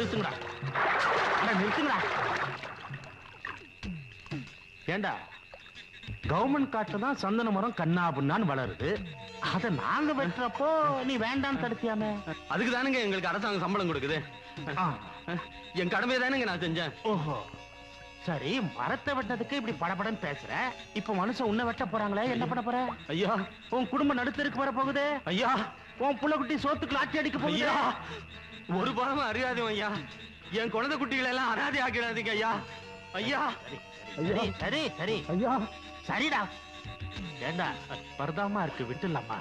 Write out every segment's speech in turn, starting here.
நிறுத்துங்கடா, நிறுத்துங்கடா. ஏண்டா கவர்மெண்ட் காட்டு தான் சந்தன மரம் கண்ணா புண்ணான்னு வளருது, அத நாங்க வெட்டுறப்போ நீ வேண்டான்னு தடுத்தியாமே. அதுக்கு தானுங்க எங்களுக்கு அரசாங்கம் சம்பளம் கொடுக்குது. என் கடமை தானுங்க நான் செஞ்சேன். ஓஹோ, சரி. மரத்தை வெட்டதுக்கு இப்படி படபடன்னு பேசுற, இப்ப மனுஷன் உன்னை வெட்ட போறாங்களே, என்ன பண்ண போற? ஐயா, உன் குடும்பம் நடுத்தருக்கு வர போகுது. ஐயா, உன் புள்ள குட்டி சோத்துக்கு லாட்டி அடிக்க போகுது. ஐயா, ஒரு பாரமும் அறியாதே ஐயா. என் குழந்தை குட்டிகளை எல்லாம் அனாதை ஆக்கிடாதீங்க ஐயா. ஐயா, சரி சரி சரி ஐயா, சரிடா. ஏண்டா பரதாமா இருக்கு, விட்டுலாமா?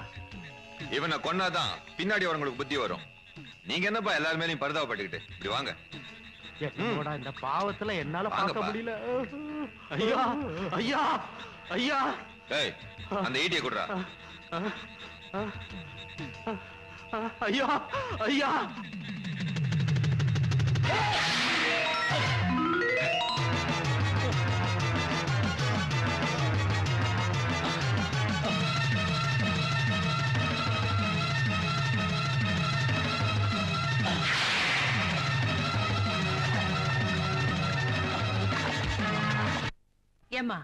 இவனை கொன்னாதான் பின்னாடி வரவங்களுக்கு புத்தி வரும். நீங்க என்னப்பா எல்லாரும் மேலயும் பரிதாபப்பட்டுக்கிட்டு இப்படி வாங்க. என்னோட இந்த பாவத்துல என்னால பார்க்க முடியல. ஐயா, ஐயா, ஐயா. ஏய், அந்த ஈட்டியை குடுறா. ஐயா, ஐயா. ஏமா,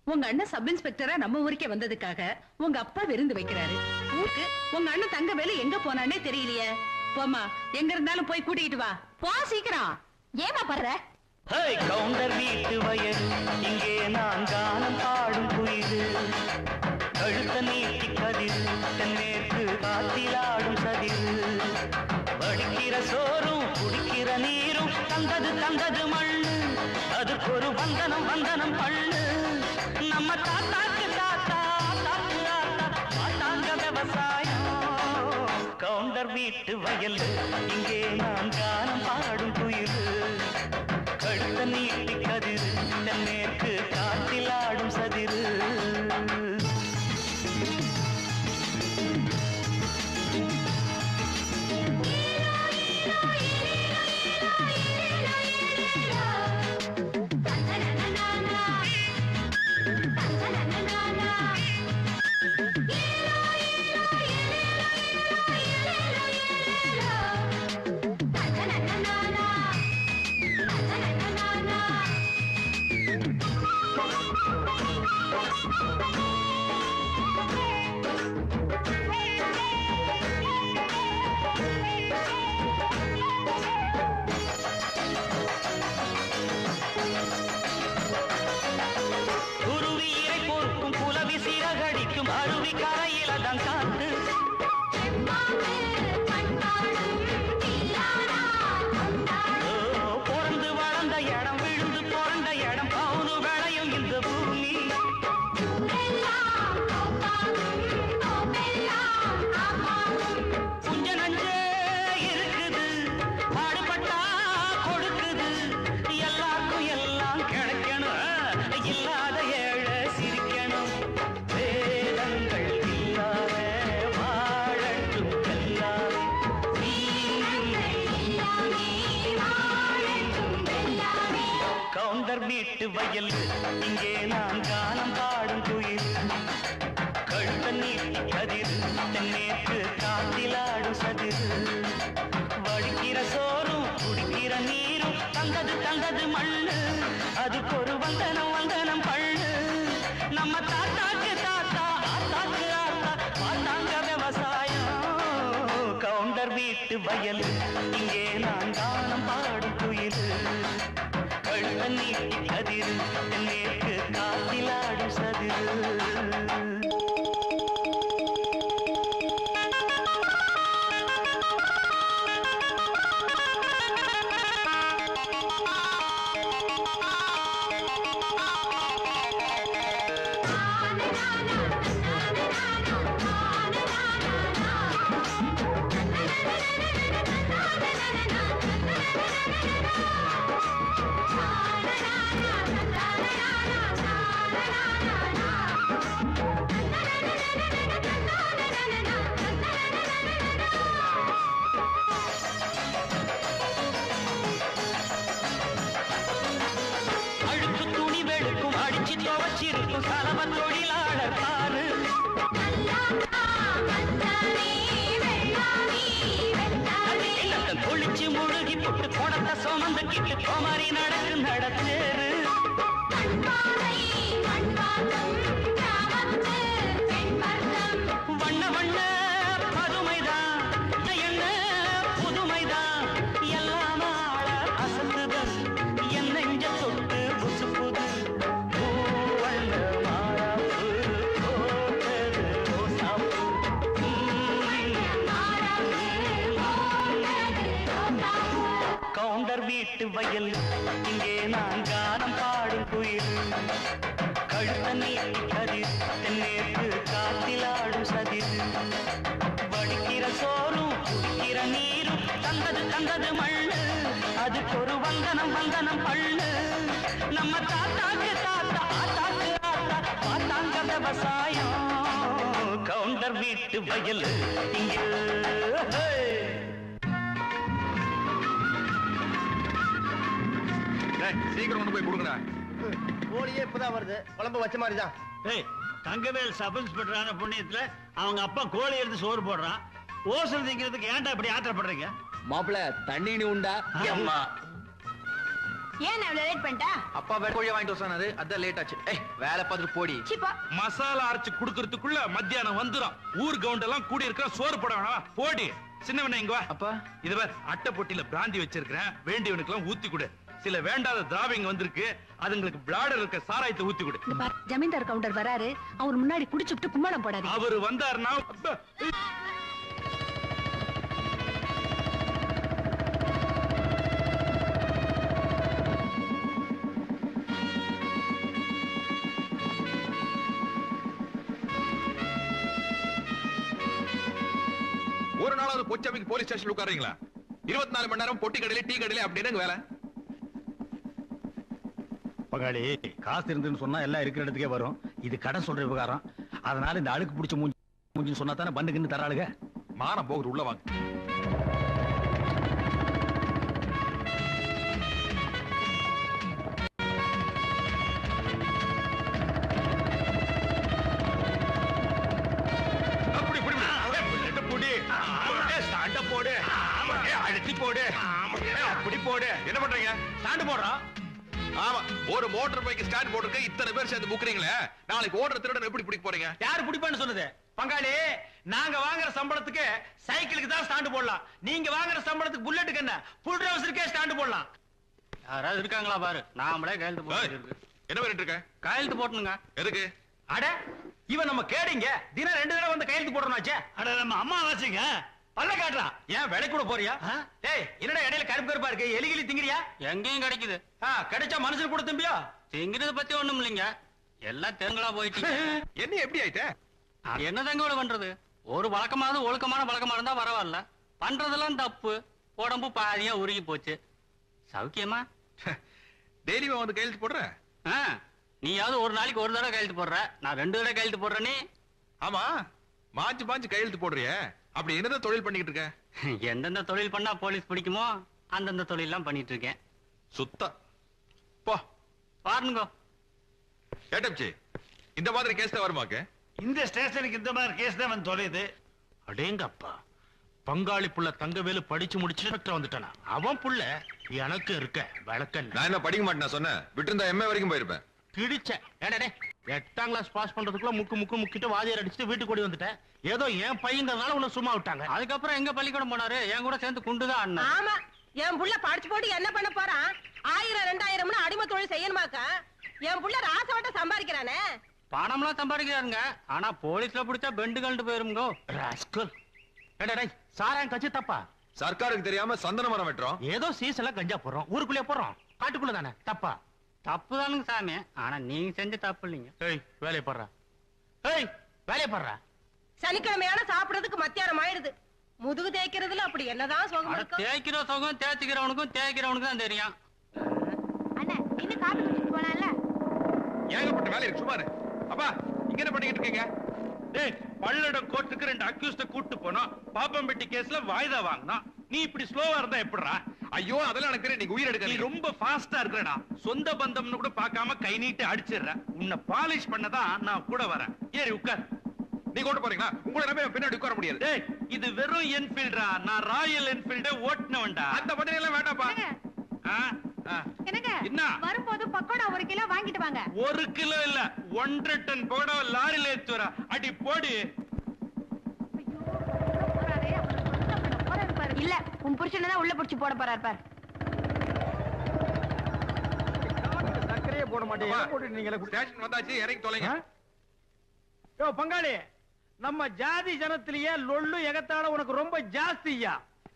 உங்க அண்ணன் சப் இன்ஸ்பெக்டரா நம்ம ஊருக்கே வந்ததுக்காக உங்க அப்பா விருந்து வைக்கிறாரு. ஊருக்கு உங்க அண்ணன் தங்க வேலை எங்க போனானே தெரியலையே. போமா, எங்க இருந்தாலும் போய் கூட்டிட்டு வா. போ சீக்கிரம். ஏமா பண்ற? கவுண்டர் வீட்டு வயல் இங்கே நான் கானம் பாடும் குயிலு, கழுத்த நீட்டி கதிர் தென்மேற்கு காத்திலாடும் சதிரு, வடிக்கிற சோறும் குடிக்கிற நீரும் தந்தது தந்தது மண்ணு, அதுக்கு ஒரு வந்தனம் வந்தனம் பண்ணு. நம்ம தாத்தாக்கு தாத்தா தாக்கு தாத்தா பார்த்தாங்க விவசாயம். கவுண்டர் வீட்டு வயல் இங்கே நான் கானம் பாடும் குயிலு, கழுத்த நீட்டி கதிர் தென்மேற்கு காத்திலாடும் சதிரு. வயல் இங்கே நான் கானம் பாடும் குயில், கழுத்த நீட்டி கதிர் தென்னேற்று காத்திலாடும் சதிர், வடிக்கிற சோறும் குடிக்கிற நீரும் தந்தது தந்தது மண்ணு, அதுக்கு ஒரு வந்தனம் வந்தனம் பண்ணு. நம்ம தாத்தாக்கு தாத்தா ஆத்தாக்கு ஆத்தா பார்த்தாங்க விவசாயம். கவுண்டர் வீட்டு வயல் இங்கே நான் கானம் பாடும் குயில், கழுத்த நீட்டி கதிர் நேற்று காத்திலாடும் சதிர். தொழிலாளர் பாரு குளிச்சு முழுகி தொட்டு குடத்தை சுமந்துக்கிட்டு கோமாரி நடக்கு நடத்தேரு வண்ண வண்ண பதுமைதான் என்ன புதுமைதான் எல்லாம் ஆள அசத்துதல் என் நெஞ்ச தொட்டு புசுப்புது பூவண்ண மாறாப்பு போட்டது ரோசாப்பு கவுண்டர் வீட்டு வயல் இங்கே நான் கானம் பாடும் குயில் கழுத்த நீட்டி கதிர் தென்னேற்று காத்தில் ஆடும் சதிர் வடிக்கிற சோறும் குடிக்கிற நீரும் தந்தது தந்தது மண்ணு அதுக்கு ஒரு வந்தனம் வந்தனம் பள்ளு நம்ம தாத்தாக்கு தாத்தா ஆத்தாக்கு ஆத்தா பார்த்தாங்க விவசாயம் கவுண்டர் வீட்டு வயல் இங்கே சீக்கிரம் கொண்டு போய் கொடுங்கடா. கோழியே இப்பதான் வருது, குழம்பு வச்ச மாதிரி தான். தங்கவேல் சப் இன்ஸ்பெக்டரான புண்ணியத்துல அவங்க அப்பா கோழி எடுத்து சோறு போடுறான். ஓசல் திங்கிறதுக்கு ஏன்டா இப்படி ஆத்திரப்படுறீங்க? மாப்பிள தண்ணி உண்டா? அம்மா ஏன் அவ்வளவு லேட் பண்ணிட்டா? அப்பா வேற கோழியை வாங்கிட்டு வந்தாரு, அதான் லேட் ஆச்சு. வேலை பார்த்துட்டு போடி. மசாலா அரைச்சு குடுக்கறதுக்குள்ள மத்தியானம் வந்துரும். ஊர் கவுண்ட் எல்லாம் கூடி இருக்கிற சோறு போட வேணாம். போடி சின்னவன இங்க வா. அப்பா இது வேற அட்டை பொட்டியில பிராந்தி வச்சிருக்கிறேன், வேண்டியவனுக்கு எல்லாம் ஊத்தி கொடு. சில வேண்டாத திராவிங்க வந்திருக்கு, அதுங்களுக்கு பிளாடர் இருக்க சாராயத்தை ஊத்தி கொடு. ஜமீன்தார் கவுண்டர் வராரு, அவர் முன்னாடி குடிச்சுட்டு கும்மாளம் போடாதீங்க. அவரு வந்தாருன்னா ஒரு நாளாவது பொச்சாமிக்கு போலீஸ் ஸ்டேஷன் உட்காரீங்களா? 24 மணி நேரம் பொட்டி கடையில டீ கடையில அப்படின்னு வேலை. பகாளி காசு இருந்துன்னு சொன்னா எல்லாம் இருக்கிற இடத்துக்கே வரும். இது கடன் சொல்ற விவகாரம். அதனால இந்த அழுக்கு பிடிச்ச மூஞ்சி சொன்னா தானே பண்ணுக்குன்னு தராளுங்க. மானம் போகுது, உள்ள வாங்க. போடு, அழுத்தி போடு, அப்படி போடு. என்ன பண்றீங்க? ஸ்டாண்ட் போடுறோம். ஆமா, ஒரு மோட்டார் பைக் ஸ்டாண்ட் போட்டுருக்க இத்தனை பேர் சேர்ந்து புக்குறீங்களே, நாளைக்கு ஓடுற திருடன் எப்படி பிடிக்க போறீங்க? யாரு பிடிப்பான்னு சொன்னது? பங்காளி, நாங்க வாங்குற சம்பளத்துக்கு சைக்கிளுக்கு தான் ஸ்டாண்ட் போடலாம். நீங்க வாங்குற சம்பளத்துக்கு புல்லட்டுக்கு என்ன புல் ட்ரவுசருக்கே ஸ்டாண்ட் போடலாம். யாராவது இருக்காங்களா பாரு, நாமளே கையெழுத்து போட்டு. என்ன பண்ணிட்டு இருக்க? கையெழுத்து போட்டணுங்க. எதுக்கு? அட, இவன் நம்ம கேடிங்க. தினம் 2 தடவை வந்து கையெழுத்து போடுறோம்னாச்சே. அட நம்ம அம்மா வாசிங்க பல்ல காட்டுறான். ஏன் வேலை கூட போறியா? டேய், என்னடா இடையில கருப்பு கருப்பா இருக்கு, எலிகிலி திங்கிறியா? எங்கேயும் கிடைக்குது. கிடைச்சா மனுஷன் கூட திம்பியா? திங்கிறத பத்தி ஒண்ணும் இல்லைங்க, எல்லாம் தேங்களா போயிட்டு. என்ன எப்படி ஆயிட்ட? என்ன தங்க பண்றது? ஒரு வழக்கமானது ஒழுக்கமான வழக்கமா இருந்தா பரவாயில்ல. பண்றதெல்லாம் தப்பு. உடம்பு பாதியா உருகி போச்சு. சௌக்கியமா? டெய்லியும் வந்து கையெழுத்து போடுற? நீயாவது ஒரு நாளைக்கு ஒரு தடவை கையெழுத்து போடுற, நான் 2 தடவை கையெழுத்து போடுறேனே. ஆமா, மாஞ்சு மாஞ்சு கையெழுத்து போடுறிய, அப்படி என்னதான் தொழில் பண்ணிக்கிட்டு இருக்க? எந்தெந்த தொழில் பண்ணா போலீஸ் பிடிக்குமோ அந்தந்த தொழில் எல்லாம் பண்ணிட்டு இருக்கேன். சுத்த போ பாருங்க. ஏட்டப்சி, இந்த மாதிரி கேஸ் தான் வருமாக்கு? இந்த ஸ்டேஷனுக்கு இந்த மாதிரி கேஸ் தான் வந்து தொலையுது. அடேங்கப்பா, பங்காளி புள்ள தங்கவேலு படிச்சு முடிச்சு வந்துட்டானா? அவன் புள்ள எனக்கு இருக்க வழக்கல்ல. நான் என்ன படிக்க மாட்டேன் சொன்னேன், விட்டு எம்ஏ வரைக்கும் போயிருப்பேன். கிடிச்ச 8ஆம் கிளாஸ் பாஸ் பண்றதுக்குள்ள முக்கிட்டு வாதியார் அடிச்சுட்டு வீட்டுக்கு ஓடி வந்துட்டேன். ஏதோ என் பையங்கிறதுனால உன்னை சும்மா விட்டாங்க. அதுக்கப்புறம் எங்க பள்ளிக்கூடம் போனாரு? என் கூட சேர்ந்து குண்டுதான் அண்ணன். ஆமா, என் புள்ள படிச்சு போட்டு என்ன பண்ண போறான்? 1000 2000 அடிமை தொழில் செய்யணுமாக்கா? என் புள்ள ராசவட்ட சம்பாதிக்கிறானே. பணம்லாம் சம்பாதிக்கிறாருங்க, ஆனா போலீஸ்ல பிடிச்சா பெண்டு கழண்டு போயிருங்கோ. ராஸ்கல். சாராயம் கட்சி தப்பா? சர்க்காருக்கு தெரியாம சந்தன மரம் வெட்டுறோம். ஏதோ சீசன்ல கஞ்சா போடுறோம், ஊருக்குள்ளே போறோம், காட்டுக்குள்ள தானே. தப்பா? தப்பு தானுங்க சாமி, ஆனா நீங்க செஞ்ச தப்பு இல்லைங்க. வேலையை பாடுறா. வேலையை பாடுறா. சனிக்கிழமையான சாப்பிடுறதுக்கு மத்தியானம் ஆயிடுது. முதுகு தேய்க்கிறதுல அப்படி என்னதான் சுகம் இருக்கும்? தேய்க்கிற சுகம் தேய்ச்சிக்கிறவனுக்கும் தேய்க்கிறவனுக்கும் தான் தெரியும். அண்ணா, இன்னும் காப்பி குடிச்சிட்டு போனால ஏகப்பட்ட வேலை இருக்கு, சும்மா அப்பா. இங்க என்ன பண்ணிட்டு இருக்கீங்க? பல்லடம் கோர்ட்டுக்கு 2 அக்யூஸ்ட கூட்டு போனோம். பாப்பம்பட்டி கேஸ்ல வாய்தா வாங்கினோம். நீ இப்படி ஸ்லோவா இருந்தா எப்படிடா? ஐயோ, அதெல்லாம் எனக்கு தெரியும், நீங்க உயிர் எடுக்க. நீ ரொம்ப ஃபாஸ்டா இருக்கறடா. சொந்த பந்தம்னு கூட பார்க்காம கை நீட்டி அடிச்சிடுற. உன்னை பாலிஷ் பண்ணதான் நான் கூட வரேன். ஏறி உட்கார். நீ ஓட்ட போறீங்களா? உங்களை நம்பி பின்னாடி உட்கார முடியாது. இது வெறும் என்ஃபீல்டா, நான் ராயல் என்ஃபீல்ட ஓட்டுனவன்டா. அந்த பட்டனை எல்லாம் வேண்டாப்பா. என்னங்க என்ன வரும்போது பக்கோடா 1 கிலோ வாங்கிட்டு வாங்க. 1 கிலோ இல்ல 1.5 டன் பக்கோடா லாரில ஏத்து வர. அடி போடு. இல்ல உன் புருஷனை தான் உள்ள புடிச்சு போட போறாரு பார். சக்கரையே போட மாட்டேன் போட்டு நீங்களே ஸ்டேஷன் வந்தாச்சு, இறங்கி தொலைங்க. யோ பங்காளி, நம்ம ஜாதி ஜனத்திலேயே லொள்ளு எகத்தால உனக்கு ரொம்ப ஜாஸ்தியா.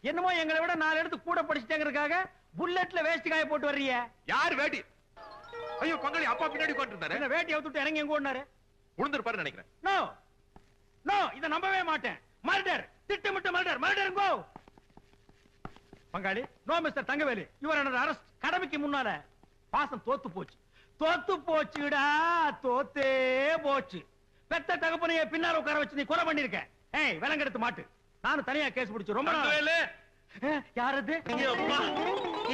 என்னமோ எங்களை விட 4 எடுத்து கூட படிச்சிட்டேங்கிறதுக்காக புல்லட்ல வேஸ்ட் காய போட்டு வர்றீங்க. யார் வேட்டி? ஐயோ பங்காளி, அப்பா பின்னாடி உட்கார்ந்துட்டாரு. என்ன வேட்டி அவுத்துட்டு இறங்கி எங்க ஓடுனாரு? உளுந்திருப்பாரு நினைக்கிறேன். நோ நோ, இத நம்பவே மாட்டேன். மர்டர், திட்டமிட்ட மர்டர். Murder go. பங்காளி, no mister Thangavelu, your under arrest. கடமைக்கு முன்னால பாசம் தோத்து போச்சு. தோத்து போச்சுடா, தோத்தே போச்சு. பெத்த தகப்பனைய பின்னால உட்கார வச்சு நீ கொலை பண்ணிருக்க. ஏய் விலங்கெடுத்து மாட்டு. நானும் தனியா கேஸ் பிடிச்சு ரொம்ப நாள். யாரது? ஏப்பா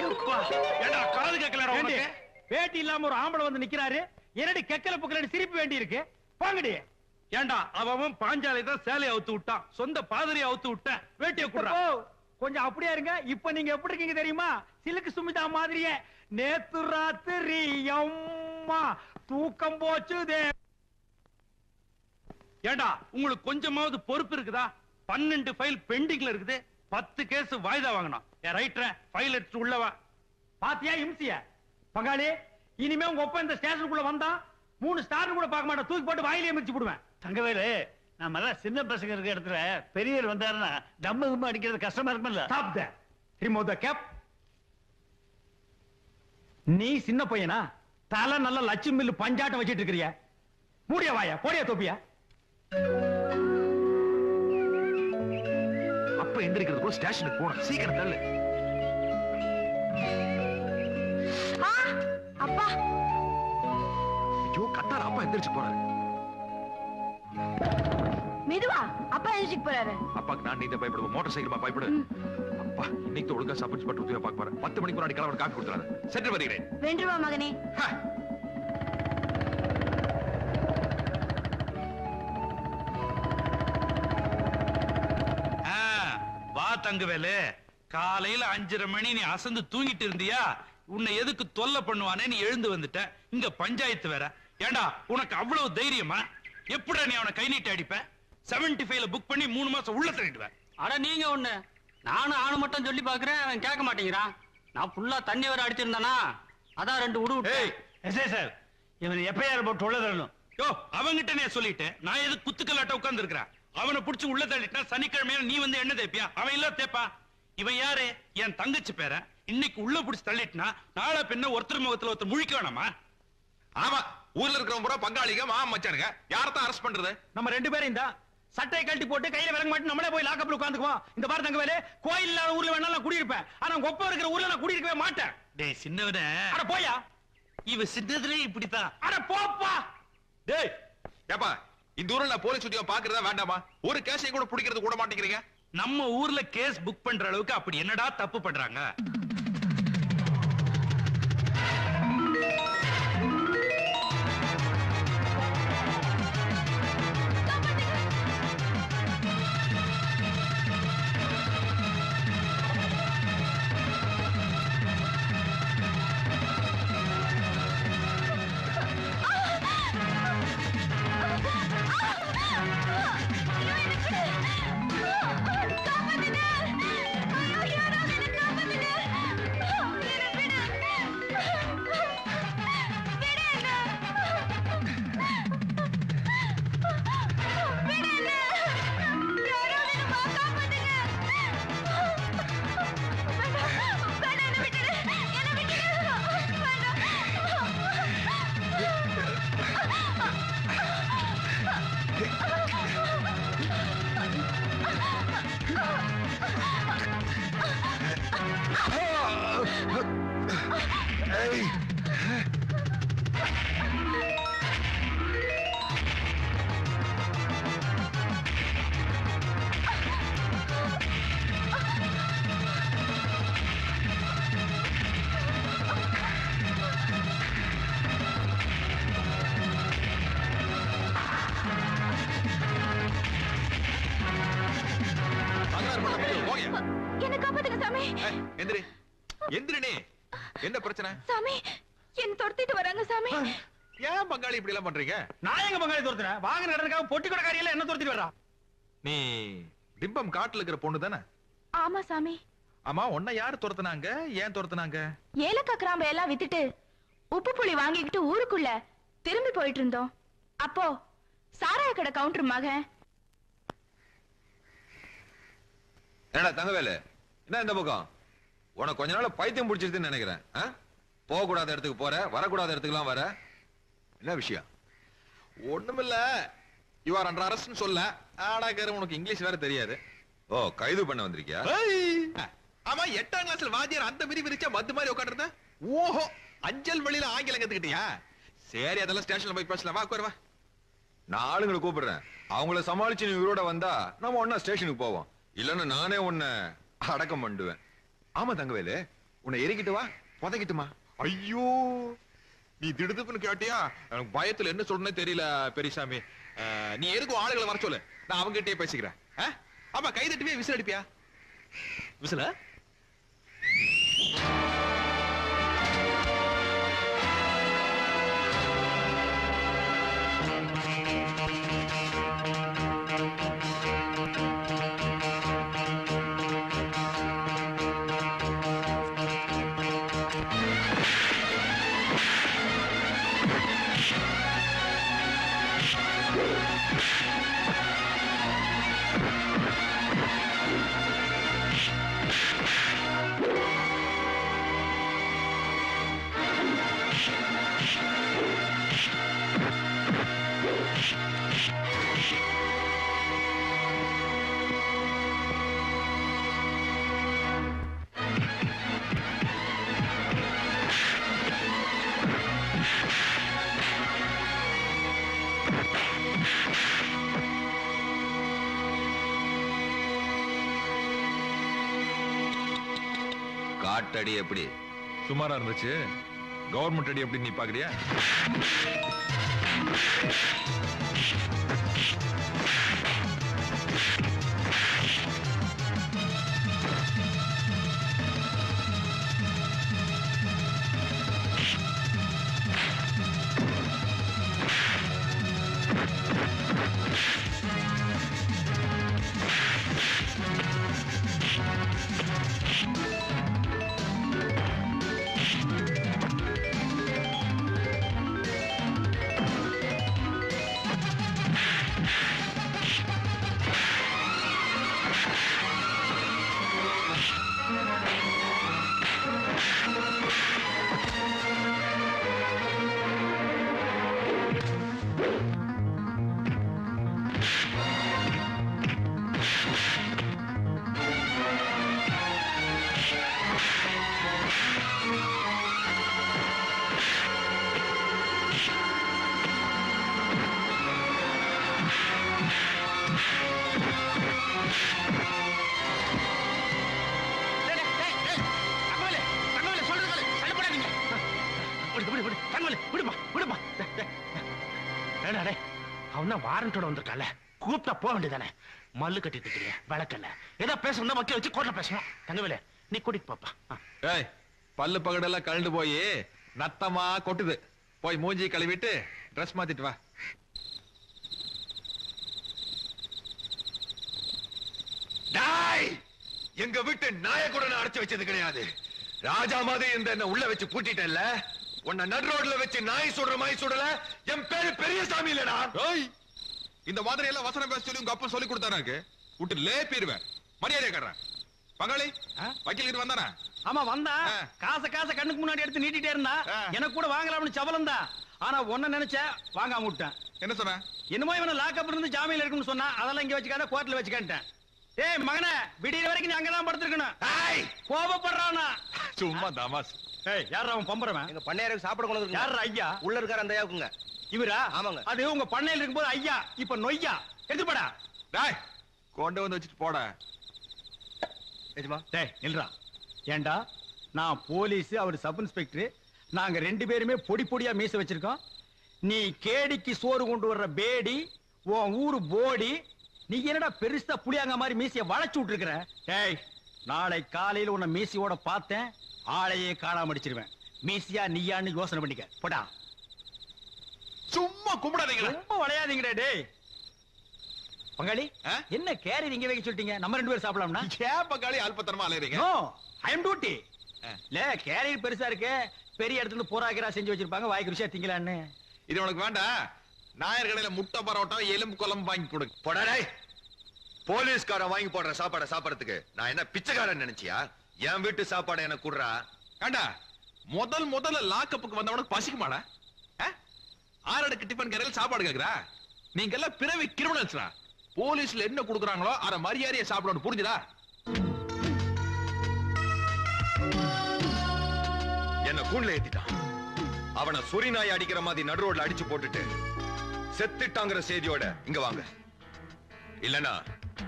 ஏப்பா ஏடா காது கேக்கலடா உனக்கு? பேட்டி இல்லாம ஒரு ஆம்பளை வந்து நிக்கிறாரு. என்னடி கெக்கல புக்கலன்னு சிரிப்பு வேண்டி இருக்கு. போங்கடி. ஏண்டா அவன் பாஞ்சாலை தான் சேலைய அவுத்து விட்டான், சொந்த பாதிரியை அவுத்து விட்டேன். வேட்டிய குடுறா. கொஞ்சம் அப்படியே இருங்க. இப்ப நீங்க எப்படி இருக்கீங்க தெரியுமா? சிலுக்கு சுமிதா மாதிரியே. நேத்து ராத்திரி அம்மா தூக்கம் போச்சுதே. ஏண்டா உங்களுக்கு கொஞ்சமாவது பொறுப்பு இருக்குதா? 12 ஃபைல் பெண்டிங்ல இருக்குது. 10 கேஸ் வாய்தா வாங்கணும். ரைட்டர் ஃபைல் எடுத்து உள்ளவா. பாத்தியா இம்சிய? பங்காளி, இனிமே உங்க ஒப்ப இந்த ஸ்டேஷனுக்குள்ள வந்தா 3 ஸ்டார் கூட பார்க்க மாட்டேன். தூக்கி போட்டு வாயிலே மிதிச்சு போடுவேன். தங்கவேலு, நம்ம எல்லாம் சின்ன பசங்க இருக்க இடத்துல பெரியவர் வந்தாருன்னா தம்ம கும்ம அடிக்கிறது கஷ்டமா இருக்கும்ல. Stop that. Remove the cap. நீ சின்ன பையனா? தலை நல்ல லட்சுமி மில்லு பஞ்சாட்டம் வச்சிட்டு இருக்கிறிய. மூடிய வாயா, போடியா தொப்பியா. அப்ப எந்திரிக்கிறதுக்குள்ள ஸ்டேஷனுக்கு போகணும். சீக்கிரம் தள்ளு. அப்பா ஐயோ கத்தார, அப்பா எந்திரிச்சு போறாரு. மெதுவா, அப்பா எழுச்சிக்கு போறாரு. அப்பாக்கு நான் நீங்க பயப்படுவோம். Motor cycle பயப்படு. அப்பா இன்னைக்கு ஒழுங்கா சப் இன்ஸ்பெக்டர் உதவியா பார்க்க போறேன். 10 மணிக்கு முன்னாடி கிளம்ப காப்பி கொடுத்துறாரு. சென்று வருகிறேன். 2 ரூபா மகனே. வா தங்கவேலு, காலையில 5:30 மணி நீ அசந்து தூங்கிட்டு இருந்தியா? உன்னை எதுக்கு தொல்லை பண்ணுவானே நீ எழுந்து வந்துட்ட. இங்க பஞ்சாயத்து வேற. ஏண்டா உனக்கு அவ்வளவு தைரியமா? எப்படா நீ அவனை கை நீட்டி அடிப்ப? 75ல புக் பண்ணி 3 மாசம் உள்ள தள்ளிடுவேன். அட நீங்க ஒண்ணு, நானும் ஆணு மட்டும் சொல்லி பாக்குறேன், அவன் கேட்க மாட்டேங்கிறான். நான் ஃபுல்லா தண்ணி வர அடிச்சிருந்தானா, அதான் 2 உடு விட்டேன். எஸ்ஐ சார், இவன் எப்பயார் போட்டு உள்ள தரணும். யோ அவங்கிட்ட நான் சொல்லிட்டேன். நான் எது குத்துக்கலாட்ட உட்கார்ந்து இருக்கிறேன். அவனை புடிச்சு உள்ள தள்ளிட்டா சனிக்கிழமையில நீ வந்து என்ன தேப்பியா? அவன் இல்ல தேப்பா. இவன் யாரு? என் தங்கச்சி பேர. இன்னைக்கு உள்ள புடிச்சு தள்ளிட்டுனா நாளை பின்ன ஒருத்தர் முகத்துல ஒருத்தர் முழிக்க வேணாமா? ஆமா, ஊர்ல இருக்கிறவங்க பூரா பங்காளிங்க மாமா மச்சானுங்க. யாரத்தான் அரெஸ்ட் பண்றது? நம்ம 2 பேரும் இந்த சட்டையை கழட்டி போட்டு கையில விலங்க மாட்டி நம்மளே போய் லாக்கப்ல உட்கார்ந்துக்குவோம். இந்த பாரு தங்கவேலு, கோயில் இல்லாத ஊர்ல வேணா நான் குடியிருப்பேன். ஆனா உங்க ஒப்ப இருக்கிற ஊர்ல நான் குடியிருக்கவே மாட்டேன். டேய் சின்னவனே, அட போயா. இவ சின்னதுலே இப்படித்தான். அட போப்பா. டேய் ஏப்பா, இந்த ஊர்ல நான் போலீஸ் உத்தியோகம் பாக்குறதா வேண்டாமா? ஒரு கேஸையும் கூட பிடிக்கிறது கூட மாட்டேங்கிறீங்க. நம்ம ஊர்ல கேஸ் புக் பண்ற அளவுக்கு அப்படி என்னடா தப்பு பண்றாங்க? என்ன காப்பாத்துங்க சாமி. எந்திரி. எந்திரனே, என்ன பிரச்சனை? சாமி என்ன துரத்திட்டு வராங்க சாமி. ஏன் பங்காளி இப்படி எல்லாம் பண்றீங்க? நான் எங்க பங்காளி துரத்துறேன்? வாங்கின கடனுக்காக பொட்டி கொடக்காரியில என்ன துரத்திட்டு வரா? நீ டிம்பம் காட்டுல இருக்கிற பொண்ணு தானே? ஆமா சாமி. ஆமா, உன்னை யாரு துரத்துனாங்க? ஏன் துரத்துனாங்க? ஏலக்காய் கிராம்பு எல்லாம் வித்துட்டு உப்பு புளி வாங்கிக்கிட்டு ஊருக்குள்ள திரும்பி போயிட்டு இருந்தோம். அப்போ சாராய கடை கவுண்டர் மகன். என்னடா தங்கவேலு, என்ன இந்த பக்கம்? உனக்கு கொஞ்ச நாள் பைத்தியம் பிடிச்சிருதுன்னு நினைக்கிறேன். போக கூடாத இடத்துக்கு போற, வரக்கூடாத இடத்துக்குலாம் வர. என்ன விஷயம்? ஒண்ணுமில்ல, யூ ஆர் அண்டர் அரெஸ்ட்னு சொல்ல. ஆடாக்கார, உனக்கு இங்கிலீஷ் வேற தெரியாது. ஓ, கைது பண்ண வந்திருக்கியா? ஆமா, 8ஆம் கிளாஸ்ல வாத்தியார் அந்த விரி விரிச்சா மத்து மாதிரி உட்காந்துருந்த. ஓஹோ, அஞ்சல் வழியில ஆங்கிலம் கத்துக்கிட்டியா? சரி, அதெல்லாம் ஸ்டேஷன்ல போய் பேசலாம். வா, உட்காரு வா. நான் ஆளுங்களை கூப்பிடுறேன். அவங்கள சமாளிச்சு நீ உயிரோட வந்தா நம்ம ஒன்னா ஸ்டேஷனுக்கு போவோம். இல்லன்னா நானே உன்னை அடக்கம் பண்ணுவேன். ஆமா தங்கவேலு, உன்னை எரிக்கிட்டு வா, புதைக்கிட்டுமா? ஐயோ, நீ திடுதுப்புன்னு கேட்டியா? எனக்கு பயத்துல என்ன சொல்றேன்னு தெரியல பெரியசாமி. நீ எதுக்கும் ஆளுகளை வர சொல்லு, நான் அவங்க கிட்டே பேசிக்கிறேன். ஆமா, கை தட்டுவே விசில் அடிப்பியா? விசில காட்டடி எப்படி? சுமாரா இருந்துச்சு. கவர்மெண்ட் அடி எப்படி நீ பாக்குறியா? வாரண்டோட வந்திருக்கால, கூப்பிட்டா போக வேண்டியதானே? மல்லு கட்டிட்டு இருக்கிறீங்க, விளக்கல்ல. ஏதோ பேசணும் வக்கீல் வச்சு கோர்ட்ல பேசணும். தங்கவேலு, நீ கூட்டிட்டு பாப்பா. பல்லு பகடெல்லாம் கழண்டு போய் நத்தமா கொட்டுது. போய் மூஞ்சி கழுவிட்டு ட்ரெஸ் மாத்திட்டு வா. எங்க வீட்டு நாய கூட நான் அடைச்சு வச்சது கிடையாது. ராஜா மாதிரி இந்த என்ன உள்ள வச்சு பூட்டிட்டேன்ல, உன்னை நடு ரோட்ல வச்சு நாய் சுடுற மாதிரி சுடல. என் பேரு பெரியசாமி இல்லடா. இந்த மாதிரி எல்லாம் வசனம் பேச சொல்லி உங்க அப்பா சொல்லி கொடுத்தாரு. விட்டு லேப்பிடுவேன். மரியாதையா கட்டுறேன். பங்காளி, வக்கீல் வந்தானா? ஆமா வந்தா. காசை கண்ணுக்கு முன்னாடி எடுத்து நீட்டிட்டே இருந்தா. எனக்கு கூட வாங்கலாம்னு சவலம் தான். ஆனா ஒன்ன நினைச்ச வாங்காம விட்டேன். என்ன சொன்ன? என்னமோ இவனை லாக்அப் இருந்து ஜாமீன்ல இருக்குன்னு சொன்னா. அதெல்லாம் இங்க வச்சுக்காத, கோர்ட்ல வச்சுக்கிட்டேன். ஏய் மகனே, விடிய வரைக்கும் நீ அங்கதான் படுத்திருக்கணும். கோபப்படுறானா? சும்மா தமாஸ். ஏய், யாரா அவன் பம்பறவன்? எங்க பண்ணையாருக்கு சாப்பிட கொண்டு வந்து. யாரா ஐயா? உள்ள இருக்கார அந்த ஐயாவுக்குங்க. இவரா? ஆமாங்க. அது உங்க பண்ணையில இருக்கும்போது ஐயா, இப்ப நொய்யா. எடுத்து போடா. டேய், கொண்டு வந்து வச்சுட்டு போடா. ஏஜமா, டேய் நில்றா. ஏண்டா, நான் போலீஸ், அவர் சப் இன்ஸ்பெக்டர். நாங்க ரெண்டு பேருமே பொடி பொடியா மீச வச்சிருக்கோம். நீ கேடிக்கு சோறு கொண்டு வர்ற பேடி, உன் ஊரு போடி. நீ என்னடா பெருசா புளியாங்க மாதிரி மீசைய வளைச்சு விட்டுருக்கிற? டேய், நாளை காலையில உன்னை மீசையோட பார்த்தேன். ஆளையே காணாம அடிச்சிருவேன். மீசியா நீயான்னு யோசனை பண்ணிக்க. போடா. சும்மா கும்பிடாதீங்களா? ரொம்ப விளையாதீங்கடா டேய். பங்காளி என்ன கேரி நீங்க வைக்க சொல்லிட்டீங்க? நம்ம 2 பேரும் சாப்பிடலாம்னா? ஏன் பங்காளி அல்பத்தனமா அலையறீங்க? நோ, ஐ அம் டியூட்டி. இல்ல கேரி பெருசா இருக்கு, பெரிய இடத்துல போராக்கிரா செஞ்சு வச்சிருப்பாங்க, வாய்க்கு ருசியா திங்கலான்னு. இது உனக்கு வேண்டாம். நாயர் கடையில முட்டை பரோட்டா எலும்பு குழம்பு வாங்கி கொடுங்க. போடா. போலீஸ்காரன் வாங்கி போடுற சாப்பாடை சாப்பிடறதுக்கு நான் என்ன பிச்சைக்காரன் நினைச்சியா? என் வீட்டு சாப்பாடை எனக்கு குடுறா. கண்டா முதல்ல லாக்கப்புக்கு வந்தவனுக்கு பசிக்குமாடா? ஆறடுக்கு டிஃபன் கடையில் சாப்பாடு கேக்குறா? நீங்க எல்லாம் பிறவி கிரிமினல்ஸ்ரா. போலீஸ்ல என்ன கொடுக்குறாங்களோ அத மரியாதையை சாப்பிடணும், புரிஞ்சுதா? என்ன கூண்ல ஏத்திட்டான். அவனை சொறி நாய் அடிக்கிற மாதிரி நடு ரோட்ல அடிச்சு போட்டுட்டு செத்துட்டாங்கிற செய்தியோட இங்க வாங்க. இல்லனா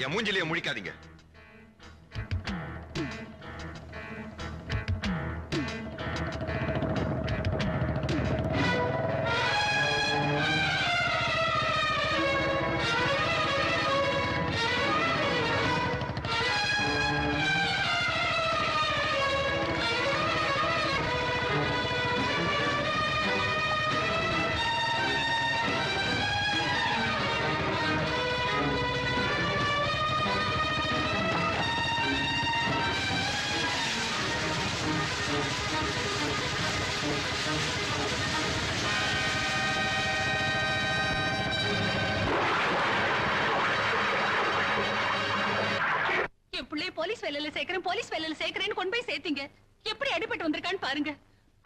என் மூஞ்சிலேயே முழிக்காதீங்க. போலீஸ் வேலையில சேர்க்கிறேன்னு கொண்டு போய் சேர்த்தீங்க. எப்படி அடிபட்டு வந்திருக்கான்னு பாருங்க.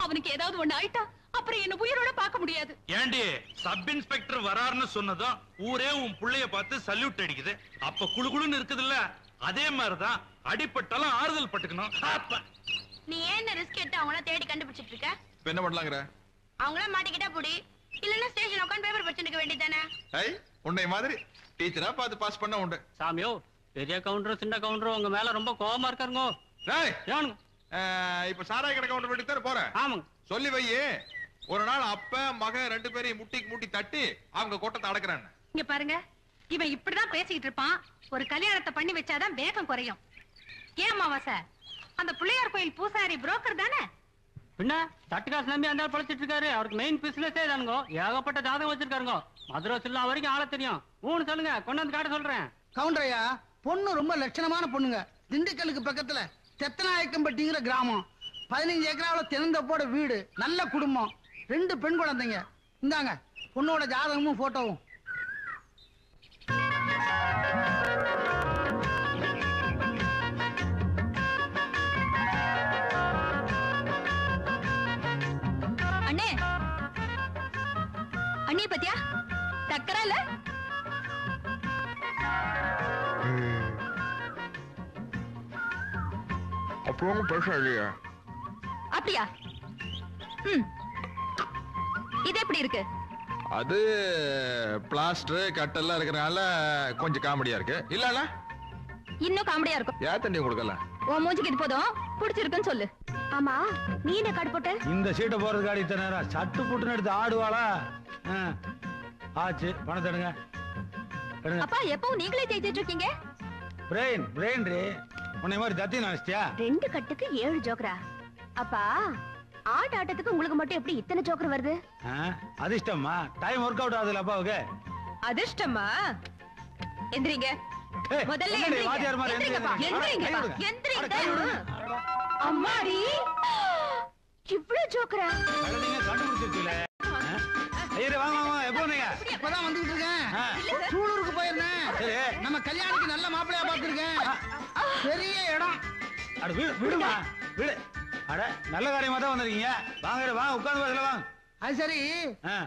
அவனுக்கு ஏதாவது ஒண்ணு ஆயிட்டா அப்புறம் என்ன உயிரோட பார்க்க முடியாது. ஏண்டி சப் இன்ஸ்பெக்டர் வராருன்னு சொன்னதும் ஊரே உன் புள்ளைய பார்த்து சல்யூட் அடிக்குது. அப்ப குளுகுளுன்னு இருக்குதுல்ல, அதே மாதிரிதான் அடிபட்டாலும் ஆறுதல் பட்டுக்கணும். நீ ஏன் ரிஸ்க் எடுத்து அவங்கள தேடி கண்டுபிடிச்சிட்டு இருக்க? இப்ப என்ன பண்ணலாங்கற? அவங்கள மாட்டிக்கிட்டா புடி, இல்லன்னா ஸ்டேஷன் உட்கார்ந்து பேப்பர் படிச்சுக்க வேண்டியதானே. ஐ உன்னை மாதிரி டீச்சரா பார்த்து பாஸ் பண்ண உண்டு. சாமியோ, பெரிய கவுண்டர் சின்ன கவுண்டர் உங்க மேல ரொம்ப கோவமா இருக்காருங்க. டேய் ஏனுங்க? இப்ப சாராய கடை கவுண்டர் வீட்டுக்கு தான் போறேன். ஆமாங்க. சொல்லி வை, ஒரு நாள் அப்ப மக 2 பேரையும் முட்டிக்கு முட்டி தட்டி அவங்க கோட்டத்தை அடக்குறாங்க. இங்க பாருங்க, இவன் இப்படிதான் பேசிக்கிட்டு இருப்பான். ஒரு கல்யாணத்தை பண்ணி வச்சாதான் வேகம் குறையும். ஏன் அமாவாசை, அந்த பிள்ளையார் கோயில் பூசாரி புரோக்கர் தானே? பின்ன தட்டுக்காசு நம்பி அந்த பழச்சிட்டு இருக்காரு. அவருக்கு மெயின் பிசினஸே தானுங்க. ஏகப்பட்ட ஜாதகம் வச்சிருக்காருங்க. மதுரை சில்லா வரைக்கும் ஆள தெரியும். 3 சொல்லுங்க, கொண்டு வந்து காட்ட சொல்றேன். கவுண்டரையா, பொண்ணு ரொம்ப லட்சணமான பொண்ணுங்க. திண்டுக்கலுக்கு பக்கத்துல தெத்தநாயக்கம்பட்டிங்கிற கிராமம். 15 ஏக்கராவில் தென்னந்தோப்போட வீடு, நல்ல குடும்பம், 2 பெண் குழந்தைங்க. இந்தாங்க பொண்ணோட ஜாதகமும் போட்டோவும். அண்ணே, அண்ணே பத்தியா டக்கரால அப்புறம் பேசாதீங்க. அப்படியா? இது எப்படி இருக்கு? அது பிளாஸ்டர் கட்டெல்லாம் இருக்கறனால கொஞ்சம் காமெடியா இருக்கு. இல்லல இன்னும் காமெடியா இருக்கும். யா தண்ணி கொடுக்கல. உன் மூஞ்சிக்கு இது போதும், பிடிச்சிருக்குன்னு சொல்லு. ஆமா, நீ என்ன கார்டு போட்ட? இந்த சீட்டை போறதுக்கு ஆடி இத்தனை நேரம் சட்டு புட்டுன்னு எடுத்து ஆடுவாளா? ஆச்சு, பணத்தை எடுங்க. அப்பா, எப்பவும் நீங்களே தேய்ச்சிட்டு இருக்கீங்க? பிரெயின் பிரெயின் ரே, உன்னை மாதிரி தத்தி நினைச்சிட்டியா? 2 கட்டுக்கு 7 ஜோக்கரா? அப்பா, ஆட்டத்துக்கு உங்களுக்கு மட்டும் எப்படி இத்தனை ஜோக்கர் வருது? அதிர்ஷ்டமா? டைம் ஒர்க் அவுட் ஆகுதுல அப்பாவுக்கு. அதிர்ஷ்டமா? எந்திரிங்க. முதல்ல அம்மாடி, இவ்ளோ ஜோக்கரா? நீங்க கண்டுபிடிச்சிருக்கீங்களே. ஐயரே வாங்க வாங்க, எப்போ வந்தீங்க? இப்பதான் வந்துகிட்டு இருக்கேன். சூலூருக்கு போயிருந்தேன். நம்ம கல்யாணிக்கு நல்ல மாப்பிள்ளையா பார்த்திருக்கேன். பெரிய இடம். அட வீடுமா வீடு. அட நல்ல காரியமா தான் வந்திருக்கீங்க. வாங்க வாங்க, உட்கார்ந்து பேசல வாங்க. அது சரி,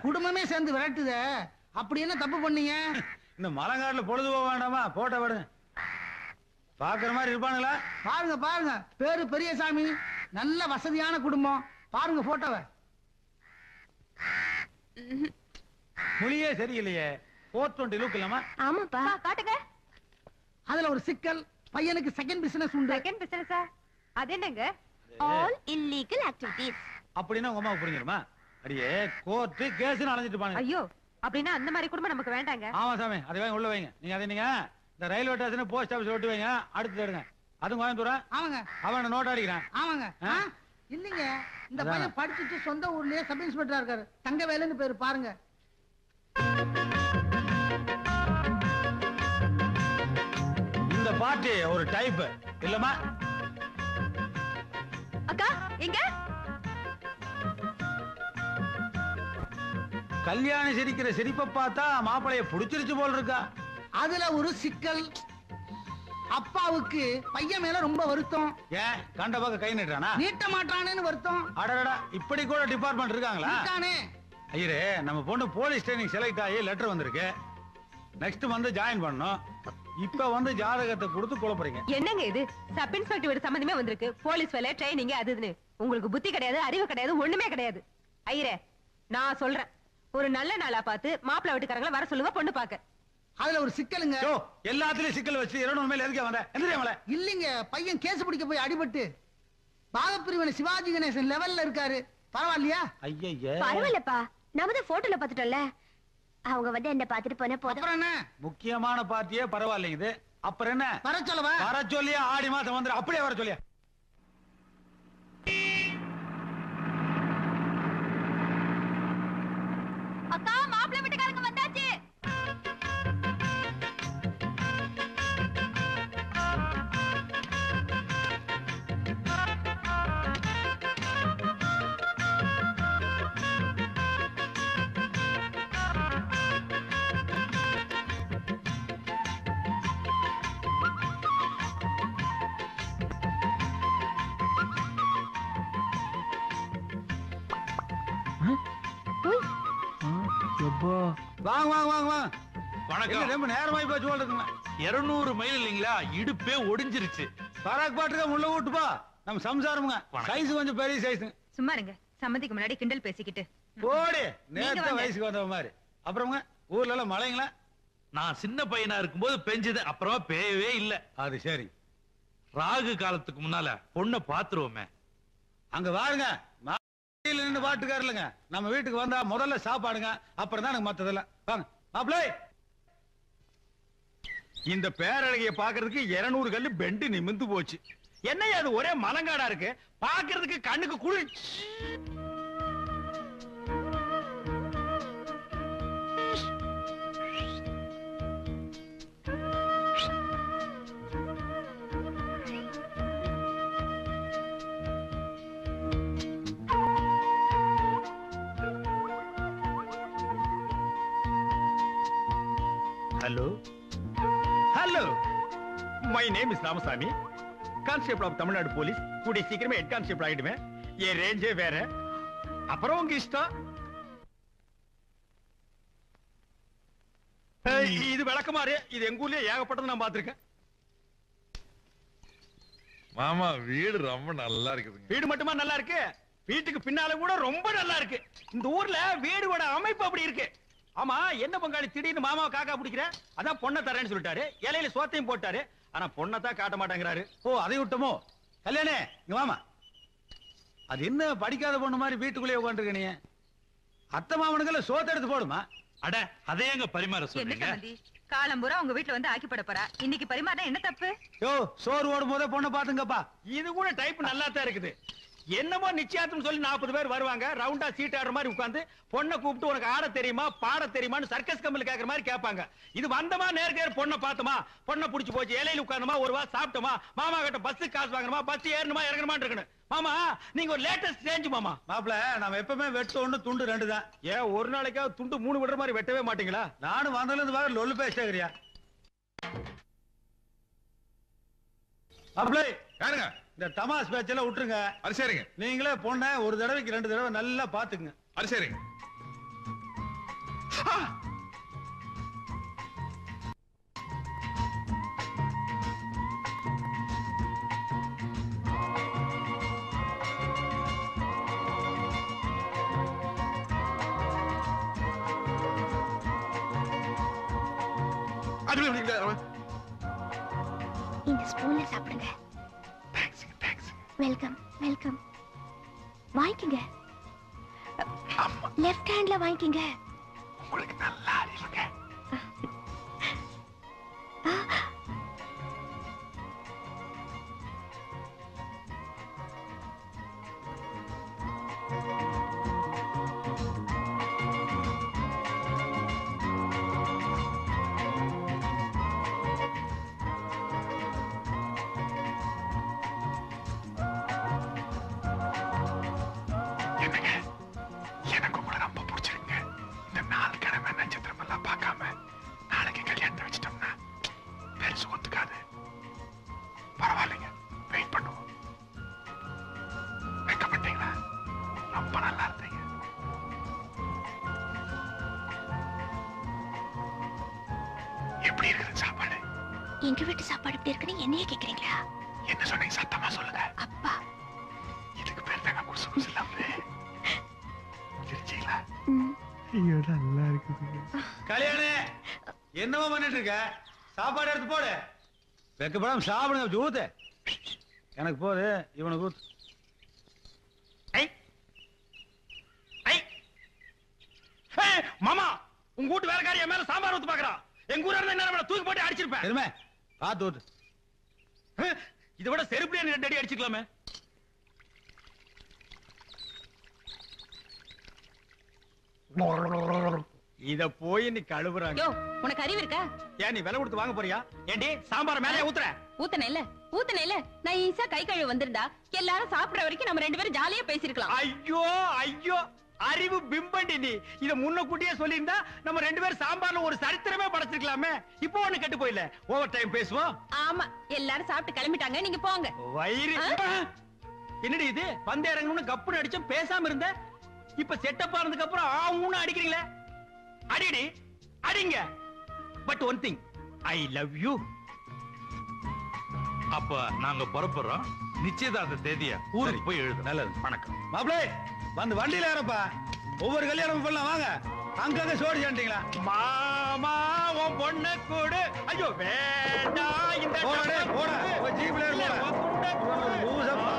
குடும்பமே சேர்ந்து விரட்டுத, அப்படி என்ன தப்பு பண்ணீங்க? இந்த மலங்காட்டுல பொழுது போக வேண்டாமா? போட்ட விடுங்க. பாக்குற மாதிரி இருப்பானுங்களா? பாருங்க பாருங்க, பேரு பெரியசாமி, நல்ல வசதியான குடும்பம். பாருங்க போட்டோவை. மொழியே சரியில்லையே. 420 லுக் இல்லாமா? ஆமாப்பா, காட்டுங்க. அதுல ஒரு சிக்கல், பையனுக்கு செகண்ட் பிசினஸ் உண்டு. செகண்ட் பிசினஸா? அது என்னங்க? All illegal activities. அப்படின்னா உங்க அம்மாவுக்கு புரிஞ்சிருமா? அடியே கோர்ட் கேஸ்னு அலைஞ்சிட்டு பாருங்க. ஐயோ, அப்படின்னா அந்த மாதிரி குடும்பம் நமக்கு வேண்டாங்க. ஆமா சாமி, அதை வாங்கி உள்ள வைங்க. நீங்க அதை நீங்க இந்த ரயில்வே ஸ்டேஷன் போஸ்ட் ஆபீஸ் ஓட்டி வைங்க. அடுத்து எடுங்க. அதுவும் கோயம்புத்தூரா? ஆமாங்க. அவன் நோட் அடிக்கிறான். ஆமாங்க. இல்லைங்க, இந்த பையன் படிச்சுட்டு சொந்த ஊர்லயே சப் இன்ஸ்பெக்டரா இருக்காரு. தங்கவேலுன்னு பேரு, பாருங்க. இந்த பாட்டி ஒரு டைப் இல்லமா? அக்கா எங்க? கல்யாணி சிரிக்கிற சிரிப்பை பார்த்தா மாப்பிளைய புடிச்சிருச்சு போல் இருக்கா. அதுல ஒரு சிக்கல். அப்பாவுக்கு பையன் மேல ரொம்ப வருத்தம். ஏன் கண்ட பக்கம் கை நீட்டானா? நீட்ட மாட்டானேன்னு வருத்தம். அடடா, இப்படி கூட டிபார்ட்மெண்ட் இருக்காங்களா? இருக்கானே. ஐயரே, நம்ம பொண்ணு போலீஸ் ட்ரைனிங் செலக்ட் ஆகி லெட்டர் வந்திருக்கு. நெக்ஸ்ட் வந்து ஜாயின் பண்ணணும். இப்ப வந்து ஜாதகத்தை கொடுத்து குழப்பறீங்க. என்னங்க இது? சப் இன்ஸ்பெக்டர் சம்பந்தமே வந்திருக்கு. போலீஸ் வேலை, ட்ரைனிங், அதுன்னு. உங்களுக்கு புத்தி கிடையாது, அறிவு கிடையாது, ஒண்ணுமே கிடையாது. ஐயரே, நான் சொல்றேன், ஒரு நல்ல நாளா பார்த்து மாப்பிள்ளை வீட்டுக்காரங்களை வர சொல்லுங்க பொண்ணு பாக்க. அதுல ஒரு சிக்கலுங்க. எல்லாத்துலயும் சிக்கல் வச்சு 200 மேல எதுக்கே வந்த? எந்திரியா? இல்லீங்க, பையன் கேஸ் பிடிக்க போய் அடிபட்டு பாகப்பிரிவினை சிவாஜி கணேசன் லெவல்ல இருக்காரு. பரவாயில்லையா? ஐயய்ய, பரவாயில்லப்பா, நம்ம தான் போட்டோல பாத்துட்டோம்ல. அவங்க வந்து என்ன பாத்துட்டு போன போதும். அப்புறம் என்ன? முக்கியமான பார்ட்டியே பரவாயில்லைங்குது. அப்புறம் என்ன? வர சொல்லவா? வர சொல்லியா? ஆடி மாசம் வந்து அப்படியே வர சொல்லியா? அக்கா, மாப்பிள்ளை வீட்டுக்காரங்க வந்தாச்சு. வாங்க வாங்க வாங்க வாங்க. வணக்கம். ரொம்ப நேரமாயி போச்சு போல இருக்குங்க. 200 மைல் இல்லைங்களா, இடுப்பே ஒடிஞ்சிருச்சு. பராக் பாட்டுக்க முள்ள விட்டுப்பா. நம்ம சம்சாரமுங்க. சைஸ் கொஞ்சம் பெரிய சைஸ். சும்மா இருங்க, சம்மதிக்கு முன்னாடி கிண்டல் பேசிக்கிட்டு. போடி, நீங்க நேத்த வாங்க. வயசுக்கு வந்த மாதிரி. அப்புறம்ங்க, ஊர்ல எல்லாம் மழைங்களா? நான் சின்ன பையனா இருக்கும்போது பெஞ்சது, அப்புறமா பேயவே இல்ல. அது சரி. ராகு காலத்துக்கு முன்னால பொண்ணை பாத்துருவோமே. அங்க வாருங்க, நின்று பாட்டுக்காரலுங்க. நம்ம வீட்டுக்கு வந்தா முதல்ல சாப்பாடுங்க, அப்புறம் தான் எனக்கு மத்ததெல்லாம். வாங்க மாப்பிளை. இந்த பேரழகிய பாக்குறதுக்கு 200 கல்லு பெண்டு நிமிந்து போச்சு. என்னையா அது ஒரே மலங்காடா இருக்கு, பாக்குறதுக்கு கண்ணுக்கு குளிர். Hello hello, my name is Ramasamy, constable of Tamil Nadu police. கூடிய சீக்கிரமே ஹெட் கான்ஸ்டேபிள் ஆயிடுவேன். என் ரேஞ்சே வேற. அப்புறம் உங்க இஷ்டம். இது விளக்கமாறு. இது எங்க ஊர்லயே ஏகப்பட்டது நான் பாத்திருக்கேன். மாமா, வீடு ரொம்ப நல்லா இருக்குதுங்க. வீடு மட்டுமா நல்லா இருக்கு, வீட்டுக்கு பின்னால கூட ரொம்ப நல்லா இருக்கு. இந்த ஊர்ல வீடோட அமைப்பு அப்படி இருக்கு. ஆமா, என்ன பங்காளி திடீர்னு மாமாவை காக்கா பிடிக்கிற? அதான் பொண்ணை தரேன்னு சொல்லிட்டாரு, இலையில சோத்தையும் போட்டாரு. ஆனா பொண்ணை தான் காட்ட மாட்டேங்கிறாரு. ஓ, அதை விட்டமோ? கல்யாணே, இங்க வாமா. அது என்ன படிக்காத பொண்ணு மாதிரி வீட்டுக்குள்ளே உட்காந்துருக்க நீ? அத்தை மாமனுக்கு சோத்த எடுத்து போடுமா? அட, அதே எங்க பரிமாற என்ன சொல்றீங்க? சம்மந்தி, காலம்பூரா உங்க வீட்டுல வந்து ஆக்கி போட போறா. இன்னைக்கு பரிமாறினா என்ன தப்பு? யோ, சோறு ஓடும் போதே பொண்ணை பாத்துங்கப்பா. இது கூட டைப் நல்லா தான் இருக்குது. என்னமோ நிச்சயார்த்தம் சொல்லி 40 பேர் வருவாங்க, ரவுண்டா சீட் ஆடுற மாதிரி உட்கார்ந்து பொண்ணை கூப்பிட்டு உனக்கு ஆட தெரியுமா பாட தெரியுமான்னு சர்க்கஸ் கம்பெனி கேக்குற மாதிரி கேட்பாங்க. இது வந்தமா நேருக்கு பொண்ணை பார்த்தமா, பொண்ணை புடிச்சு போச்சு, இலையில உட்கார்ந்தமா, ஒரு வா சாப்பிட்டோமா, மாமா கிட்ட பஸ் காசு வாங்கணுமா, பஸ் ஏறணுமா இறங்கணுமா இருக்கணும். மாமா, நீங்க ஒரு லேட்டஸ்ட் சேஞ்ச் மாமா. மாப்பிள, நம்ம எப்பவுமே வெட்டு ஒண்ணு துண்டு 2 தான். ஏன் ஒரு நாளைக்காவது துண்டு 3 விடுற மாதிரி வெட்டவே மாட்டீங்களா? நானும் வந்ததுல இருந்து வேற லொல்லு பேசுறியா? மாப்பிளை, யாருங்க? இந்த தமாஸ் பேச்செல்லாம் விட்டுருங்க. அது சரிங்க. நீங்களே பொண்ணை ஒரு தடவைக்கு 2 தடவை நல்லா பாத்துக்குங்க. அது சரிங்க. இந்த ஸ்பூன்ல சாப்பிடுங்க. Welcome welcome. வாங்கிக்கங்க. லெஃப்ட் ஹேண்ட்ல வாங்கிக்கங்க. உங்களுக்கு நல்லா அறிவுங்க. எனக்கு உங்களை ரொம்ப பிடிச்சிருங்க. இந்த 4 கிழமை நட்சத்திரம் எல்லாம் பார்க்காம நாளைக்கு கல்யாணத்தை வச்சிட்டோம்னா பெருசு ஒத்துக்காது. பரவாயில்லைங்க, வெயிட் பண்ணுவோம். வைக்கப்பட்டீங்களா? ரொம்ப நல்லா இருந்தீங்க. எப்படி இருக்குது சாப்பாடு? எங்க வீட்டு சாப்பாடு எப்படி இருக்குன்னு என்னையே கேக்குறீங்களா? என்ன சொன்னீங்க? சத்தமா சொல்லுங்க. அப்பா, இதுக்கு பேர் தாங்க குசு குசு இல்லாம சிரிச்சீங்களா? ஐயோ நல்லா இருக்குது. கல்யாணி என்னவா பண்ணிட்டு இருக்க? சாப்பாடு எடுத்து போடு. வெக்கப்படாம சாப்பிடுங்க. ஊத்து. எனக்கு போது, இவனுக்கு ஊத்து. மாமா, உங்க வீட்டு வேலைக்காரி என் மேல சாம்பார் ஊத்து பாக்குறான். எங்க ஊரா இருந்தா என்ன தூக்கி போட்டு அடிச்சிருப்பேன். எருமை பாத்து ஊத்து. இதை விட செருப்புல 2 அடி அடிச்சுக்கலாமே. இத போய் நீ கழுவுறாங்க. யோ, உனக்கு அறிவு இருக்கா? ஏன் நீ விலை கொடுத்து வாங்க போறியா? ஏண்டி சாம்பார் மேலே ஊத்துற? ஊத்தனே நான் ஈஸா கை கழுவு வந்திருந்தா எல்லாரும் சாப்பிடுற வரைக்கும் நம்ம 2 பேரும் ஜாலியா பேசிருக்கலாம். ஐயோ ஐயோ, அறிவு பிம்பண்டி நீ. இத முன்னக்கூட்டியே சொல்லியிருந்தா நம்ம 2 பேரும் சாம்பார்ல ஒரு சரித்திரமே படைச்சிருக்கலாமே. இப்போ ஒண்ணு கெட்டு போயில. ஓவர் டைம் பேசுவோம். ஆமா, எல்லாரும் சாப்பிட்டு கிளம்பிட்டாங்க, நீங்க போங்க. வயிறு என்னடி இது? பந்து இறங்கணும்னு கப்புன்னு அடிச்சோம், பேசாம இருந்த. இப்ப செட்டப் ஆனதுக்கு அப்புறம் ஆவுன்னு அடிக்கிறீங்களே. அடிடி அடிங்க. But one thing, I love you. அப்ப நாங்க புறப்படுறோம். நிச்சயதார்த்த தேதிய ஊருக்கு போய் எழுது. நல்லது. வணக்கம். மாப்பிளே, வந்து வண்டியில ஏறப்பா. ஒவ்வொரு கல்யாணம் பண்ணலாம் வாங்க. அங்கங்க சோடி சாண்டிங்களா? மாமா உன் பொண்ணு கூடு. ஐயோ வேண்டாம். இந்த போடா போடா. போய் ஜீப்ல ஏறு போடா. லூசப்பா.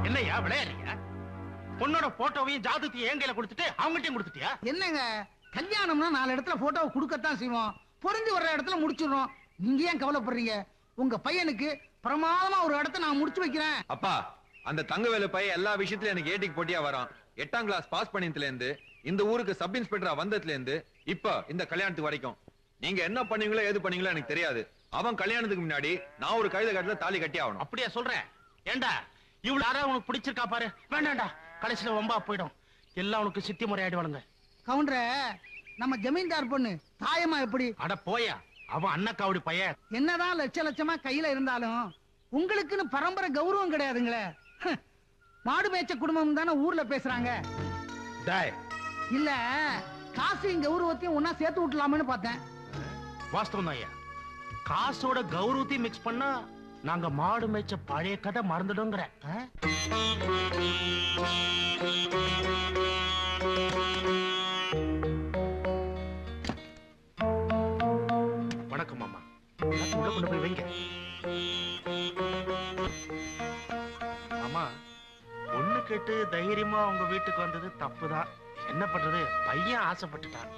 என்னையா விளையாடுறீங்க? பொண்ணோட போட்டோவையும் ஜாதகத்தையும் என் கையில கொடுத்துட்டு அவங்ககிட்டயும் கொடுத்துட்டியா? என்னங்க, கல்யாணம்னா 4 இடத்துல போட்டோவை கொடுக்கத்தான் செய்வோம். பொருந்தி வர்ற இடத்துல முடிச்சிடுறோம். நீங்க ஏன் கவலைப்படுறீங்க? உங்க பையனுக்கு பிரமாதமா ஒரு இடத்த நான் முடிச்சு வைக்கிறேன். அப்பா, அந்த தங்கவேலு பையன் எல்லா விஷயத்திலும் எனக்கு ஏட்டிக்கு போட்டியா வரான். 8ஆம் கிளாஸ் பாஸ் பண்ணியதுல இருந்து இந்த ஊருக்கு சப் இன்ஸ்பெக்டரா வந்ததுல இருந்து இப்ப இந்த கல்யாணத்துக்கு வரைக்கும் நீங்க என்ன பண்ணீங்களோ ஏது பண்ணீங்களோ எனக்கு தெரியாது. அவன் கல்யாணத்துக்கு முன்னாடி நான் ஒரு கழுத கட்டல தாலி கட்டி ஆகணும். அப்படியே சொல்றேன். ஏண்டா இவ்வளவு யாராவது உனக்கு பிடிச்சிருக்கா பாரு. வேண்டாண்டா, கடைசியில வம்பா போயிடும். எல்லாம் உனக்கு சித்தி முறை ஆயிடுவானுங்க. கவுண்டரே, நம்ம ஜமீன்தார் பொண்ணு தாயமா எப்படி? அட போயா, அவன் அண்ணக்காவடி பையன். என்னதான் லட்சமா கையில இருந்தாலும் உங்களுக்குன்னு பரம்பரை கௌரவம் கிடையாதுங்களே. மாடு மேய்ச்ச குடும்பம் தானே ஊர்ல பேசுறாங்க. இல்ல, காசையும் கௌரவத்தையும் ஒன்னா சேர்த்து விட்டலாம்னு பார்த்தேன். வாஸ்தவம் தான் ஐயா. காசோட கௌரவத்தையும் மிக்ஸ் பண்ணா நாங்க மாடு மேய்ச்ச பழைய கதை மறந்துடுங்கிற. வணக்கம் மாமா. உள்ள கொண்டு போய் வைங்க. ஆமா, பொண்ணு கேட்டு தைரியமா உங்க வீட்டுக்கு வந்தது தப்புதான். என்ன பண்றது, பையன் ஆசைப்பட்டுட்டான்.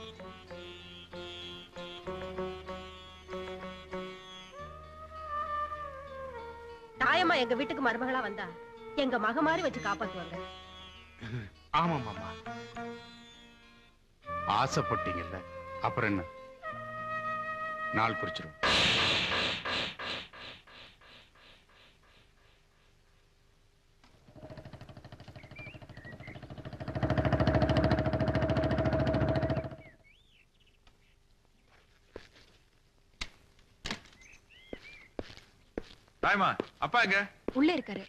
தாயம்மா எங்க வீட்டுக்கு மருமகளா வந்தா எங்க மக மாதிரி வச்சு காப்பாத்துவாங்க. ஆமா மாமா, ஆசைப்பட்டீங்கல்ல, அப்புறம் என்ன, நாள் குறிச்சிரும். தாய்மா, அப்பா எங்க? உள்ள இருக்காரு.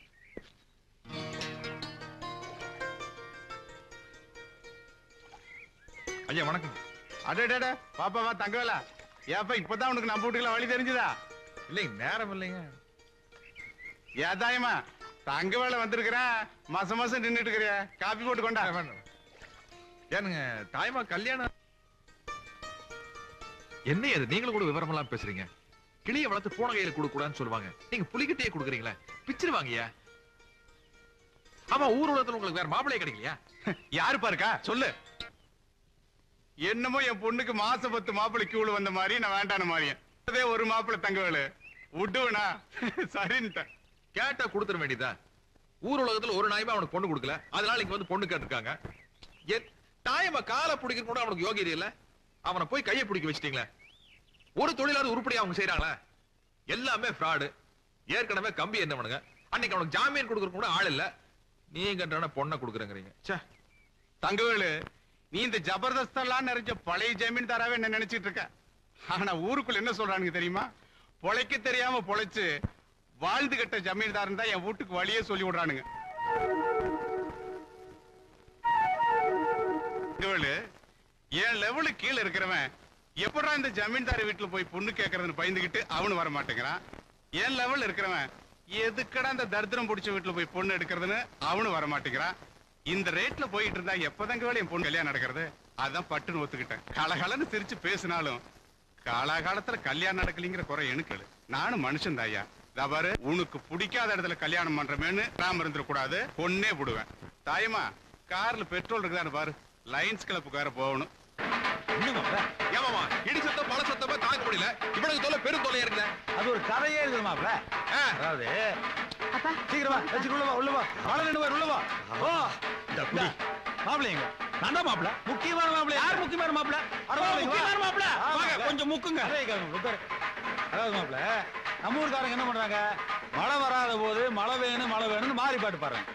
ஐயா வணக்கம். அடடட, பாப்பாவா தங்கவேலா, ஏப்பா இப்பதான் உனக்கு நம்ம வீட்டுக்குள்ள வழி தெரிஞ்சுதா? இல்லைங்க, நேரம் இல்லைங்க. ஏதாயமா தங்கவேலை வந்திருக்கிறேன், மாசம் மாசம் நின்றுட்டு இருக்கிறிய, காப்பி போட்டு கொண்டா. ஏனுங்க தாய்மா கல்யாணம் என்ன அது? நீங்களும் கூட விவரமெல்லாம் பேசுறீங்க. கிளிய வளர்த்து போன கையில கொடுக்க கூடாதுன்னு சொல்லுவாங்க. நீங்க புலிகிட்டே கொடுக்குறீங்களா? பிச்சிருவாங்கயா. ஆமா, ஊர் உலகத்துல உங்களுக்கு வேற மாப்பிள்ளையே கிடைக்கலையா? யாரு பாருக்கா சொல்லு. என்னமோ என் பொண்ணுக்கு மாசம் 10 மாப்பிள்ளை கியூல வந்த மாதிரி நான் வேண்டான மாதிரியே. அதே ஒரு மாப்பிள்ளை தங்கவேலு விட்டுவனா சரின்ட்டேன். கேட்டா கொடுத்துட வேண்டியதா? ஊர் உலகத்துல ஒரு நாயமா அவனுக்கு பொண்ணு கொடுக்கல, அதனால இங்க வந்து பொண்ணு கேட்டிருக்காங்க. தாயமா காலை பிடிக்க கூட அவனுக்கு யோகியம் இல்ல, அவனை போய் கையை பிடிக்க வச்சிட்டீங்களே. ஒரு தொழிலாவது உருப்படி அவங்க செய்யறாங்களா? எல்லாமே ஃப்ராடு. ஏற்கனவே கம்பி என்ன பண்ணுங்க, அன்னைக்கு அவனுக்கு ஜாமீன் கொடுக்கற கூட ஆள் இல்ல, நீங்க பொண்ணை கொடுக்குறேங்கிறீங்க. தங்கவேலு, நீ இந்த ஜபர்தஸ்தெல்லாம் நிறைஞ்ச பழைய ஜமீன்தாராவே என்ன நினைச்சிட்டு இருக்க. ஆனா ஊருக்குள்ள என்ன சொல்றானுங்க தெரியுமா? பொழைக்க தெரியாம பொழைச்சு வாழ்ந்து கட்ட ஜமீன்தாரன் தான் என் வீட்டுக்கு வழியே சொல்லி விடுறானுங்க. என் லெவலுக்கு கீழே இருக்கிறவன் எப்படா இந்த ஜமீன்தார் வீட்டுல போய் பொண்ணு கேட்கறதுன்னு பயந்துகிட்டு அவனு வர மாட்டேங்கிறான். என் லெவல் இருக்கிறவன் எதுக்கடா இந்த தரித்திரம் பிடிச்ச வீட்டுல போய் பொண்ணு எடுக்கிறதுன்னு அவனு வர மாட்டேங்கிறான். இந்த ரேட்ல போயிட்டு இருந்தா எப்பதாங்க வேலை என் பொண்ணு கல்யாணம் நடக்கிறது? அதான் பட்டுன்னு ஒத்துக்கிட்டேன். கலகலன்னு சிரிச்சு பேசினாலும் காலாகாலத்துல கல்யாணம் நடக்கலிங்கிற குறை எனக்கு. நானும் மனுஷன் தாயா. பாரு, உனக்கு பிடிக்காத இடத்துல கல்யாணம் பண்றமேன்னு நாம இருந்துட கூடாது, பொண்ணே போடுவேன். தாயமா, கார்ல பெட்ரோல் இருக்குதான்னு பாரு, லைன்ஸ் கிளப்புக்கு வேற போகணும். ஏமாமா, இடி சத்தம் பல சத்தமா தாங்க முடியல, இவ்வளவு தொலை பெரும் தொலையா இருக்குல்ல. அது ஒரு கதையே இருக்குது மாப்ள. அதாவது சீக்கிரமா உள்ளவா ஆளு நின்று உள்ளவா. ஓ மாப்பிள்ளைங்க நான் தான் மாப்பிள்ள. முக்கியமான மாப்பிள்ள. யார் முக்கியமான மாப்பிள்ள? முக்கியமான மாப்பிள்ள. வாங்க கொஞ்சம் முக்குங்க. அதாவது மாப்பிள்ள, நம்ம ஊர்காரங்க என்ன பண்றாங்க, மழை வராத போது மழை வேணும்னு மாறி பாட்டு பாடுறாங்க.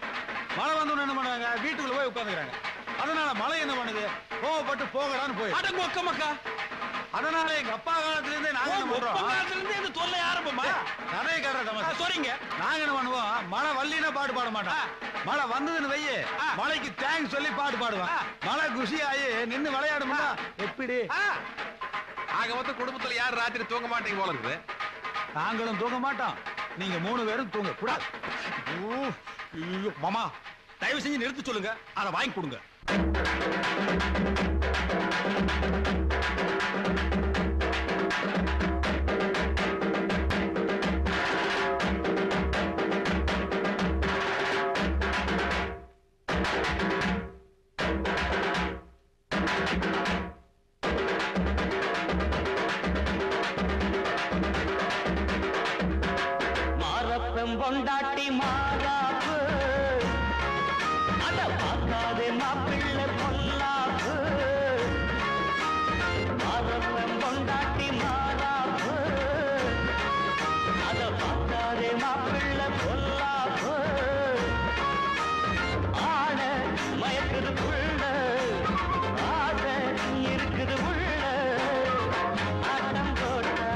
மழை வந்தோன்னு என்ன பண்றாங்க, வீட்டுக்குள்ள போய் உட்காந்துக்கிறாங்க. அதனால மழை என்ன பண்ணுது, கோவப்பட்டு போகலான்னு போய் மக்கா. அதனால எங்க அப்பா காலத்துல இருந்தே நாங்க என்ன பண்றோம், காலத்துல இருந்தே இந்த தொல்லை ஆரம்பமா நிறைய கட்டுற சொல்றீங்க. நாங்க என்ன பண்ணுவோம், மழை வல்லினா பாட்டு பாட மாட்டோம். மழை வந்ததுன்னு வையே, மழைக்கு தேங்க்ஸ் சொல்லி பாட்டு பாடுவான். மழை குஷி ஆகி நின்னு விளையாடுமா எப்படி? ஆக மொத்த குடும்பத்துல யார் ராத்திரி தூங்க மாட்டீங்க போல இருக்குது. நாங்களும் தூங்க மாட்டோம், நீங்க 3 பேரும் தூங்க கூடாது. மாமா தயவு செஞ்சு நிறுத்தி சொல்லுங்க, அதை வாங்கி கொடுங்க. பொண்டாட்டி மாறாப்பு அத பார்க்காதே மாப்பிள்ளை பொல்லாப்பு. மாறப்பன் பொண்டாட்டி மாறாப்பு அத பார்க்காதே மாப்பிள்ளை பொல்லாப்பு. ஆட மயக்குது புள்ள, ஆசை இருக்குது உள்ள, ஆட்டம் போட்டா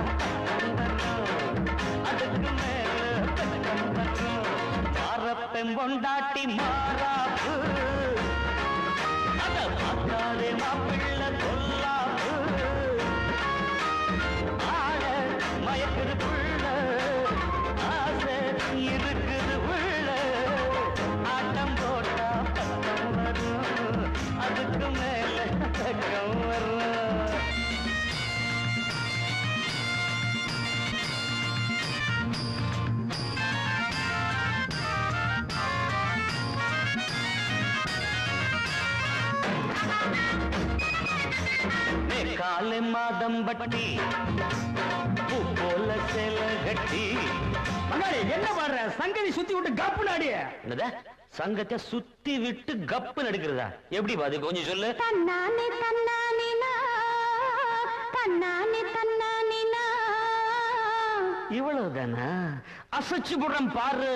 அதுக்கு மேல பொண்டாட்டி மாறாப்பு அத பார்க்காதே மாப்பிள்ளை பொல்லாப்பு. ஆட மயக்குது புள்ள, ஆசை இருக்குது உள்ள, ஆட்டம் போட்டா பக்கம் வரும், அதுக்கு மேல பக்கம் வரும். காலை மாதம் பட்டி பூ போல சேல கட்டி. என்ன பாடுற, சங்கதி சுத்தி விட்டு கப்பு நாடி. என்னத சங்கத்தை சுத்தி விட்டு கப்பு நடுக்கிறதா? எப்படி பாது கொஞ்சம் சொல்லு. தன்னானே தன்னானினா தன்னானே தன்னானினா. இவ்வளவுதானா? அசைச்சு புறம் பாரு.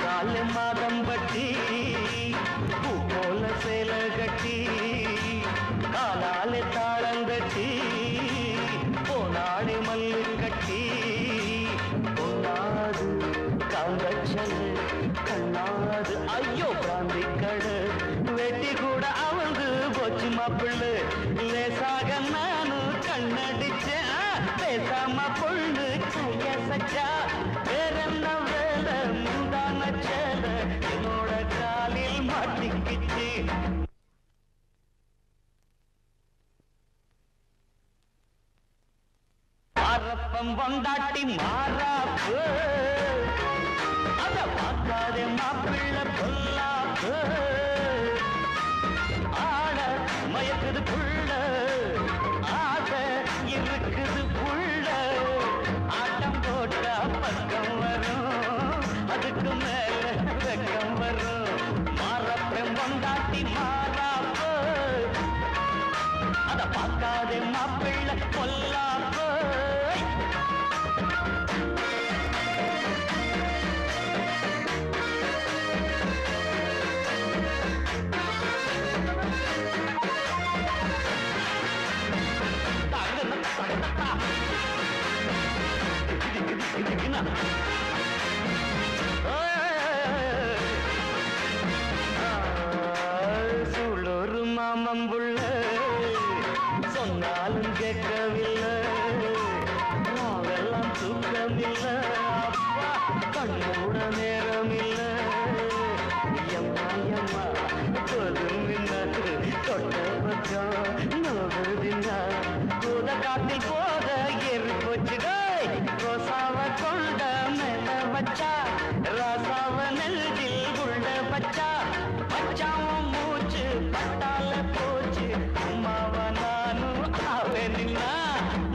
காலை மாதம் பட்டி பூ போல சேல கட்டி, காலாலே தாளங்கட்டி, போனாடி மல்லு கட்டி, பொன்னாது காங்கச்சல் கண்ணாது ஐயோ பிராந்தி கடு, வெட்டி கூட அவந்து போச்சு மாப்பிள்ளு. லேசாக நானும் கண்ணடிச்சேன், பேசாம பொண்ணு கைய சச்சா. வேறென்ன வேலை முந்தான சேல என்னோட காலில் மாட்டிக்கிச்சு. மாறப்பம் பொண்டாட்டி மாறாப்பு அத பார்க்காதே மாப்பிள்ளை பொல்லாப்பு. ஆட மயக்குது புள்ள, ஆசை இருக்குது புள்ள, ஆட்டம் போட்டா பொல்லாப்பு. சூளூர் மாமம்புள்ள சொன்னாலும் கேட்கவில்லை, நாவெல்லாம் தூக்கமில்லை, அப்பா கண்ணோட நேரமில்லை. எம்மா எம்மா தொழுமின்னா தொட்ட பக்கம் நோகுதின்னா கூத காட்டில் போத ஏறி போச்சுடே. ரோசாவ கொண்ட மேல வச்சா ராசாவ நெல்லில் உள்ள வச்சா வச்சாவும் மூச்சு பட்டால போச்சு. அம்மாவ நானும் ஆவே நின்னா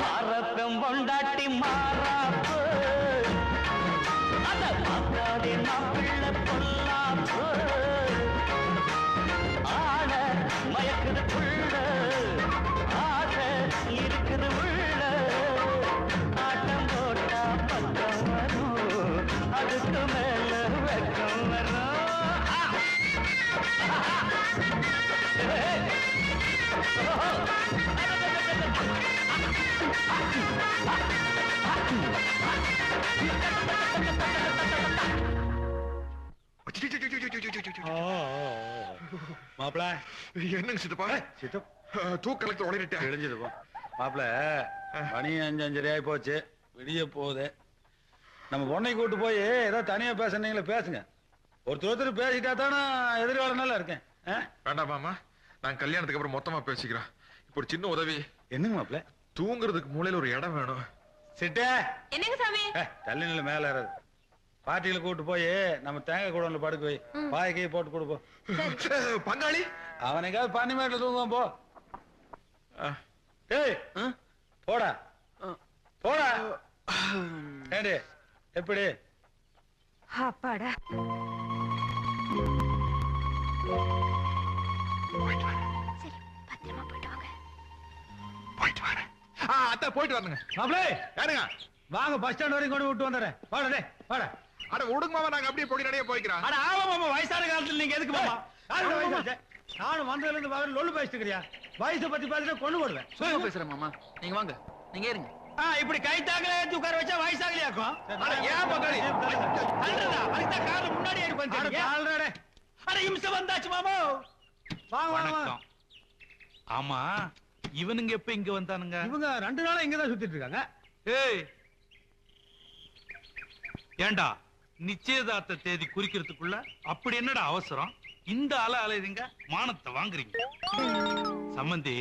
மாறப்பம் பொண்டாட்டி மாறாப்பு. அத பார்த்தாதே மாப்பிள்ளை பொல்லாப்பு. ஆட மயக்குது புள்ள, ஆட இருக்குது உள்ள. ஆட்டம் போட்டா பக்கம் வரும், அதுக்கு மேல வெக்கம் வரும். மாப்பிள என்னங்க சித்தப்பா? தூக்க கலெக்டர் உடையிட்டேன். தெரிஞ்சதுப்பா மாப்பிள. மணி 5:30 ஆகி போச்சு, விடிய போகுது. நம்ம பொண்ணை கூட்டு போய் ஏதோ தனியா பேசுனீங்களே பேசுங்க. ஒருத்தர் பேசிட்டா தானே எதிர்காலம் நல்லா இருக்கேன். வேண்டாம் மாமா, நான் கல்யாணத்துக்கு அப்புறம் மொத்தமா பேசிக்கிறேன். இப்போ ஒரு சின்ன உதவி. என்னங்க மாப்பிள? தூங்குறதுக்கு மூலையில ஒரு இடம் வேணும். சிட்டே என்னங்க சாமி? தள்ளி நில மேல ஏறாது. பார்ட்டியில கூட்டு போய் நம்ம தேங்காய் கூடல படுக்க போய் பாய்க்கையை போட்டு கொடுப்போம். பங்காளி அவனுக்காவது பண்ணி மேட்டில் தூங்குவான் போ. ஏய் போடா போடா. ஏண்டி எப்படி? அப்பாடா. அத்தா போயிட்டு வரணுங்க. மாப்பிளே யாருங்க? வாங்க பஸ் ஸ்டாண்ட் வரைக்கும் கொண்டு விட்டு வந்துடுறேன். வாடா டே வாடா. அட விடுங்க மாமா, நாங்க அப்படியே பொடி நடைய போய்க்கிறோம். அட ஆமா மாமா, வயசான காலத்துல நீங்க எதுக்கு மாமா? நானும் வந்ததுல இருந்து வாங்க லொல்லு பேசிட்டுக்கிறியா? வயசை பத்தி பேசிட்டு கொண்டு போடுவேன். சும்மா பேசுறேன் மாமா. நீங்க வாங்க, நீங்க ஏறுங்க. இப்படி கை தாக்கல ஏத்தி உட்கார வச்சா வயசாகலையாக்கும். ஏன் பங்காளி தள்ளுறதா? அதுக்கு கார்ல முன்னாடி ஏறி கால்றடே. அட இம்சை வந்தாச்சு மாமா. வாங்க வாங்க. வணக்கம். ஆமா, இவனுங்க எப்ப இங்க வந்தானுங்க? இவங்க 2 நாளா இங்க தான் சுத்திட்டு இருக்காங்க. ஏய் ஏண்டா, நிச்சயதார்த்த தேதி குறிக்கிறதுக்குள்ள அப்படி என்னடா அவசரம்? இந்த அலையுறீங்க, மானத்தை வாங்குறீங்க. சம்பந்தி,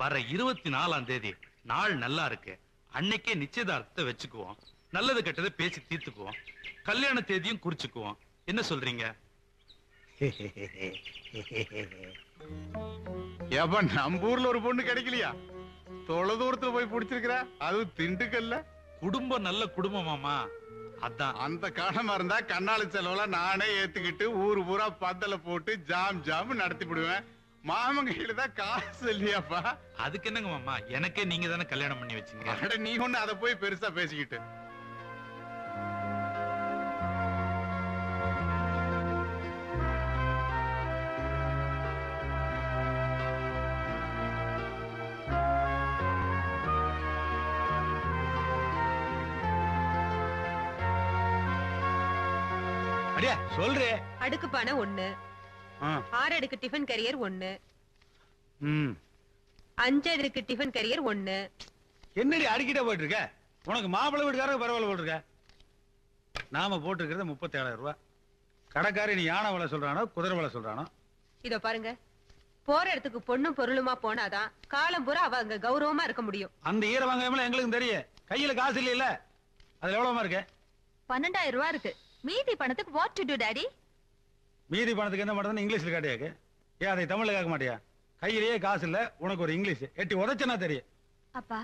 வர 24ஆம் தேதி நாள் நல்லா இருக்கு. அன்னைக்கே நிச்சயதார்த்தத்தை வச்சுக்குவோம். நல்லது கெட்டதை பேசி தீர்த்துக்குவோம். கல்யாண தேதியும் குறிச்சுக்குவோம். என்ன சொல்றீங்க? ஏப்பா நம்ம ஊர்ல ஒரு பொண்ணு கிடைக்கலையா? தொலை தூரத்துல போய் பிடிச்சிருக்கிற, அதுவும் திண்டுக்கல்ல. குடும்பம் நல்ல குடும்பம் மாமா. அதான் அந்த காலமா இருந்தா கண்ணாளி செலவுல நானே ஏத்துக்கிட்டு ஊரு பூரா பந்தல போட்டு ஜாம் ஜாம் நடத்தி விடுவேன். மாமன் கையில தான் காசு இல்லையாப்பா. அதுக்கு என்னங்க மாமா, எனக்கே நீங்க தானே கல்யாணம் பண்ணி வச்சீங்க. அட நீ ஒண்ணு அதை போய் பெருசா பேசிக்கிட்டு. அடியா சொல்றே. அடுக்கு பானை 1, 6 அடுக்கு டிஃபன் கேரியர் 1, 5 அடுக்கு டிஃபன் கேரியர் 1. என்னடி அடிக்கிட்ட போயிட்டு இருக்க? உனக்கு மாப்பிள்ளை வீட்டுக்காரங்க பரவாயில்ல போட்டிருக்க. நாம போட்டிருக்கிறது 37,000 ரூபாய். கடைக்காரி நீ யானை விலை சொல்றானோ குதிரை விலை சொல்றானோ? இதோ பாருங்க, போற இடத்துக்கு பொண்ணும் பொருளுமா போனாதான் காலம் பூரா அவ அங்க கௌரவமா இருக்க முடியும். அந்த ஈரவாங்கல எங்களுக்கு தெரியும். கையில காசு இல்ல. அதுல எவ்வளவுமா இருக்கு? 12,000 ரூபாய் இருக்கு. மீதி பணத்துக்கு வாட் டு டு டாடி? மீதி பணத்துக்கு என்ன பண்றதுன்னு இங்கிலீஷ்ல காட்டியாக்கு. ஏன் அதை தமிழ்ல கேட்க மாட்டியா? கையிலேயே காசு இல்ல, உனக்கு ஒரு இங்கிலீஷ் எட்டி உதச்சனா தெரியும். அப்பா,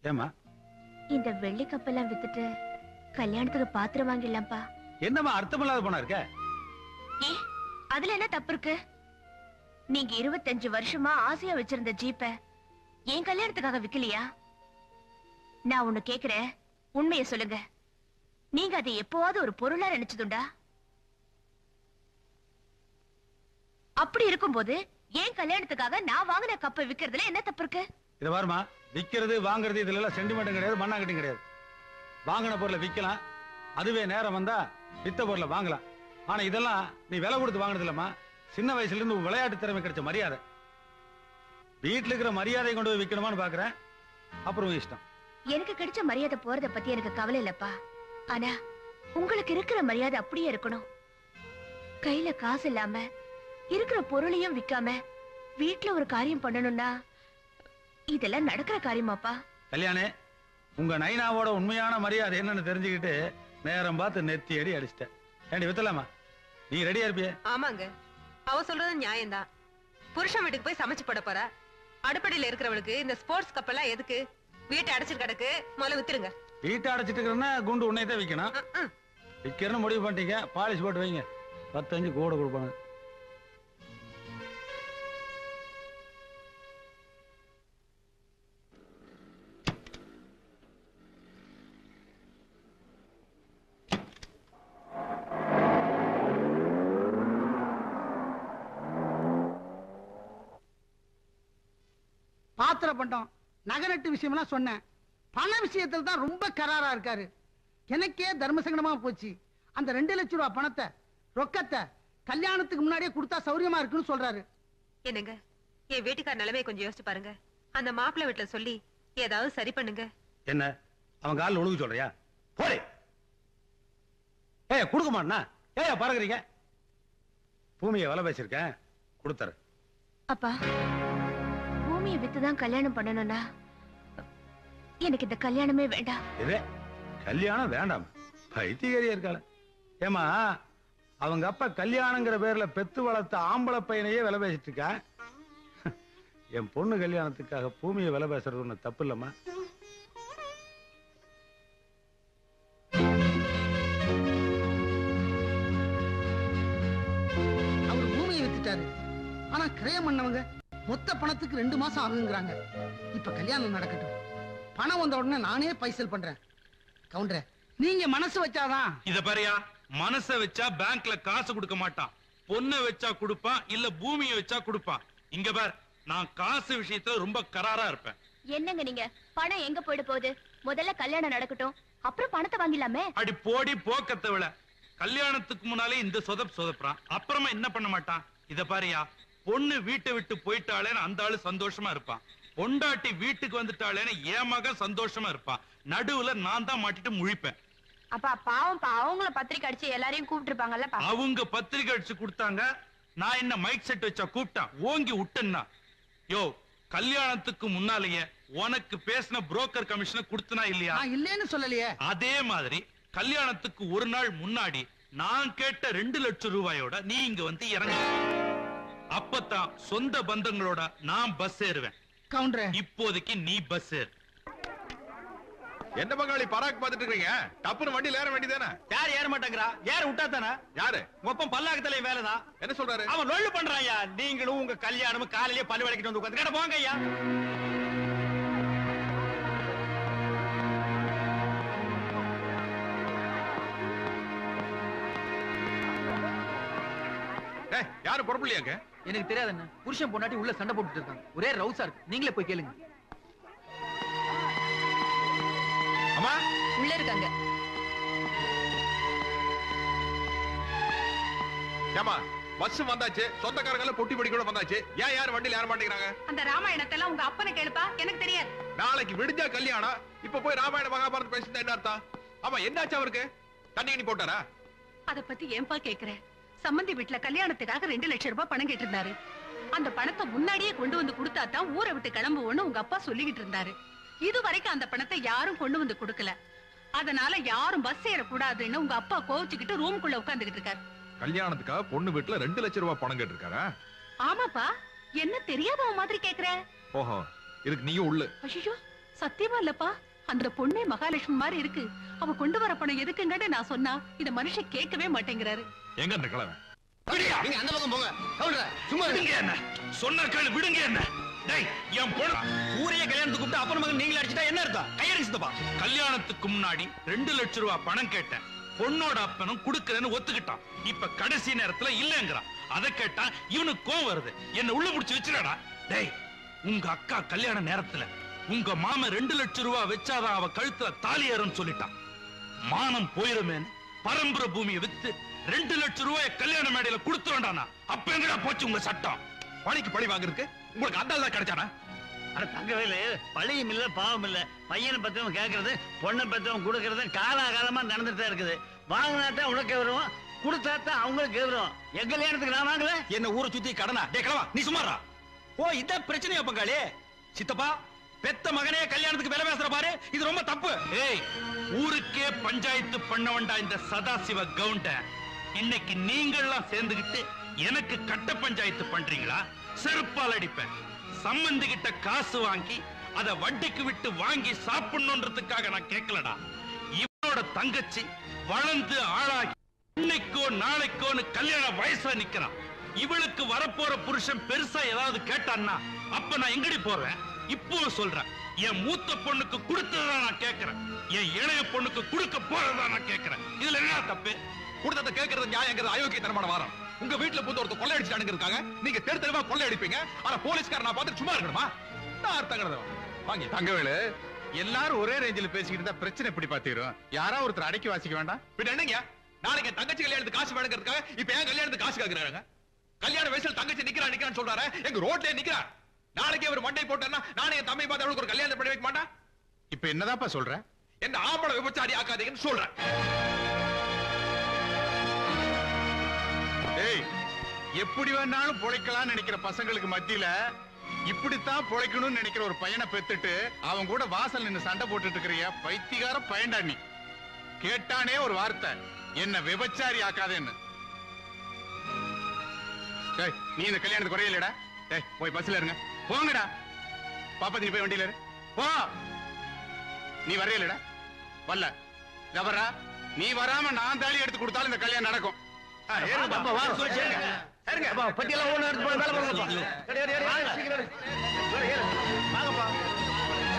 ஏமா இந்த வெள்ளி கப்பெல்லாம் வித்துட்டு கல்யாணத்துக்கு பாத்திரம் வாங்கிடலாம்ப்பா. என்னமா அர்த்தமில்லாத போனா இருக்க? ஏ, அதுல என்ன தப்பு இருக்கு? நீங்க 25 வருஷமா ஆசையா வச்சிருந்த ஜீப்ப என் கல்யாணத்துக்காக விக்கலையா? நான் ஒண்ணு கேக்குறேன், உண்மையை சொல்லுங்க. நீங்க அதை எப்போவாவது ஒரு பொருளா நினைச்சதுண்டா? அப்படி இருக்கும்போது ஏன் கல்யாணத்துக்காக நான் வாங்கின கப்பை விக்கிறதுல என்ன தப்பு இருக்கு? இத பாருமா, விக்கிறது வாங்குறது இதுல எல்லாம் சென்டிமெண்ட்டும் கிடையாது, மண்ணாங்கட்டியும் கிடையாது. வாங்கின பொருளை விக்கலாம், அதுவே நேரம் வந்தா வித்த பொருளை வாங்கலாம். ஆனா இதெல்லாம் நீ விலை கொடுத்து வாங்கினது இல்லம்மா, சின்ன வயசுல இருந்து விளையாட்டு திறமை கிடைச்ச மரியாதை. வீட்டுல இருக்கிற மரியாதை கொண்டு போய் விக்கணுமான்னு பாக்குறேன், அப்புறம் இஷ்டம். எனக்கு கிடைச்ச மரியாதை போறத பத்தி எனக்கு கவலை இல்லப்பா. ஆனா உங்களுக்கு இருக்கிற மரியாதை அப்படியே இருக்கணும். கையில காசு இல்லாம இருக்கிற பொருளையும் விக்காம வீட்டுல ஒரு காரியம் பண்ணணும்னா இதெல்லாம் நடக்கிற காரியமாப்பா? கல்யாணே, உங்க நைனாவோட உண்மையான மரியாதை என்னன்னு தெரிஞ்சுக்கிட்டு நேரம் பார்த்து நெத்தி அடி அடிச்சிட்டேன். ஏண்டி வித்தலாமா? நீ ரெடியா இருப்பிய? ஆமாங்க, அவ சொல்றது நியாயம்தான். புருஷன் வீட்டுக்கு போய் சமைச்சு போட போற, அடுப்படியில இருக்கிறவளுக்கு இந்த ஸ்போர்ட்ஸ் கப்பெல்லாம் எதுக்கு? வீட்டை அடைச்சிட்டு கிடக்கு, முதல்ல வித்துருங்க. வீட்டை அடைச்சிட்டு இருக்கிறன்னா குண்டு உன்னை தான் விற்கணும். விற்கிறன்னு முடிவு பண்ணிட்டீங்க, பாலிஷ் போட்டு வைங்க, 10 கூட கொடுப்பாங்க. பாத்திர பண்டம் நகரட்டு விஷயம்லாம் சொன்னேன். பண விஷயத்துல தான் ரொம்ப கராரா இருக்காரு. எனக்கே தர்மசங்கடமா போச்சு. அந்த 2 லட்சம் ரூபாய் பணத்தை ரொக்கத்தை கல்யாணத்துக்கு முன்னாடியே கொடுத்தா சௌரியமா இருக்குன்னு சொல்றாரு. என்னங்க, என் வீட்டுக்கார நிலைமையை கொஞ்சம் யோசிச்சு பாருங்க. அந்த மாப்பிள்ளை வீட்டுல சொல்லி ஏதாவது சரி பண்ணுங்க. என்ன அவன் காலில் ஒழுங்கு சொல்றியா? போடே. ஏய் கொடுக்க மாட்டா? ஏயா பாருங்க, பூமியை விலை பேசிருக்கேன், கொடுத்தாரு. அப்பா, பூமியை வித்துதான் கல்யாணம் பண்ணணும்னா எனக்கு இந்த கல்யாணமே வேண்டாம். இதே கல்யாணம் வேண்டாம், பைத்தியக்காரியா இருக்காள. ஏமா, அவங்க அப்பா கல்யாணங்கிற பேர்ல பெத்து வளர்த்த ஆம்பளை பையனையே விலை பேசிட்டு இருக்கா. என் பொண்ணு கல்யாணத்துக்காக பூமியை விலை பேசுறது ஒண்ணு தப்பு இல்லம்மா. அவர் பூமியை வித்துட்டாரு, ஆனா கிரயம் பண்ணவங்க மொத்த பணத்துக்கு 2 மாசம் ஆகுங்கிறாங்க. இப்ப கல்யாணம் நடக்கட்டும், பணம் வந்த உடனே நானே பைசல் பண்றேன். கவுண்டரே, நீங்க மனசு வச்சாதான். இத பாரியா, மனச வச்சா பேங்க்ல காசு கொடுக்க மாட்டான், பொண்ணை வச்சா கொடுப்பான், இல்ல பூமியை வச்சா கொடுப்பான். இங்க பார், நான் காசு விஷயத்துல ரொம்ப கராரா இருப்பேன். என்னங்க நீங்க, பணம் எங்க போயிட போகுது? முதல்ல கல்யாணம் நடக்கட்டும், அப்புறம் பணத்தை வாங்கிடலாமே. அடி போடி போக்கத்தை விட, கல்யாணத்துக்கு முன்னாலே இந்த சொதப்புறான், அப்புறமா என்ன பண்ண மாட்டான். இத பாரியா, பொண்ணு வீட்டை விட்டு போயிட்டாளேன்னு அந்த ஆளு சந்தோஷமா இருப்பான், பொண்டாட்டி வீட்டுக்கு வந்துட்டாளேன்னு என் மகன் சந்தோஷமா இருப்பான். நடுவுல நான் தான் மாட்டிட்டு முழிப்பேன். அப்பா பாவம், அவங்கள பத்திரிக்கை அடிச்சு எல்லாரையும் கூப்பிட்டு இருப்பாங்கல்ல. அவங்க பத்திரிக்கை அடிச்சு கொடுத்தாங்க, நான் என்ன மைக் செட் வச்சா கூப்பிட்டான், ஓங்கி விட்டேன்னா. யோ, கல்யாணத்துக்கு முன்னாலேயே உனக்கு பேசின புரோக்கர் கமிஷனை கொடுத்தனா இல்லையா? இல்லன்னு சொல்லலையே. அதே மாதிரி கல்யாணத்துக்கு ஒரு நாள் முன்னாடி நான் கேட்ட 2 லட்சம் ரூபாயோட நீ இங்க வந்து இறங்க. அப்பதான் சொந்த பந்தங்களோட நான் பஸ் ஏறுவேன். கவுண்டரே, இப்போதைக்கு நீ பஸ் ஏறு. என்ன பங்காளி பராக் பாத்துட்டு இருக்கீங்க? டப்புனு வண்டியில ஏற வேண்டியதானே? யார் ஏற மாட்டேங்கிறா? ஏற விட்டா தானே? யாரு? மொப்பம் பல்லாக்கத்துல வேலைதான். என்ன சொல்றாரு? அவன் லொள்ளு பண்றான் ஐயா. நீங்களும் உங்க கல்யாணமும் காலையிலேயே பல்லு வளைக்கிட்டு வந்து உட்காந்து போங்க ஐயா. யாரு பொறுப்பில்லையாங்க? எனக்கு தெரியாது என்ன. புருஷன் பொண்டாட்டி உள்ள சண்டை போட்டுட்டு இருக்காங்க, ஒரே ரவுசா இருக்கு. நீங்களே போய் கேளுங்க. அம்மா உள்ள இருக்காங்க. ஏமா, பஸ் வந்தாச்சு, சொந்தக்காரங்க பொட்டி பொடி கூட வந்தாச்சு, ஏன் யாரும் வண்டியில ஏற மாட்டேங்கிறாங்க? அந்த ராமாயணத்தை எல்லாம் உங்க அப்பனை கேளுப்பா, எனக்கு தெரியாது. நாளைக்கு விடிஞ்சா கல்யாணம், இப்ப போய் ராமாயண மகாபாரதம் பேசிட்டு என்ன அர்த்தம்? ஆமா, என்னாச்சு அவருக்கு? தண்ணி கிணி போட்டாரா? அத பத்தி ஏன்பா கேக்குறேன்? சம்பந்தி வீட்டுல கல்யாணத்துக்காக 2 லட்சம் ரூபாய் பணம் கேட்டு இருந்தாரு. அந்த பணத்தை முன்னாடியே கொண்டு வந்து கொடுத்தா தான் ஊரை விட்டு கிளம்புவோன்னு உங்க அப்பா சொல்லிக்கிட்டு இருந்தாரு. இது வரைக்கும் அந்த பணத்தை யாரும் கொண்டு வந்து கொடுக்கல. அதனால யாரும் பஸ் ஏறக்கூடாதுன்னு உங்க அப்பா கோவிச்சுக்கிட்டு ரூமுக்குள்ள உட்கார்ந்துகிட்டு இருக்காரு. கல்யாணத்துக்காக பொண்ணு வீட்டுல 2 லட்சம் ரூபாய் பணம் கேட்டு இருக்காரா? ஆமாப்பா, என்ன தெரியாதவ மாதிரி கேக்குற? ஓஹோ, இதுக்கு நீயும் உள்ள. ஐயோ, சத்தியமா இல்லப்பா. அந்த பொண்ணே மகாலட்சுமி மாதிரி இருக்கு. அவ கொண்டு வர பணம் எதுக்குங்கன்னு நான் சொன்னா இத மனுஷன் கேட்கவே மாட்டேங்கிறாரு. எங்க அந்த கிழவன்? நீங்க அந்த பக்கம் போங்க. சும்மா விடுங்க என்ன, சொன்ன கேளு, விடுங்க என்ன. என் பொண்ணு ஊரையே கல்யாணத்துக்கு கூப்பிட்டு அப்பன் மகன் நீங்களே அடிச்சுட்டா என்ன அர்த்தம்? கையெழுத்து சித்தப்பா. கல்யாணத்துக்கு முன்னாடி 2 லட்சம் ரூபாய் பணம் கேட்டேன். பொண்ணோட அப்பனும் குடுக்கறேன்னு ஒத்துக்கிட்டான். இப்ப கடைசி நேரத்துல இல்லங்கிறான். அதை கேட்டா இவனுக்கு கோவம் வருது. என்ன உள்ள புடிச்சு வச்சிடா. டேய், உங்க அக்கா கல்யாண நேரத்துல உங்க மாமன் 2 லட்சம் ரூபாய் வச்சாதான் அவ கழுத்துல தாலி ஏறும்னு சொல்லிட்டான். மானம் போயிருமேன்னு பரம்பரை பூமியை வித்து 2 லட்சம் ரூபாய் கல்யாண மேடையில கொடுத்து வேண்டானா? அப்ப எங்கடா போச்சு உங்க சட்டம்? பணிக்கு பழி வாங்குறதுக்கு உங்களுக்கு அந்த தான் கிடைச்சானா? அட தங்கவேலு, பழியும் இல்ல பாவம் இல்ல. பையனை பத்தவன் கேட்கறது, பொண்ணை பத்தவன் கொடுக்கறது காலாகாலமா நடந்துட்டு தான் இருக்குது. வாங்கினாத்தான் உனக்கு வரும், கொடுத்தாத்தான் அவங்களுக்கு வரும். எங்க கல்யாணத்துக்கு நான் வாங்கல. என்ன ஊரை சுத்தி கடனா? டே கிழவா, நீ சும்மாரா. ஓ, இதான் பிரச்சனையா பங்காளி? சித்தப்பா, பெத்த மகனே கல்யாணத்துக்கு விலை பேசுற பாரு, இது ரொம்ப தப்பு. ஏய், ஊருக்கே பஞ்சாயத்து பண்ண வேண்டாம் இந்த சதாசிவ கவுண்ட. இன்னைக்கு நீங்கள்லாம் சேர்ந்துகிட்டு எனக்கு கட்ட பஞ்சாயத்து பண்றீங்களா? செருப்பால் அடிப்பேன். சம்பந்தி கிட்ட காசு வாங்கி அத வட்டிக்கு விட்டு வாங்கி சாப்பிடணுன்றதுக்காக நான் கேட்கலடா. இவனோட தங்கச்சி வளர்ந்து ஆளாகி இன்னைக்கோ நாளைக்கோன்னு கல்யாண வயசுல நிக்கிறான். இவளுக்கு வரப்போற புருஷன் பெருசா ஏதாவது கேட்டான்னா அப்ப நான் எங்கடி போறேன்? இப்போ சொல்றேன், என் மூத்த பொண்ணுக்கு கொடுத்ததா நான் கேட்கிறேன். என் இளைய பொண்ணுக்கு கொடுக்க போறதா நான் கேட்கிறேன். இதுல என்ன தப்பு? கொடுத்தத கேட்கறது நியாயங்கிறது அயோக்கியத்தனமான வாரம். உங்க வீட்டுல புது ஒருத்தர் கொள்ளை அடிச்சானுங்கிறதுக்காக நீங்க தெரு தெருவா கொள்ளை அடிப்பீங்க. ஆனா போலீஸ்கார நான் பார்த்து சும்மா இருக்கணுமா? நான் அர்த்தங்கிறது வாங்கி தங்கவேலு, எல்லாரும் ஒரே ரேஞ்சில் பேசிக்கிட்டு இருந்தா பிரச்சனை எப்படி பாத்தீரும்? யாரா ஒருத்தர் அடக்கி வாசிக்க வேண்டாம்? பின்ன என்னங்க, நாளைக்கு தங்கச்சி கல்யாணத்துக்கு காசு வேணுங்கிறதுக்காக இப்ப ஏன் கல்யாணத்துக்கு காசு கேட்கிறாங்க? கல்யாண வயசுல தங்கச்சி நிக்கிறான்னு சொல்றாரு, எங்க ரோட்லயே நிக்கிறா. நாளைக்கு அவர் மண்டை போட்டா நானே என் தம்பி பார்த்து அவளுக்கு ஒரு கல்யாணம் பண்ணி வைக்க மாட்டான். இப்ப என்னதான்ப்பா சொல்ற? என்ன ஆம்பளை விபச்சாரி ஆக்காதீங்கன்னு சொல்றேன். ஏய், எப்படி வேணாலும் பொழைக்கலாம்னு நினைக்கிற பசங்களுக்கு மத்தியில இப்படித்தான் பொழைக்கணும்னு நினைக்கிற ஒரு பையனை பெத்துட்டு அவன் கூட வாசல் நின்னு சண்டை போட்டுட்டு இருக்கிறிய பைத்தியக்கார பையன்டா நீ. கேட்டானே ஒரு வார்த்தை, என்ன விபச்சாரி ஆக்காதேன்னு. டேய், நீ இந்த கல்யாணத்துக்கு குறையிலடா. டேய், போய் பஸ்ல இருங்க, போங்கடா. பாப்பா, நீ போய் வண்டியில இரு, போ. நீ வரையிலடா, வரல கவரா. நீ வராம நான் தாலி எடுத்து கொடுத்தாலும் இந்த கல்யாணம் நடக்கும். பட்டியெல்லாம் ஒண்ணு எடுத்து போய் மேல போங்கப்பா. வாங்கப்பா,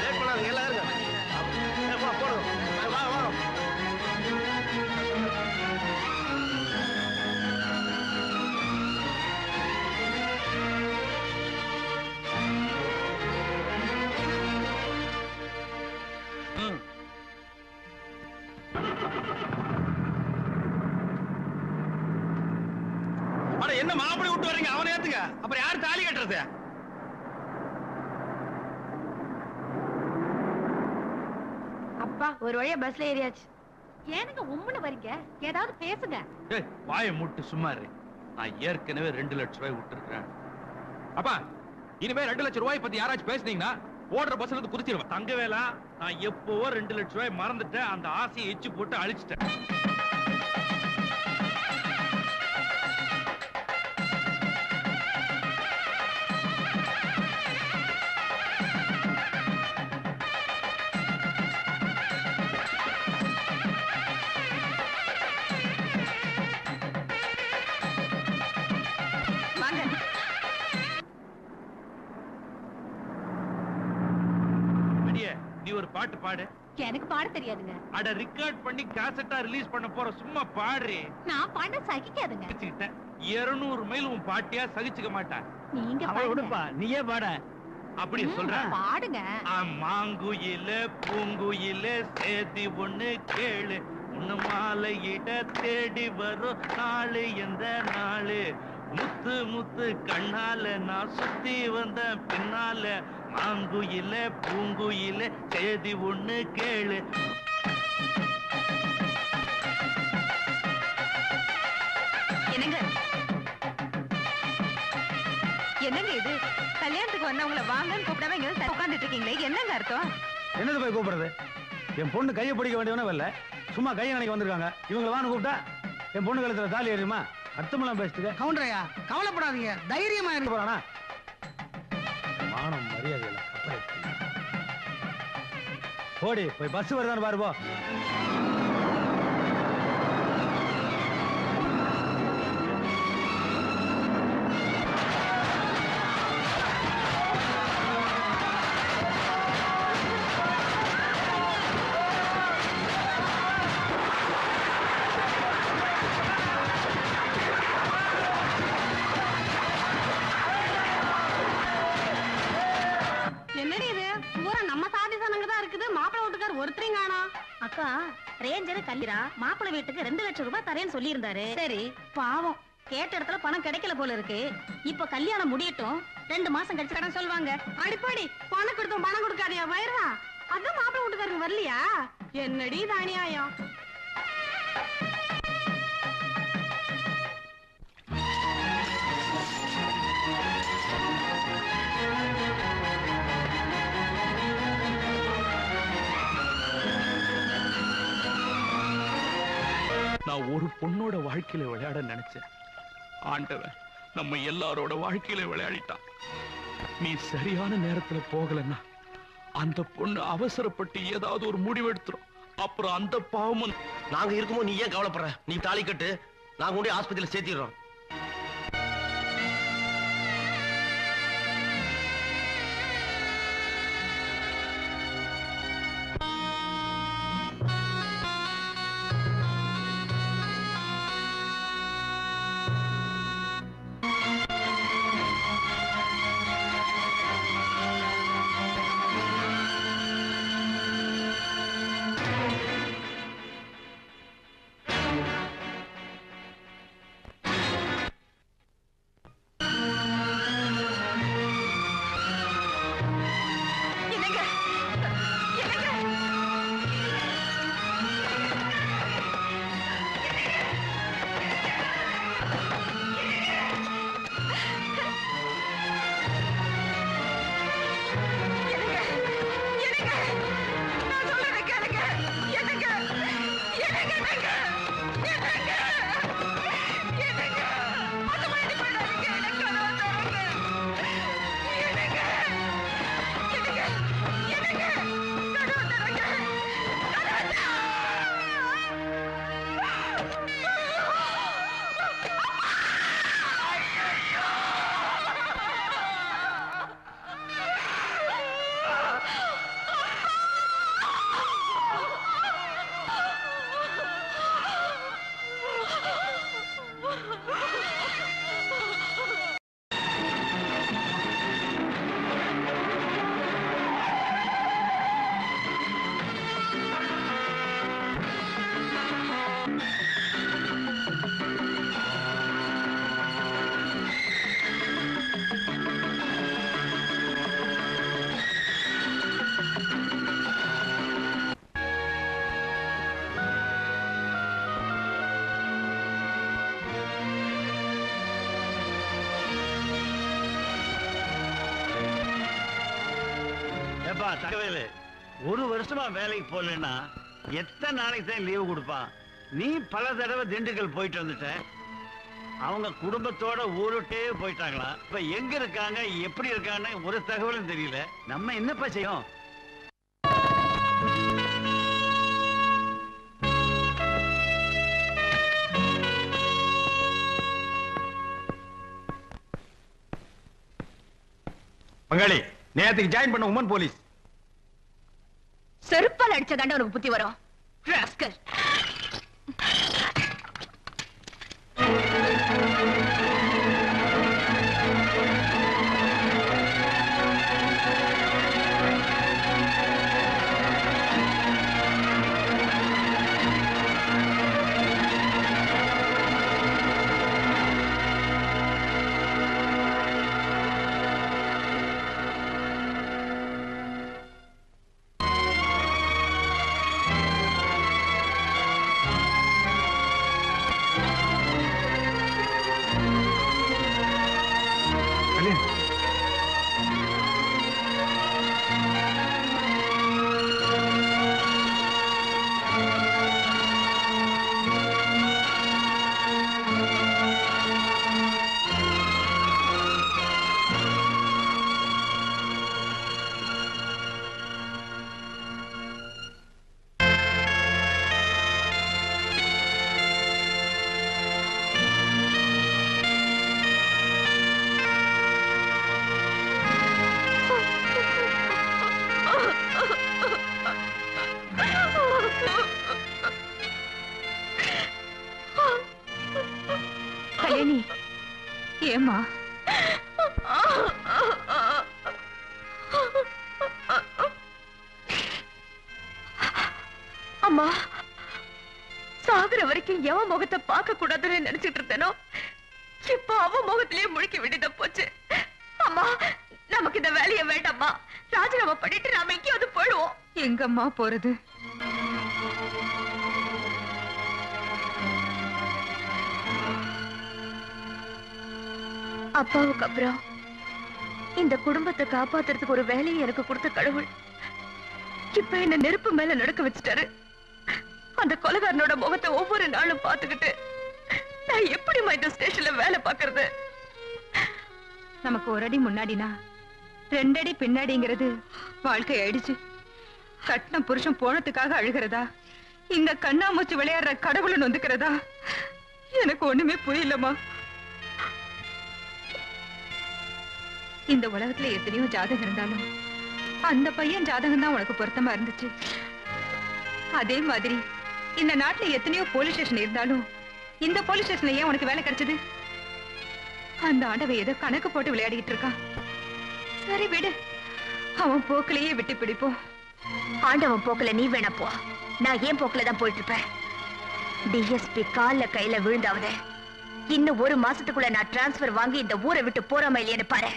லேட் பண்ணாதீங்க, எல்லாம் இருங்க. போறோம், வாங்க வாங்க. என்ன மாப்பிளை விட்டு வர்றீங்க? அவனை ஏத்துங்க, அப்புறம் யாரு தாலி கட்டுறது? அப்பா, ஒரு வழியா பஸ்ல ஏறியாச்சு. ஏனுங்க உம்முன்னு வரீங்க? ஏதாவது பேசுங்க. ஏய், வாயை மூட்டு சும்மா இரு. நான் ஏற்கனவே 2 லட்சம் ரூபாய் விட்டுருக்கேன். அப்பா, இனிமே 2 லட்சம் ரூபாய் பத்தி யாராச்சும் பேசுனீங்கன்னா ஓடுற பஸ்ல இருந்து குதிச்சிருவேன். தங்கவேலா, நான் எப்பவோ 2 லட்சம் ரூபாய் மறந்துட்டேன். அந்த ஆசையை எச்சு போட்டு அழிச்சிட்டேன். நீ ஒரு பாட்டு பாடு. எனக்கு பாட தெரியாதுங்க. அட, ரெக்கார்ட் பண்ணி காசெட்டா ரிலீஸ் பண்ண போற, சும்மா பாடுறே. நான் பாட சகிக்காதுங்க. 200 மைல் உன் பாட்டியா சகிச்சுக்க மாட்டேன். நீங்க பாடுப்பா, நீயே பாட. அப்படி சொல்றேன், பாடுங்க. மாங்குயில பூங்குயில சேதி ஒண்ணு கேளு, உன்ன மாலையிட தேடி வரும் நாளு எந்த நாளு, முத்து முத்து கண்ணால நான் சுத்தி வந்த பின்னால, மாங்குயில பூங்குயில சேதி ஒண்ணு கேளு. என்னங்க என்னங்க இது? கல்யாணத்துக்கு வந்தவங்கள வாங்கன்னு கூப்பிடாம இங்க வந்து உட்கார்ந்துட்டு இருக்கீங்களே, என்னங்க அர்த்தம்? என்னது போய் கூப்பிடுறது? என் பொண்ணு கையை பிடிக்க வேண்டியவனே வரல, சும்மா கையை நினைக்க வந்திருக்காங்க. இவங்களை வான்னு கூப்பிட்டா என் பொண்ணு கழுத்துல தாலி ஏறியுமா? அர்த்தமெல்லாம் பேசிட்டு கவுண்டரையா, கவலைப்படாதீங்க, தைரியமா இருக்க போறானா? மானம் மரியாதை போடி, போய் பஸ் வருதான்னு பாரு போ. மாப்பிள்ளை வீட்டுக்கார் ஒருத்தரையும் காணோம். அக்கா ரேஞ்சர் கல்லிரா மாப்பிள்ளை வீட்டுக்கு 2 லட்சம் ரூபாய் தரேன்னு சொல்லி இருந்தாரு. சரி பாவம் கேட்ட இடத்துல பணம் கிடைக்கல போல இருக்கு. இப்ப கல்யாணம் முடியட்டும் 2 மாசம் கழிச்சு கடன் சொல்லுவாங்க. அடிப்படி பணம் கொடுத்தோம் பணம் கொடுக்காதியா வயிறா. அதான் மாப்பிள்ளை வீட்டுக்காரங்க வரலையா? என்னடி தானியாயம். நான் ஒரு பொண்ணோட வாழ்க்கையில விளையாட நினைச்சேன். ஆண்டவன் நம்ம எல்லாரோட வாழ்க்கையில விளையாடிட்டான். நீ சரியான நேரத்துல போகலன்னா அந்த பொண்ணு அவசரப்பட்டு ஏதாவது ஒரு முடிவெடுத்துரும். அப்புறம் அந்த பாவமும் நாங்க இருக்குமோ நீ ஏன் கவலைப்படுற? நீ தாலி கட்டு, நாங்க கொண்டு ஆஸ்பத்திரியில சேர்த்திடுறோம். தகவல் ஒரு வருஷமா வேலைக்கு போகலன்னா எத்தனை நாளைக்கு தான் லீவு கொடுப்பான்? நீ பல தடவை திண்டுக்கல் போயிட்டு வந்துட்ட. அவங்க குடும்பத்தோட ஊருட்டே போயிட்டாங்களா? இப்ப எங்க இருக்காங்க எப்படி இருக்கான்னு ஒரு தகவலும் தெரியல. நம்ம என்னப்பா செய்யும்? பங்காளி நேத்துக்கு ஜாயின் பண்ண உமன் போலீஸ். செருப்பால் அடிச்ச தாண்ட உனக்கு புத்தி வரும். ராஸ்கல். கல்யாணி ஏமா? அம்மா, சாகுற வரைக்கும் எவன் முகத்தை பார்க்க கூடாதுன்னு நினைச்சிட்டு இருந்தேனோ இப்ப அவன் முகத்திலேயே முழிக்க வேண்டியதா போச்சு. அம்மா, நமக்கு இந்த வேலையை வேண்டாம்மா. ராஜினாமா பண்ணிட்டு நாம எங்கேயாவது போயிடுவோம். எங்கம்மா போறது? அப்பாவுக்கு அப்புறம் இந்த குடும்பத்தை காப்பாத்துறதுக்கு ஒரு வேலையை எனக்கு கொடுத்த கடவுள் இப்ப என்ன நெருப்பு மேல நடக்க வச்சுட்டாரு. அந்த கொலைகாரனோட முகத்தை ஒவ்வொரு நாளும் பார்த்துக்கிட்டு நான் எப்படிமா இந்த ஸ்டேஷன்ல வேலை பார்க்கறது? நமக்கு ஒரு அடி முன்னாடினா 2 அடி பின்னாடிங்கிறது வாழ்க்கை ஆயிடுச்சு. கட்டின புருஷன் போனதுக்காக அழுகிறதா, இங்க கண்ணாமூச்சி விளையாடுற கடவுளை நொந்துக்கிறதா? எனக்கு ஒண்ணுமே புரியலமா. இந்த உலகத்துல எத்தனையோ ஜாதகம் இருந்தாலும் அந்த பையன் ஜாதகம் தான் உனக்கு பொருத்தமா இருந்துச்சு. அதே மாதிரி இந்த நாட்டுல எத்தனையோ போலீஸ் ஸ்டேஷன் இருந்தாலும் இந்த போலீஸ் ஸ்டேஷன்ல ஏன் உனக்கு வேலை கிடைச்சது? அந்த ஆண்டவன் ஏதோ கணக்கு போட்டு விளையாடிட்டு இருக்கான். சரி விடு, அவன் போக்கிலேயே விட்டு பிடிப்போம். ஆண்டவன் போக்குல நீ வேணா போ, நான் ஏன் போக்குல தான் போயிட்டு இருப்பேன். டிஎஸ்பி கால்ல கையில விழுந்தாவது இன்னும் 1 மாசத்துக்குள்ள நான் டிரான்ஸ்பர் வாங்கி இந்த ஊரை விட்டு போறாம இல்லையேன்னு பாரு.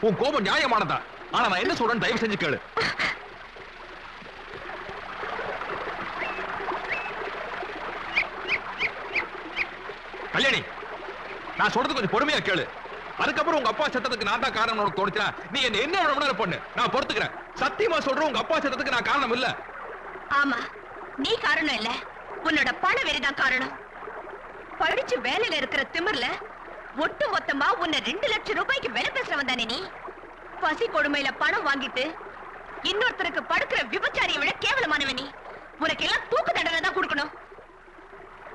உன் கோபம் நியாயமானதா? ஆனா நான் என்ன சொல்றேன் தயவு செஞ்சு கேளு. கல்யாணி, நான் சொல்றது கொஞ்சம் பொறுமையா கேளு. அதுக்கப்புறம் உங்க அப்பா சத்தத்துக்கு நான் தான் காரணம் உனக்கு தோணுச்சா நீ என்ன வேணா பண்ணு, நான் பொறுத்துக்கிறேன். சத்தியமா சொல்றேன், உங்க அப்பா சத்தத்துக்கு நான் காரணம் இல்ல. ஆமா, நீ காரணம் இல்ல, உன்னோட பண வெறிதான் காரணம். படிச்சு வேலையில இருக்கிற திமிர்ல ஒட்டு மொத்தமா உன்னை 2 லட்சம் ரூபாய்க்கு வேலை பேசுறவன் தானே நீ? பசி கொடுமையில பணம் வாங்கிட்டு இன்னொருத்தருக்கு படுக்கிற விபச்சாரியை விட கேவலமானவன் நீ. உனக்கு எல்லாம் தூக்கு தண்டனை தான் கொடுக்கணும்.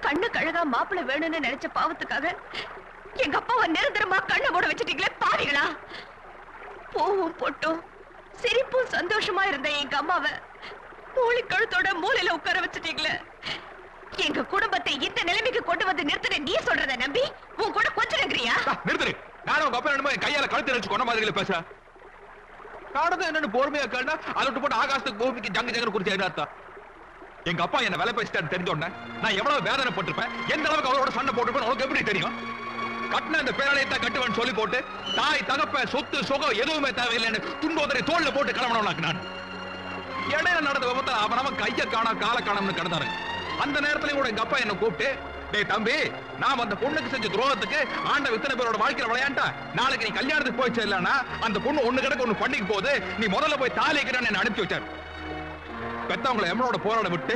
கண்ணு கழகா மாப்பிள்ளை வேணும்னு நினைச்ச பாவத்துக்காக எங்க அப்பாவை நிரந்தரமா கண்ணை மூட வச்சுட்டீங்களே பாவிகளா. பூவும் பொட்டும் சிரிப்பும் சந்தோஷமா இருந்த எங்க அம்மாவை மூளை கழுத்தோட மூலையில உட்கார வச்சுட்டீங்களே. எங்க குடும்பத்தை இந்த நிலைமைக்கு கொண்டு வந்து நிறுத்தின நீ சொல்றத நம்பி உன் கூட கொஞ்சம் நெகிறியா? நிறுத்துரு. நானும் உங்க அப்பா என்னமோ கையால கழுத்து நினைச்சு கொண்ட மாதிரி பேச காரணம் என்னன்னு பொறுமையா கேள்னா அதை விட்டு போட்டு ஆகாசத்துக்கு பூமிக்கு ஜங்கு ஜங்கு குறிச்சு என்ன? எங்க அப்பா என்ன வேலை பேசிட்டாரு தெரிஞ்சோடனே நான் எவ்வளவு வேதனை பட்டிருப்பேன், எந்த அளவுக்கு அவரோட சண்டை போட்டிருப்பேன் உனக்கு எப்படி தெரியும்? கட்டின இந்த பேரலையத்தான் கட்டுவேன்னு சொல்லி போட்டு தாய் தகப்ப சொத்து சுகம் எதுவுமே தேவையில்லைன்னு துன்போதரை தோல்ல போட்டு கிளம்பணும். நான் இடையில நடந்த விபத்துல அவன் கைய காணா கால காணம்னு கிடந்தாரு. அந்த நேரத்துல கூட எங்க அப்பா என்ன கூப்பிட்டு, டேய் தம்பி, நாம அந்த பொண்ணுக்கு செஞ்ச துரோகத்துக்கு ஆண்ட இத்தனை பேரோட வாழ்க்கையில விளையாண்டா, நாளைக்கு நீ கல்யாணத்துக்கு போய் சேரலன்னா அந்த பொண்ணு ஒண்ணு கிடக்கு ஒண்ணு பண்ணிக்கு போகுது, நீ முதல்ல போய் தாலிக்கிறேன்னு என்ன அனுப்பி வச்சாரு. பெத்தவங்களை எம்மனோட போராட விட்டு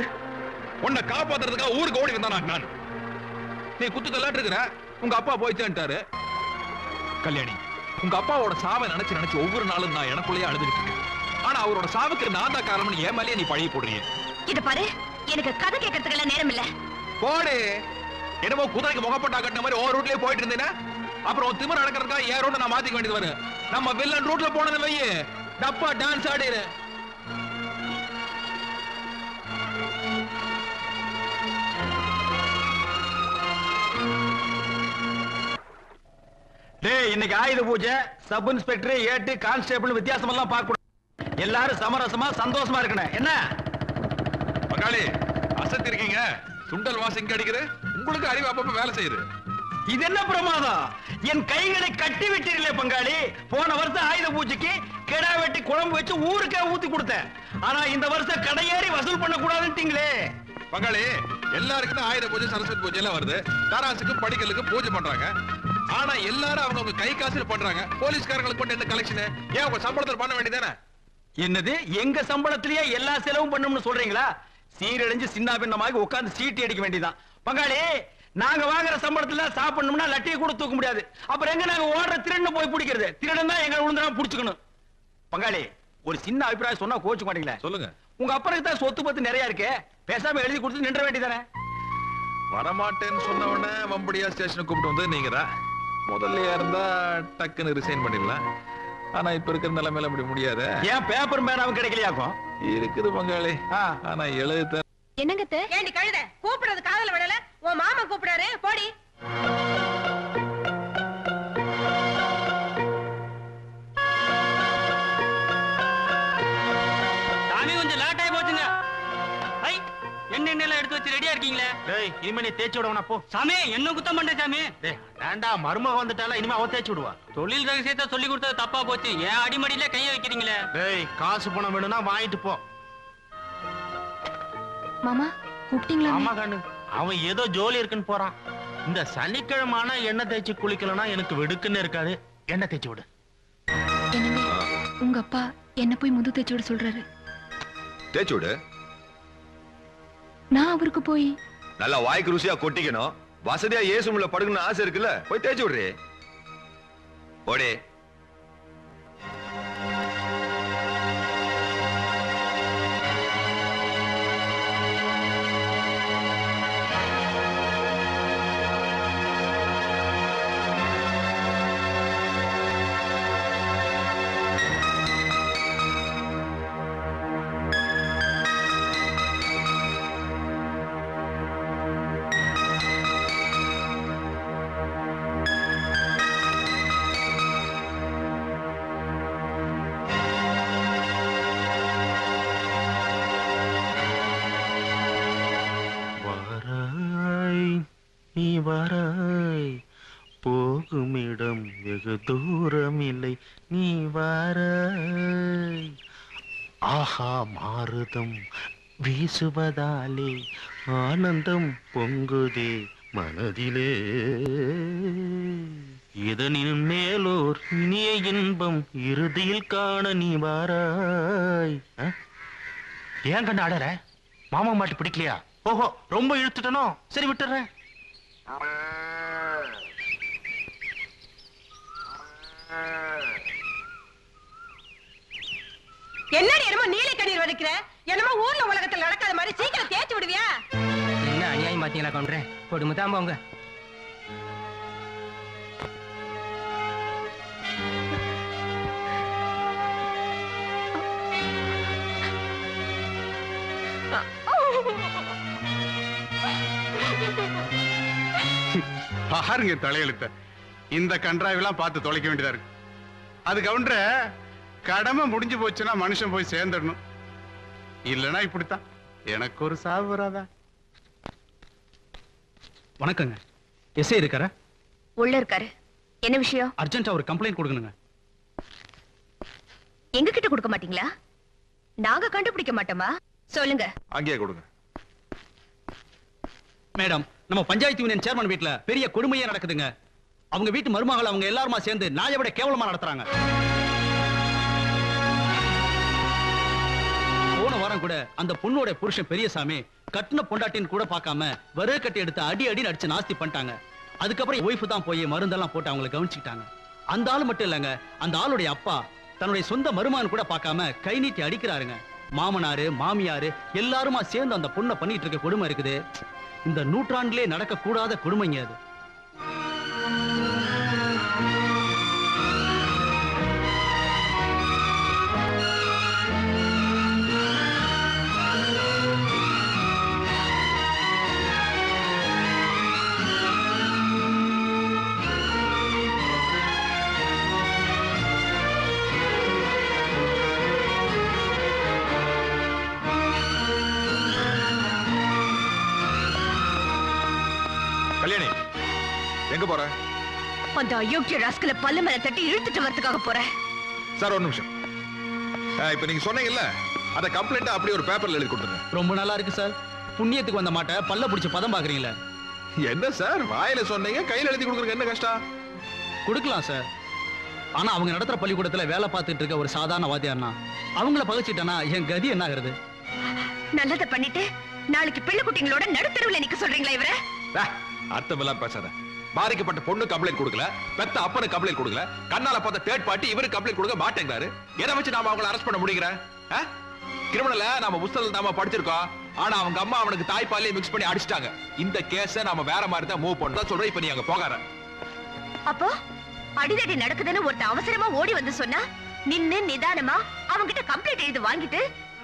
உன்னை காப்பாத்துறதுக்காக ஊருக்கு ஓடி வந்தான் நான். நீ குத்து தள்ளாட்டு இருக்கிற, உங்க அப்பா போய் சேர்ந்துட்டாரு. கல்யாணி, உங்க அப்பாவோட சாவை நினைச்சு நினைச்சு ஒவ்வொரு நாளும் நான் எனக்குள்ளேயே அழுதுட்டு இருக்கேன். ஆனா அவரோட சாவுக்கு நான் தான் காரணம் ஏன் மேலேயே நீ பழகி போடுறீங்க. இத பாரு, எனக்கு கதை கேட்கறதுக்கு நேரம் இல்ல. போடு. என்னமோ குதிரைக்கு முகப்பட்டா கட்டின மாதிரி ஓவர் ரூட்லயே போயிட்டு இருந்தேன்னா அப்புறம் திமிர நடக்கிறதுக்காக ஏன் ரூட் நான் மாத்திக்க வேண்டியது வரும். நம்ம வில்லன் ரூட்ல போனது வையே டப்பா டான்ஸ் ஆடிரு. டேய், இன்னைக்கு ஆயுத பூஜை. சப் இன்ஸ்பெக்டர், ஏட்டு, கான்ஸ்டேபிள் வித்தியாசம் எல்லாம் பார்க்க கூடாது. எல்லாரும் சமரசமா சந்தோஷமா இருக்கணும். என்ன பங்காளி அசத்தி இருக்கீங்க? சுண்டல் வாசம் அடிக்குது, உங்களுக்கு அறிவு அப்பப்ப வேலை செய்யுது. இது என்ன பிரமாதம்? என் கைகளை கட்டி விட்டீர்களே பங்காளி. போன வருஷம் ஆயுத பூஜைக்கு கிடா வெட்டி குழம்பு வச்சு ஊருக்கே ஊத்தி கொடுத்தேன். ஆனா இந்த வருஷம் கடையேறி வசூல் பண்ண கூடாதுட்டீங்களே. பங்காளி, எல்லாருக்கும் ஆயுத பூஜை சரஸ்வதி பூஜை எல்லாம் வருது. தாராசுக்கு படிக்கலுக்கு பூஜை பண்றாங்க. ஆனா எல்லாரும் அவங்க கை காசுல பண்றாங்க. போலீஸ்காரங்களுக்கு மட்டும் என்ன கலெக்ஷன்? ஏன் உங்க சம்பளத்தில் பண்ண வேண்டியதானே? என்னது, எங்க சம்பளத்திலேயே எல்லா செலவும் பண்ணணும்னு சொல்றீங்களா? சீரழிஞ்சு சின்ன பின்னமாக உட்கார்ந்து சீட்டி அடிக்க வேண்டியதான். பங்காளி, நாங்க வாங்குற சம்பளத்துல சாப்பிடணும்னா லட்டியை கூட தூக்க முடியாது. அப்புறம் எங்க நாங்க ஓடுற திருடன் போய் பிடிக்கிறது? திருடன் தான் எங்களை விழுந்தா புடிச்சுக்கணும். பங்காளி, ஒரு சின்ன அபிப்பிராயம் சொன்னா கோச்சு மாட்டீங்களா? சொல்லுங்க. உங்க அப்பனுக்கு தான் சொத்து பத்து நிறைய இருக்கு, பேசாம எழுதி கொடுத்து நின்ற வேண்டியதானே. வரமாட்டேன்னு சொன்ன உடனே வம்படியா ஸ்டேஷனுக்கு கூப்பிட்டு வந்து நீங்க தான் முதல்லயா இருந்தா டக்குன்னு ரிசைன் பண்ணிடலாம். ஆனா இப்ப இருக்கிற நிலைமையில அப்படி முடியாது. ஏன் பேப்பர் பேனாவும் கிடைக்கலையாக்கும்? இருக்குது பங்காளி, ஆனா எழுத என்னங்க ஏண்டி கழுத கூப்பிடுறது காதல விடல, உன் மாமா கூப்பிடாரு போடி. சாமி கொஞ்சம் லேட் ஆகி போச்சுங்க. ஐ எண்ணெய் எடுத்து வச்சு ரெடியா இருக்கீங்களே? டேய் இனிமே நீ தேய்ச்சி விடவனா போ. சாமி என்ன குத்தம் பண்ண சாமி? டேய் வேண்டா, மருமக வந்துட்டால இனிமே அவ தேய்ச்சி விடுவா. தொழில் ரகசியத்தை சொல்லி கொடுத்தது தப்பா போச்சு, ஏன் அடிமடியில கைய வைக்கிறீங்களே? டேய் காசு பணம் வேணும்னா வாங்கிட்டு போ. மாமா கூப்பிட்டீங்களா? ஆமா கண்ணு, அவன் ஏதோ ஜோலி இருக்குன்னு போறான். இந்த சனிக்கிழமான எண்ணெய் தேய்ச்சி குளிக்கலன்னா எனக்கு வெடுக்குன்னு இருக்காது. எண்ணெய் தேய்ச்சி விடு. என்னங்க உங்க அப்பா என்ன போய் முது தேய்ச்சி விட சொல்றாரு. தேய்ச்சி விடு. நான் அவருக்கு போய் நல்லா வாய்க்கு ருசியா கொட்டிக்கணும். வசதியா ஏசுமுள்ள படுக்கணும்னு ஆசை இருக்குல்ல, போய் தேய்ச்சி விடுறே. ஓடே. போகுமிடம் வெகு தூரமில்லை, நீ வாராய். ஆஹா மாறுதம் வீசுவதாலே ஆனந்தம் பொங்குதே மனதிலே. இதனின் மேலோர் இனிய இன்பம் இறுதியில் காண நீ வாராய். ஏன் கண்டு ஆடற? மாமா மாட்டு பிடிக்கலையா? ஓஹோ ரொம்ப இழுத்துட்டனோ, சரி விட்டுறேன். என்னடி என்னமோ நீலை கண்ணீர் வலிக்கிற, என்னமோ ஊர்ல உலகத்துல நடக்காத மாதிரி சீக்கிரம் தேய்ச்சி விடுவியா? என்ன அநியாயம் பாத்தீங்களா கவுண்டரே, கொடுமைதான் போங்க. பாருங்க தலையெழுத்த, இந்த கன்றாவெல்லாம் பார்த்து தொலைக்க வேண்டியதா இருக்கு. அது கவுண்டர கடமை முடிஞ்சு போச்சுன்னா மனுஷன் போய் சேர்ந்துடணும், இல்லைன்னா இப்படித்தான். எனக்கு ஒரு சாவு வராதா? வணக்கங்க, எஸ்ஐ இருக்காரா? உள்ள இருக்காரு. என்ன விஷயம்? அர்ஜென்ட்டா ஒரு கம்ப்ளைண்ட் கொடுக்கணுங்க. எங்க கிட்ட கொடுக்க மாட்டீங்களா? நாங்க கண்டுபிடிக்க மாட்டோமா? சொல்லுங்க. அங்கேயே கொடுங்க. மேடம், நம்ம பஞ்சாயத்து யூனியன் சேர்மன் வீட்ல பெரிய கொடுமையே நடக்குதுங்க. அவங்க வீட்டு மருமகள் அவங்க எல்லாருமா சேர்ந்து நாயை விட கேவலமா நடத்துறாங்க. போன வாரம் கூட அந்த பொண்ணோட புருஷன் பெரியசாமி கட்டின பொண்டாட்டின்னு கூட பார்க்காம வரு கட்டி எடுத்து அடி அடி அடிச்சு நாஸ்தி பண்ணிட்டாங்க. அதுக்கப்புறம் ஒய்ஃப் தான் போய் மருந்தெல்லாம் போட்டு அவங்களை கவனிச்சுக்கிட்டாங்க. அந்த ஆளு மட்டும் இல்லங்க, அந்த ஆளுடைய அப்பா தன்னுடைய சொந்த மருமகன் கூட பார்க்காம கை நீட்டி அடிக்கிறாருங்க. மாமனாரு மாமியாரு எல்லாருமா சேர்ந்து அந்த பொண்ணை பண்ணிட்டு இருக்க கொடுமை இருக்குது. இந்த நூற்றாண்டிலே நடக்க கூடாத கொடுமைங்க அது. கல்யாணி எங்க போற? அந்த அயோக்கிய ராஸ்கல பல்ல மேல தட்டி இழுத்துட்டு வரதுக்காக போறேன். சார் ஒரு நிமிஷம். இப்ப நீங்க சொன்னீங்கல்ல, அத கம்ப்ளைண்ட் அப்படியே ஒரு பேப்பர்ல எழுதி கொடுத்துருங்க. ரொம்ப நல்லா இருக்கு சார். புண்ணியத்துக்கு வந்த மாட்ட பல்ல பிடிச்ச பதம் பாக்குறீங்களா? என்ன சார் வாயில சொன்னீங்க, கையில எழுதி கொடுக்குறதுக்கு என்ன கஷ்டம்? கொடுக்கலாம் சார். ஆனா அவங்க நடத்துற பள்ளிக்கூடத்துல வேலை பார்த்துட்டு இருக்க ஒரு சாதாரண வாத்தியார்னா அவங்கள பகைச்சிட்டனா என் கதி என்ன ஆகுறது? நல்லத பண்ணிட்டு நாளைக்கு பிள்ளை குட்டிங்களோட நடுத்தருவுல நிக்க சொல்றீங்களா இவர? அர்த்தமெல்லாம் பேசாத. பாதிக்கப்பட்ட பொண்ணு கம்ப்ளைண்ட் கொடுக்கல, பெத்த அப்பனு கம்ப்ளைண்ட் கொடுக்கல, கண்ணால பார்த்த தேர்ட் பார்ட்டி இவரு கம்ப்ளைண்ட் கொடுக்க மாட்டேங்கிறாரு. எதை வச்சு நாம அவங்களை அரெஸ்ட் பண்ண முடியுங்க? கிரிமினல நாம புத்தகத்துல நாம படிச்சிருக்கோம். ஆனா அவங்க அம்மா அவனுக்கு தாய்ப்பாலையே மிக்ஸ் பண்ணி அடிச்சிட்டாங்க. இந்த கேஸ நாம வேற மாதிரி தான் மூவ் பண்ணலாம் சொல்றேன். இப்ப நீ அங்க போகாத. அப்போ அடிதடி நடக்குதுன்னு ஒருத்த அவசரமா ஓடி வந்து சொன்னா நின்னு நிதானமா அவங்கிட்ட கம்ப்ளைண்ட் எழுதி வாங்கிட்டு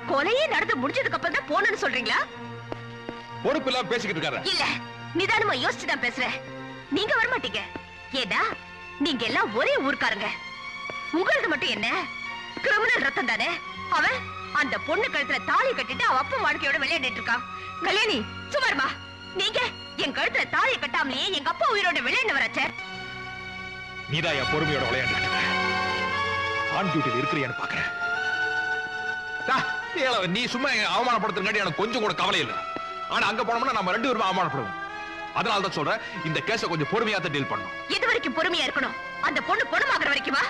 கொலையே நடந்து முடிஞ்சதுக்கு அப்புறம் தான் போனன்னு சொல்றீங்களா? பொறுப்பு இல்லாம பேசிக்கிட்டு இருக்காரு. இல்ல, நிதானமா யோசிச்சு தான் பேசுறேன். நீங்க வர மாட்டீங்க. ஏடா நீங்க எல்லாம் ஒரே ஊர்க்காரங்க. உங்களுக்கு மட்டும் என்ன கிரிமினல் ரத்தம் தானே? அவன் அந்த பொண்ணு கழுத்துல தாலி கட்டிட்டு அவ அப்பா வாழ்க்கையோட விளையாடிட்டு இருக்கான். கல்யாணி சுமார்மா, நீங்க என் கழுத்துல தாலி கட்டாமலேயே எங்க அப்பா உயிரோட விளையாண்டு வராச்சே. நீதான் என் பொறுமையோட விளையாண்டு ஆன் டியூட்டில இருக்கிறியான்னு பாக்குறேன். நீ சும்மா அவமானப்படுத்துறங்காட்டி எனக்கு கொஞ்சம் கூட கவலை இல்லை. ஆனா அங்க போனோம்னா நம்ம 2 பேரும் அவமானப்படுவோம். அதனால தான் சொல்றேன், இந்த கேஸ கொஞ்சம் பொறுமையா தான் டீல் பண்ணணும். எது வரைக்கும் பொறுமையா இருக்கணும்? அந்த பொண்ணு பொண்ணமாகற வரைக்குமா?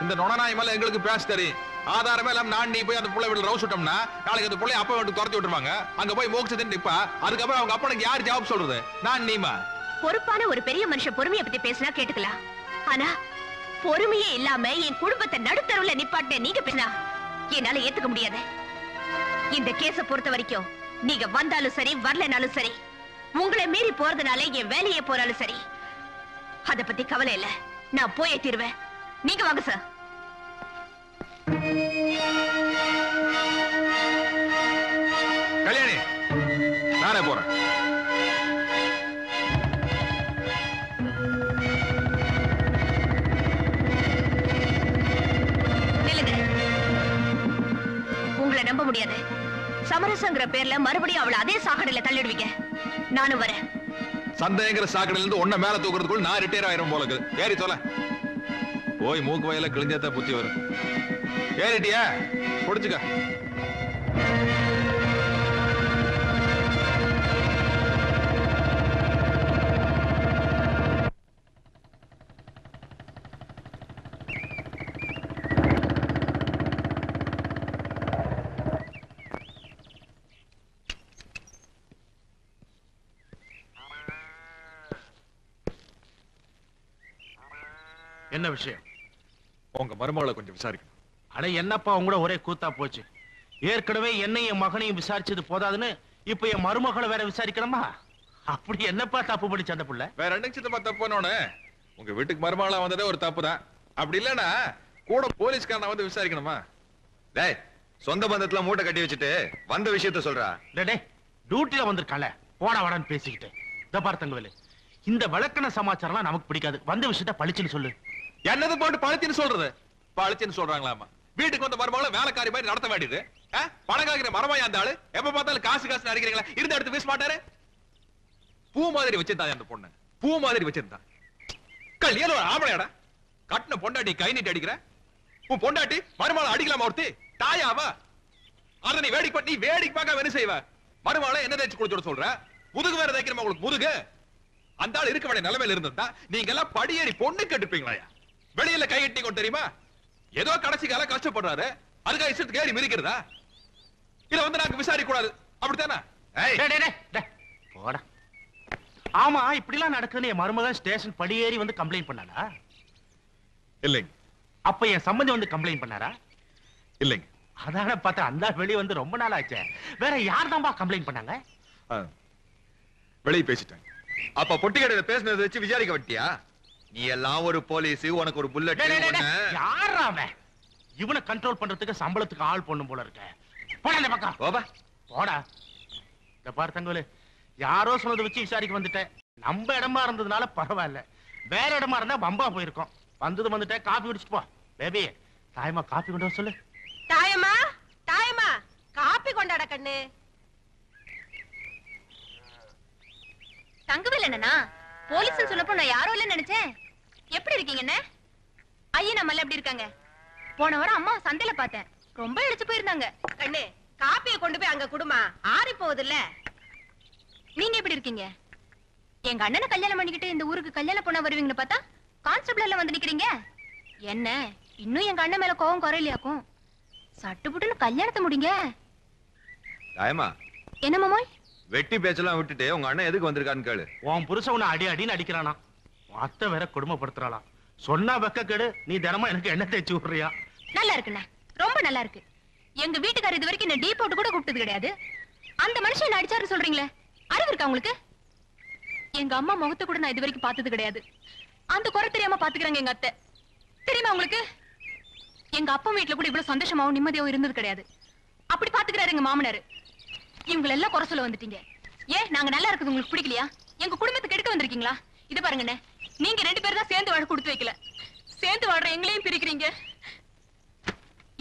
இந்த நொணநாய் மேல எங்களுக்கு பேச தெரியும். ஆதாரமே இல்லாம நான் நீ போய் அந்த புள்ளை வீட்டுல ரவுஸ் விட்டோம்னா நாளைக்கு அந்த புள்ளைய அப்பா வீட்டுக்கு துரத்தி விட்டுருவாங்க. அங்க போய் மோட்சத்தின் நிப்பா. அதுக்கப்புறம் அவங்க அப்பனுக்கு யார் ஜவாப் சொல்றது? நான் நீமா? பொறுப்பான ஒரு பெரிய மனுஷன் பொறுமையை பத்தி பேசினா கேட்டுக்கலாம். ஆனா பொறுமையே இல்லாம என் குடும்பத்தை நடுத்தருவுல நிப்பாட்ட நீங்க பேசினா என்னால ஏத்துக்க முடியாது. இந்த கேஸ பொறுத்த வரைக்கும் நீங்க வந்தாலும் சரி வரலனாலும் சரி, உங்களை மீறி போறதுனால என் வேலையே போறாலும் சரி, அத பத்தி கவலை இல்ல. நான் போயே தீருவேன். நீங்க வாங்க சார். கல்யாணி, நானே போறேன். உங்களை நம்ப முடியாது. சமரசங்கிற பேர்ல மறுபடியும் அவளை அதே சாக்கடையில தள்ளிடுவீங்க. நானும் வரேன். சந்தேகங்கிற சாக்கடையில இருந்து ஒன்ன மேல தூக்குறதுக்குள்ள நான் ரிட்டையர் ஆயிரும் போல இருக்கு. ஏறி தொலை. போய் மூக்கு வயல கிழிஞ்சா புத்தி வரும். ஏறிட்டியா? புடிச்சுக்க. என்ன விஷயம்? உங்க மருமகளை கொஞ்சம் விசாரிக்கணும். அட என்னப்பா உங்கள ஒரே கூத்தா போச்சு. ஏற்கனவே என்னையும் என் மகனையும் விசாரிச்சது போதாதுன்னு இப்ப என் மருமகளை வேற விசாரிக்கணுமா? அப்படி என்னப்பா தப்பு படிச்ச அந்த புள்ள? வேற ரெண்டு சித்தப்பா தப்புனோன்னு உங்க வீட்டுக்கு மருமகளா வந்ததே ஒரு தப்பு தான். அப்படி இல்லன்னா கூட போலீஸ்காரனை வந்து விசாரிக்கணுமா? டேய், சொந்த பந்தத்துல மூட்டை கட்டி வச்சுட்டு வந்த விஷயத்த சொல்றா. டேய், டியூட்டில வந்திருக்கால போன வாடான்னு பேசிக்கிட்டு. இந்த பாரு தங்கவேலு, இந்த விளக்கண சமாச்சாரம்லாம் நமக்கு பிடிக்காது. வந்த விஷயத்த பழிச்சுன்னு சொல்லு. என்னது போட்டு பழிச்சுன்னு சொல்றது? பழிச்சுன்னு சொல்றாங்களாமா? வீட்டுக்கு வந்த மருமகளை வேலைக்காரி மாதிரி நடத்த வேண்டியது. பணக்காகிற மரமாயா அந்த ஆளு? எப்ப பார்த்தாலும் காசு காசு அடிக்கிறீங்களா? இருந்த எடுத்து வீச மாட்டாரு. பூ மாதிரி வச்சிருந்தா அந்த பொண்ணு, பூ மாதிரி வச்சிருந்தா. கல்யாணம் ஒரு ஆம்பளையாடா, கட்டின பொண்டாட்டி கை நீட்டி அடிக்கிற. உன் பொண்டாட்டி மருமகளை அடிக்கலாமா? ஒருத்தி தாயாவா? அத நீ வேடிக்கை பார்க்க என்ன செய்வ? மருமகளை என்ன தேய்ச்சி குளிச்சுட சொல்ற? முதுகு வேற தேய்க்கிறமா உங்களுக்கு? முதுகு அந்த ஆள் இருக்க வேண்டிய நிலைமையில இருந்தா நீங்க எல்லாம் படியேறி பொண்ணு கட்டுப்பீங்களா? வெளியில கை கட்டி தெரியுமா? ஏதோ கடைசி கால கஷ்டப்படுறாரு, அதுக்காக இஷ்டத்துக்கு ஏறி மிதிக்கிறதா? இத வந்து நாங்க விசாரிக்க கூடாது, அப்படித்தானே? போடா. ஆமா, இப்படி எல்லாம் நடக்குதுன்னு என் மருமகன் ஸ்டேஷன் படியேறி வந்து கம்ப்ளைண்ட் பண்ணானா? இல்லைங்க. அப்ப என் சம்பந்தி வந்து கம்ப்ளைண்ட் பண்ணாரா? இல்லைங்க. அதான பார்த்தா அந்த வெளியே வந்து ரொம்ப நாள் ஆச்சு. வேற யார் தான்பா கம்ப்ளைண்ட் பண்ணாங்க? வெளியே பேசிட்டாங்க. அப்ப பொட்டி கடையில பேசினதை வச்சு விசாரிக்க வட்டியா? நீ எல்லாம் ஒரு போலீஸ், உனக்கு ஒரு புல்லட். யாரா அவன்? இவனை கண்ட்ரோல் பண்றதுக்கு சம்பளத்துக்கு ஆள் பொண்ணும் போல இருக்க. போடா இந்த பக்கம். போடா. இந்த பாரு தங்கவேலு, யாரோ சொன்னதை வச்சு விசாரிக்க வந்துட்டேன். நம்ம இடமா இருந்ததுனால பரவாயில்ல, வேற இடமா இருந்தா பம்பா போயிருக்கோம். வந்தது வந்துட்டேன், காபி குடிச்சிட்டு போ. பேபி, தாயமா காபி கொண்டு வர சொல்லு. தாயம்மா, தாயம்மா, காப்பி கொண்டாட கண்ணு. தங்கவேல் என்னன்னா போலீஸ் சொன்னப்போ நான் யாரோ இல்ல நினைச்சேன். எப்படி இருக்கீங்க? ஐயா நம்ம எப்படி இருக்காங்க? போன வாரம் அம்மா சந்தையில பார்த்தேன், ரொம்ப இடிச்சு போயிருந்தாங்க. கண்ணு, காப்பியை கொண்டு போய் அங்க குடுமா, ஆறி போகுது இல்ல. நீங்க எப்படி இருக்கீங்க? எங்க அண்ணனை கல்யாணம் பண்ணிக்கிட்டு இந்த ஊருக்கு கல்யாணம் பண்ண வருவீங்கன்னு பார்த்தா கான்ஸ்டபிள் வந்து நிக்கிறீங்க. என்ன இன்னும் எங்க அண்ணன் மேல கோவம் குறையிலையாக்கும்? சட்டுப்புட்டுன்னு கல்யாணத்தை முடிங்க. தாயமா, என்ன மாமோய்? வெட்டி பேச்செல்லாம் விட்டுட்டு உங்க அண்ணன் எதுக்கு வந்திருக்கான்னு கேளு. உன் புருஷன் உன்னை அடி அடின்னு அடிக்கிறானா? அத்தை வேற கொடுமைப்படுத்துறாளா? சொன்னா வெக்க கெடு, நீ தினமா எனக்கு என்ன தேய்ச்சி விடுறியா? நல்லா இருக்குண்ணா, ரொம்ப நல்லா இருக்கு. எங்க வீட்டுக்காரர் இது வரைக்கும் என்ன டீ போட்டு கூட கூப்பிட்டது கிடையாது. அந்த மனுஷன் என்ன அடிச்சாரு சொல்றீங்களே, அறிவு இருக்கா உங்களுக்கு? எங்க அம்மா முகத்தை கூட நான் இது வரைக்கும் பார்த்தது கிடையாது. அந்த குறை தெரியாம பாத்துக்கிறாங்க எங்க அத்தை. தெரியுமா உங்களுக்கு? எங்க அப்பா வீட்டுல கூட இவ்வளவு சந்தோஷமாவும் நிம்மதியாவும் இருந்தது கிடையாது. அப்படி பாத்துக்கிறாரு எங்க மாமனாரு. இவங்க எல்லாம் குறை சொல்ல வந்துட்டீங்க. ஏன் நாங்க நல்லா இருக்குது உங்களுக்கு பிடிக்கலையா? எங்க குடும்பத்துக்கு எடுக்க வந்திருக்கீங்களா? இது பாருங்கண்ணே, நீங்க 2 பேரும் தான் சேர்ந்து வாழ கொடுத்து வைக்கல. சேர்ந்து வாழ்ற எங்களையும் பிரிக்கிறீங்க.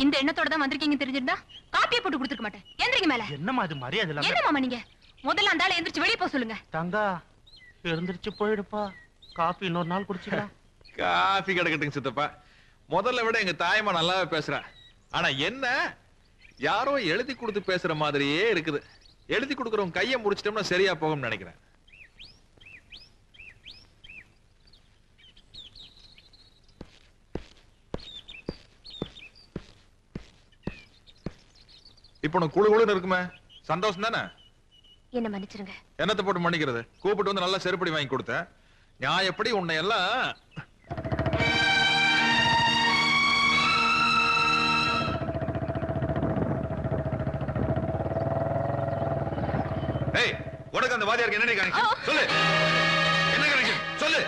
இந்த எண்ணத்தோட தான் வந்திருக்கீங்க தெரிஞ்சிருந்தா காப்பியை போட்டு கொடுத்துக்க மாட்டேன். எந்திரிங்க மேல. என்னமா அது மரியாதை இல்லாம? என்ன மாமா நீங்க முதல்ல அந்த ஆளை எந்திரிச்சு வெளியே போக சொல்லுங்க. தங்கா எழுந்திருச்சு போயிடுப்பா. காபி இன்னொரு நாள் குடிச்சுக்கலாம். காபி கிடக்கட்டுங்க சித்தப்பா. முதல்ல விட எங்க தாயம்மா நல்லாவே பேசுறா. ஆனா என்ன யாரோ எழுதி கொடுத்து பேசுற மாதிரியே இருக்குது. எழுதி கொடுக்கறவங்க கையை முடிச்சிட்டோம்னா சரியா போகும்னு நினைக்கிறேன். இப்ப உனக்கு குழு குழுன்னு இருக்குமே, சந்தோஷம் தானே? என்ன மன்னிச்சிருங்க. என்னத்தை போட்டு மன்னிக்கிறது? கூப்பிட்டு வந்து நல்லா செருப்படி வாங்கி கொடுத்தேன். நான் எப்படி உன்னை எல்லாம் உனக்கு அந்த வாதியாருக்கு என்ன கனெக்ஷன் சொல்லு? என்ன கனெக்ஷன் சொல்லு?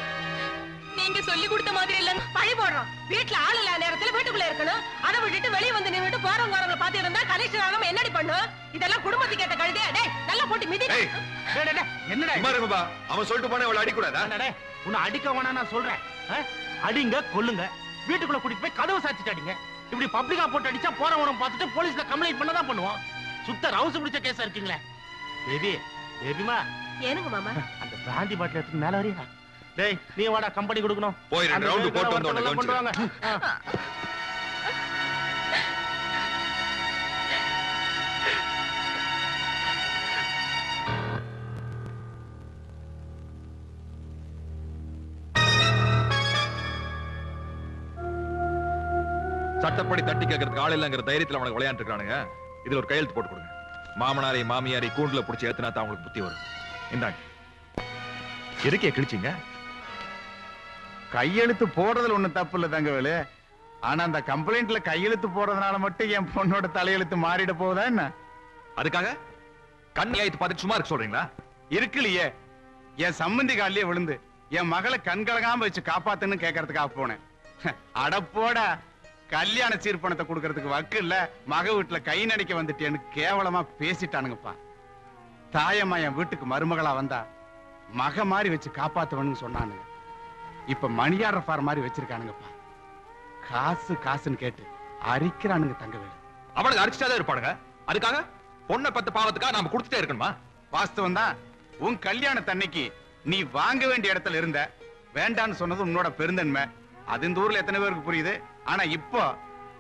நீங்க சொல்லி கொடுத்த மாதிரி இல்ல, பழி போடுறோம். வீட்டுல ஆள் இல்லாத நேரத்துல வீட்டுக்குள்ள இருக்கணும். அதை விட்டுட்டு வெளிய வந்து நின்னுட்டு போறவங்க வரவங்களை பாத்து இருந்தா கனெக்ஷன் ஆகாம என்னடி பண்ணும்? இதெல்லாம் குடும்பத்துக்கு ஏத்த கழுதே. டேய் நல்லா போட்டு மிதி. என்னடா சும்மா அவன் சொல்லிட்டு போனா அவளை அடிக்கூடாதா? உன்னை அடிக்க வேணா நான் சொல்றேன். அடிங்க கொல்லுங்க, வீட்டுக்குள்ள கூட்டிட்டு போய் கதவை சாத்திட்டு அடிங்க. இப்படி பப்ளிக்கா போட்டு அடிச்சா போறவனும் பார்த்துட்டு போலீஸ்ல கம்ப்ளைண்ட் பண்ணதான் பண்ணுவான். சுத்த ரவுஸ் பிடிச்ச கேஸா இருக்கீங்களே. பேபி பேபிமா ஏனுங்க மாமா? அந்த பிராந்தி பாட்டில் எடுத்து மேல வரியா? டேய் நீ வாடா, கம்பெனி கொடுக்கணும். போய் 2 ரவுண்ட் போட்டு வந்து உன்னை பண்ணுவாங்க. சட்டப்படி தட்டி கேட்கறதுக்கு ஆள் இல்லங்கிற தைரியத்துல அவனுக்கு விளையாண்டு இருக்கானுங்க. இதுல ஒரு கையெழுத்து போட்டு கொடுங்க. மாமனாரை மாமியாரை கூண்டுல புடிச்சு ஏத்துனா தான் அவங்களுக்கு புத்தி வரும். இந்தாங்க. எதுக்கே கிழிச்சிங்க? கையெழுத்து போடுறதுல ஒண்ணு தப்பு இல்ல தங்கவேலு. ஆனா அந்த கம்ப்ளைண்ட்ல கையெழுத்து போடுறதுனால மட்டும் என் பொண்ணோட தலையெழுத்து மாறிட போகுதா என்ன? அதுக்காக கண் ஏத்து பார்த்து சும்மா இருக்க சொல்றீங்களா? இருக்குல்லையே, என் சம்பந்தி காலிலே விழுந்து என் மகளை கண்கலகாம வச்சு காப்பாத்துன்னு கேட்கறதுக்காக போனேன். அடப்போட கல்யாண சீர்பணத்தை கொடுக்கறதுக்கு வக்கு இல்ல, மக வீட்டுல கை நடிக்க வந்துட்டேன்னு கேவலமா பேசிட்டானுங்கப்பா. தாயம்மா என் வீட்டுக்கு மருமகளா வந்தா மக மாதிரி வச்சு காப்பாத்துவன்னு சொன்னானுங்க. இப்ப மணியாடுற ஃபார் மாதிரி வச்சிருக்கானுங்கப்பா. காசு காசுன்னு கேட்டு அரிக்கிறானுங்க தங்கவேலு. அவனுக்கு அரிச்சிட்டாதான் இருப்பானுங்க. அதுக்காக பொண்ணை பத்து பாவத்துக்காக நாம கொடுத்துட்டே இருக்கணுமா? வாஸ்தவம் தான். உன் கல்யாணத்தன்னைக்கு நீ வாங்க வேண்டிய இடத்துல இருந்த, வேண்டான்னு சொன்னது உன்னோட பெருந்தன்மை. அது இந்த ஊர்ல எத்தனை பேருக்கு புரியுது? ஆனா இப்போ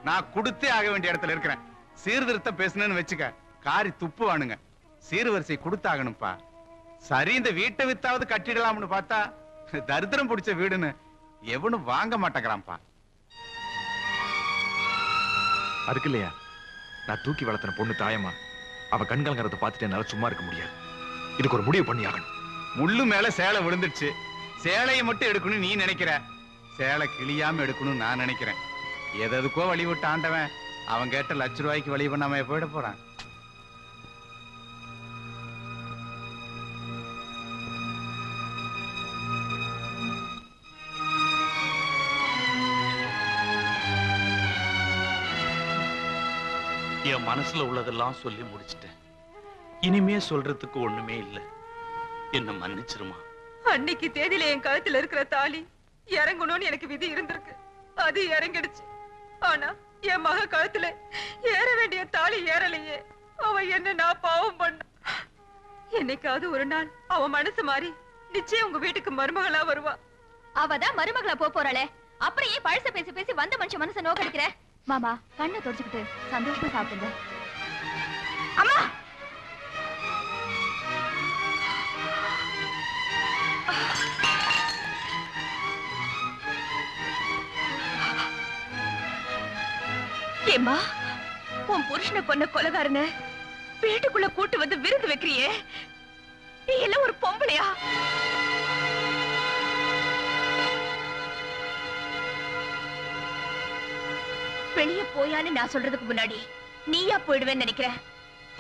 நான் கொடுத்தே ஆக வேண்டிய இடத்துல இருக்கிறேன். சீர்திருத்தம் பேசுனேன்னு வச்சுக்க, காரி துப்புவானுங்க. சீர்வரிசை கொடுத்தாகணும்ப்பா. சரி, இந்த வீட்டை வித்தாவது கட்டிடலாம்னு பார்த்தா தரித்திரம் பிடிச்ச வீடுன்னு எவனும் வாங்க மாட்டேங்கிறான்ப்பா. அதுக்கு இல்லையா நான் தூக்கி வளர்த்தன பொண்ணு தாயம்மா அவ கண்கலங்கறத பார்த்துட்டு என்னால சும்மா இருக்க முடியாது. இதுக்கு ஒரு முடிவு பண்ணி ஆகணும். முள்ளு மேல சேலை விழுந்துடுச்சு. சேலையை மட்டும் எடுக்கணும் நீ நினைக்கிற, சேலை கிளியாம எடுக்கணும் நான் நினைக்கிறேன். எதுக்கோ வழி விட்டு ஆண்டவன் அவன் கேட்ட ₹1,00,000 வழி பண்ணாம போயிட போறான். என் மனசுல உள்ளதெல்லாம் சொல்லி முடிச்சிட்டேன். இனிமே சொல்றதுக்கு ஒண்ணுமே இல்ல. என்ன மன்னிச்சிருமா. அன்னைக்கு தேதியில என் கழுத்துல இருக்கிற தாலி இறங்கணும்னு எனக்கு விதி இருந்திருக்கு. அது இறங்கிடுச்சு. ஆனா என் மக கழுத்துல ஏற வேண்டிய தாலி ஏறலையே. அவ என்ன நான் பாவம் பண்ண. என்னைக்காவது ஒரு நாள் அவ மனசு மாறி நிச்சயம் உங்க வீட்டுக்கு மருமகளா வருவா. அவதான் மருமகளா போறாளே, அப்புறம் ஏன் பழச பேசி பேசி வந்த மனுஷ மனசை நோக்கடிக்கிற? மாமா கண்ணை தொடச்சுக்கிட்டு சந்தோஷமா சாப்பிடுங்க. அம்மா ஏம்மா, உன் புருஷனை கொன்ன கொலைகாரன வீட்டுக்குள்ள கூட்டு வந்து விருந்து வைக்கிறியே, நீ எல்லாம் ஒரு பொம்பளையா? வெளிய போயான்னு நான் சொல்றதுக்கு முன்னாடி நீயா போயிடுவேன்னு நினைக்கிற?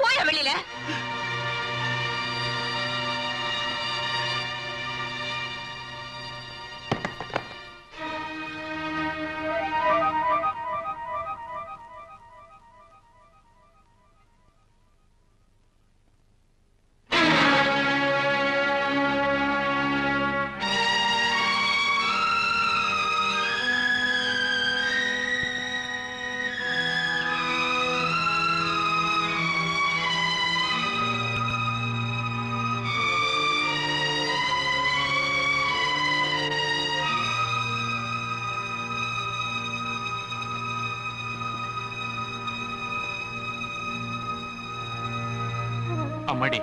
போய வெளியில. அம்மாடி,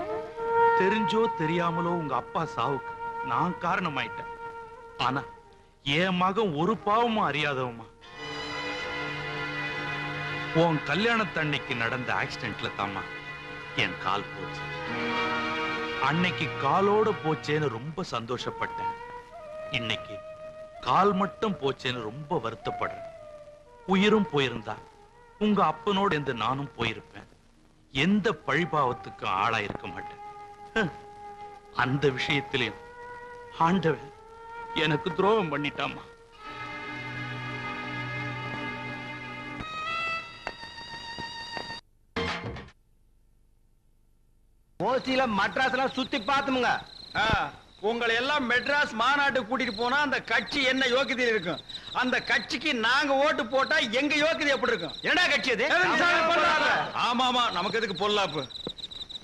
தெரிஞ்சோ தெரியாமலோ உங்க அப்பா சாவுக்கு நான் காரணமாயிட்டேன். ஆனா என் மகன் ஒரு பாவமும் அறியாதவமா. உன் கல்யாணத்தன்னைக்கு நடந்த ஆக்சிடென்ட்ல தாமா என் கால் போச்சு. அன்னைக்கு காலோட போச்சேன்னு ரொம்ப சந்தோஷப்பட்டேன். இன்னைக்கு கால் மட்டும் போச்சேன்னு ரொம்ப வருத்தப்படுறேன். உயிரும் போயிருந்தா உங்க அப்பனோட இருந்து நானும் போயிருப்பேன். எந்த பழிபாவத்துக்கும் ஆளா இருக்க மாட்டேன். அந்த விஷயத்திலையும் ஆண்டவன் எனக்கு துரோகம் பண்ணிட்டாமா. ஓசியில மட்ராஸ் எல்லாம் சுத்தி பாத்துமுங்க. உங்களை எல்லாம் மெட்ராஸ் மாநாட்டுக்கு கூட்டிட்டு போனா அந்த கட்சி என்ன யோக்கியதை இருக்கும்? அந்த கட்சிக்கு நாங்க ஓட்டு போட்டா எங்க யோக்கியதை எப்படி இருக்கும்? என்னடா கட்சி அது? ஆமா ஆமா, நமக்கு எதுக்கு பொல்லாப்பு?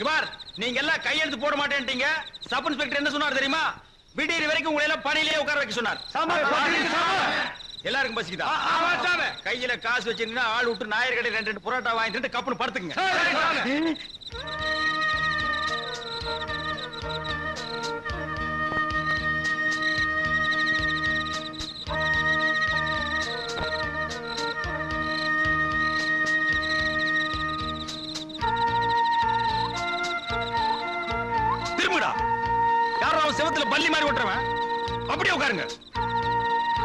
இவார், நீங்க எல்லாம் கையெழுத்து போட மாட்டேன்ட்டீங்க. சப் இன்ஸ்பெக்டர் என்ன சொன்னார் தெரியுமா? விடியற வரைக்கும் உங்களை எல்லாம் பணியிலேயே உட்கார வைக்க சொன்னார். எல்லாருக்கும் பசிக்குதா? கையில காசு வச்சிருந்தா ஆள் விட்டு நாயர் கடை 2 புரோட்டா வாங்கிட்டு கப்புன்னு படுத்துங்க. செவத்துல பள்ளி மாதிரி ஓட்டுறவன் அப்படியே உட்காருங்க.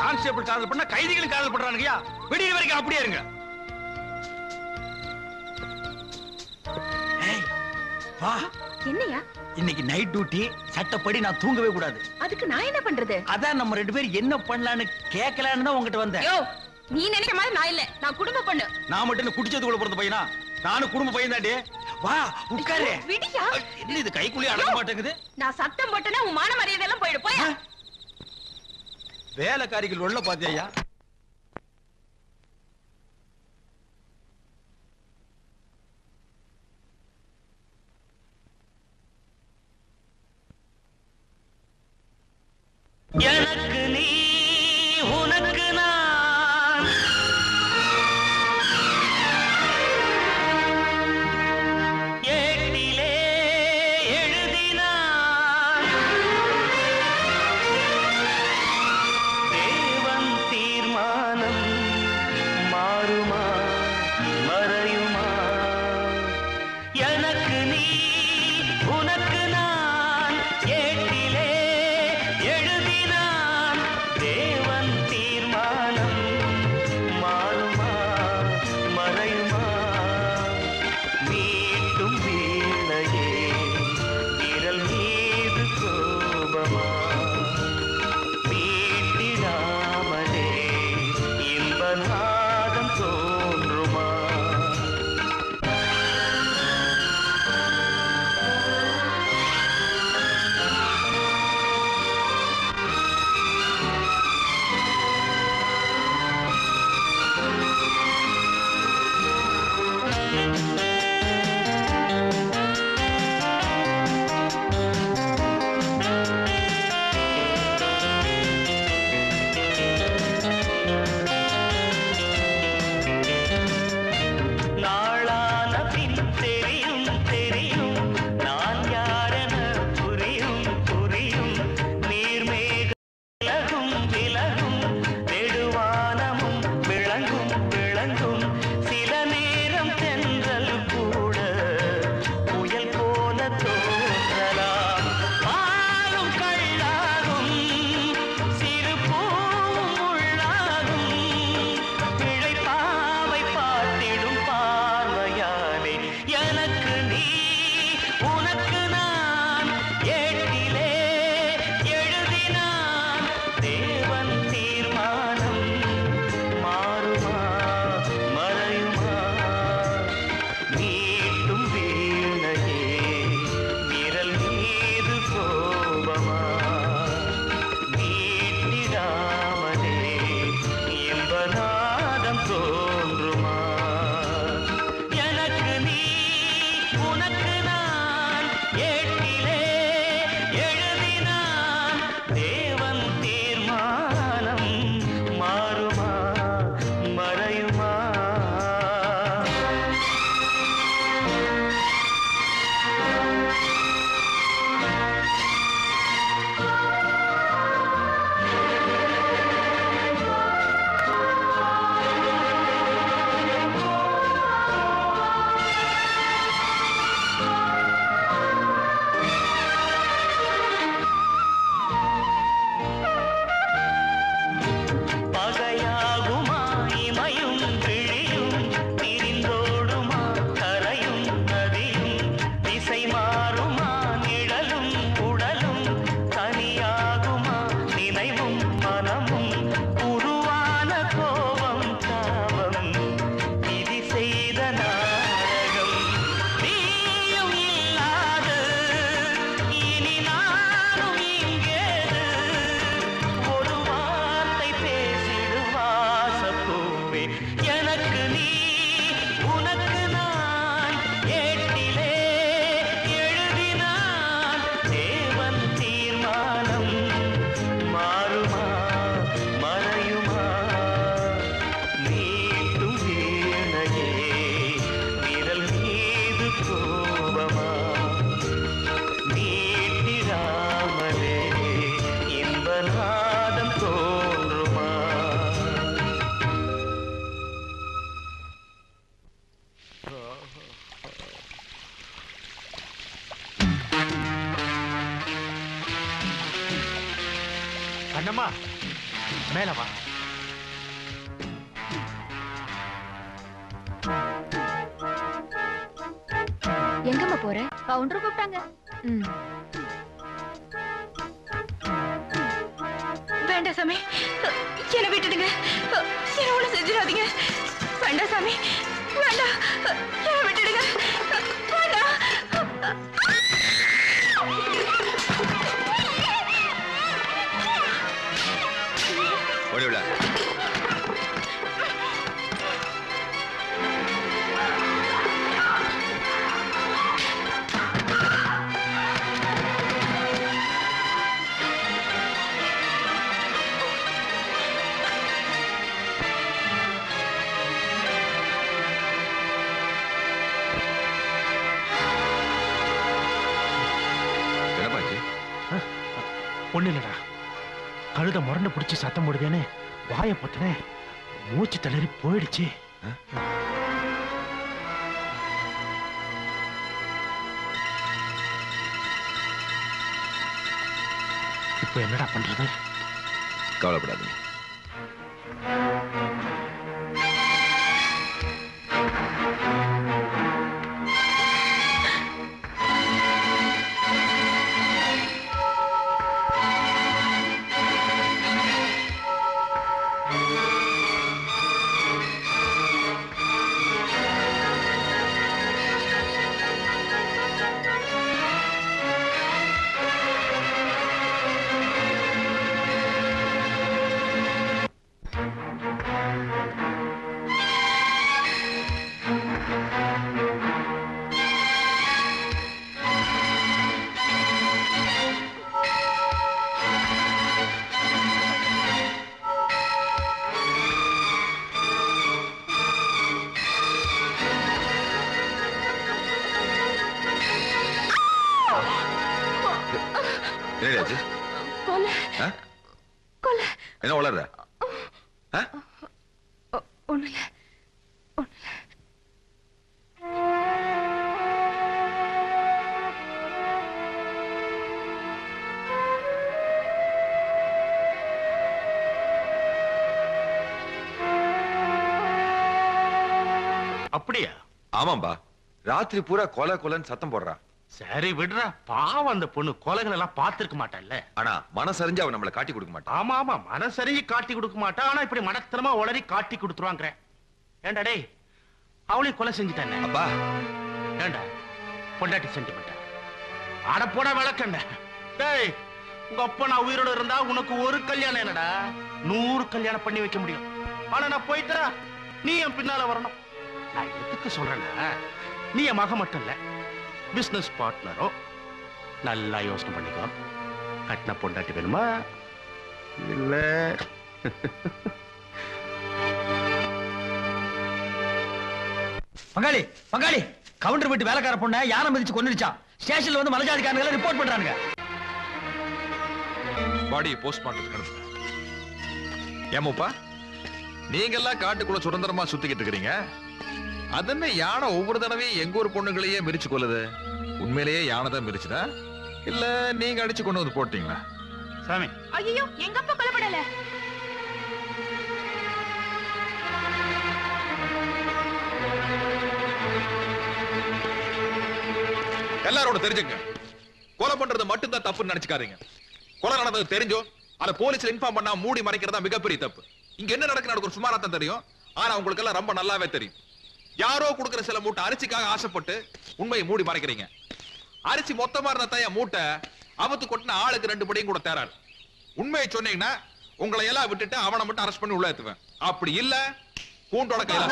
கான்ஸ்டேபிள் காதல் பண்ணா கைதிகளும் காதல் பண்றானுங்கயா. விடிய வரைக்கும் அப்படியே இருங்க. வா. என்னையா? இன்னைக்கு நைட் டியூட்டி, சட்டப்படி நான் தூங்கவே கூடாது. அதுக்கு நான் என்ன பண்றது? அதான் நம்ம 2 பேரும் என்ன பண்ணலான்னு கேட்கலான்னு தான் உங்ககிட்ட வந்தேன். நீ நினைக்கிற மாதிரி நான் இல்ல, நான் குடும்ப பொண்ணு. நான் மட்டும் குடிச்சதுக்குள்ள பிறந்த பையனா? நானும் குடும்ப பையன் தாண்டி. வா உட்காரு. விடியா? என்ன இது கைக்குள்ளே அடங்க மாட்டேங்குது? நான் சத்தம் போட்டேன்னா உன் மான மரியாதை எல்லாம் போயிடு. போயா. வேலைக்காரிகள் உள்ள பாத்தியா? எனக்கு நீ உனக்கு நான் ஏட்டிலே எழுதினான் தேவன் தீர்மானம் மாறுமா மறையுமா எனக்கு நீ உனக்கு நான் ஏட்டிலே எழுதினான் கண்ணம்மா மேல வா. எங்கம்மா போற? கவுண்டர் கூப்பிட்டாங்க. வேண்டாம் சாமி, என்ன விட்டுடுங்க. என்ன ஒண்ணு செஞ்சிடாதீங்க. வேண்டாம் சாமி, வேண்டாம், என்ன விட்டுடுங்க. வேண்டாம். ஓடிவிட. ஒண்ணு இல்லடா, கழுத முரண்டு பிடிச்சி சத்தம் போடுதேன்னு வாய பத்தின மூச்சு தளறி போயிடுச்சு. இப்ப என்னடா பண்றது? கவலைப்படாதீங்க. என்ன வளர்ற? ஒண்ணு இல்ல. அப்படியா? ஆமாம்பா, ராத்திரி பூரா கொலை கொலைன்னு சத்தம் போடுறான். சரி விடுறா, பாவம் அந்த பொண்ணு கொலைகள் எல்லாம் பார்த்திருக்க மாட்டான்ல. ஆனா மனசறிஞ்சு அவன் நம்மளை காட்டி கொடுக்க மாட்டான். ஆமா ஆமா, மனசறிஞ்சு காட்டி கொடுக்க மாட்டான். ஆனா இப்படி மனத்தனமா உளறி காட்டி கொடுத்துருவாங்க. ஏண்டா டேய், அவளையும் கொலை செஞ்சுட்டானே. அப்பா ஏண்டா பொண்டாட்டி சென்டிமெண்டா? அட போட விளக்கண்ட. டேய், உங்க அப்பா நான் உயிரோட இருந்தா உனக்கு ஒரு கல்யாணம் என்னடா 100 கல்யாணம் பண்ணி வைக்க முடியும். ஆனா நான் போயிட்டா நீ என் பின்னால வரணும். நான் எதுக்கு சொல்றேன்னா, நீ என் மக மட்டும் இல்ல, பிசினஸ் பார்ட்னரோ. நல்லா யோசனை பண்ணிக்கோ. கட்டின பொண்டாட்டி வேணுமா இல்ல? பங்காளி பங்காளி, கவுண்டர் வீட்டு வேலைக்கார பொண்ண யானை மிதிச்சு கொன்னுடுச்சான். ஸ்டேஷன்ல வந்து மலஜாதிக்காரங்க ரிப்போர்ட் பண்றாங்க. பாடி போஸ்ட்மார்ட்டம் நடந்து. ஏமாப்பா, நீங்க எல்லாம் காட்டுக்குள்ள சுதந்திரமா சுத்திக்கிட்டு இருக்கிறீங்க. அதென்ன யானை ஒவ்வொரு தடவையும் எங்க ஒரு பொண்ணுங்களையே மிரிச்சு கொள்ளுது? உண்மையிலேயே யானை தான் மிரிச்சுதா இல்ல நீங்க அடிச்சு கொண்டு வந்து போட்டீங்களா? சாமி, ஐயோ, எங்க அப்பா கொல்லப்படல. எல்லாரோட தெரிஞ்சுங்க, கொலை பண்றது மட்டும் தான் தப்புன்னு நினைச்சுக்காதீங்க. கொலை நடந்தது தெரிஞ்சோ அத போலீஸ்ல இன்ஃபார்ம் பண்ணா மூடி மறைக்கிறதா மிகப்பெரிய தப்பு. இங்க என்ன நடக்குன்னு ஒரு சுமாரா தான் தெரியும். ஆனா உங்களுக்கு எல்லாம் ரொம்ப நல்லாவே தெரியும். யாரோ கொடுக்கிற சில மூட்டை அரிசிக்காக ஆசைப்பட்டு உண்மையை மூடி மறைக்கிறீங்க. அரிசி மொத்தமா இருந்த தாய மூட்டை அவத்து கொட்டின ஆளுக்கு 2 படியும் கூட தேராது. உண்மையை சொன்னீங்கன்னா உங்களை எல்லாம் விட்டுட்டு அவனை மட்டும் அரெஸ்ட் பண்ணி உள்ள ஏத்துவேன். அப்படி இல்ல கூண்டோட கையில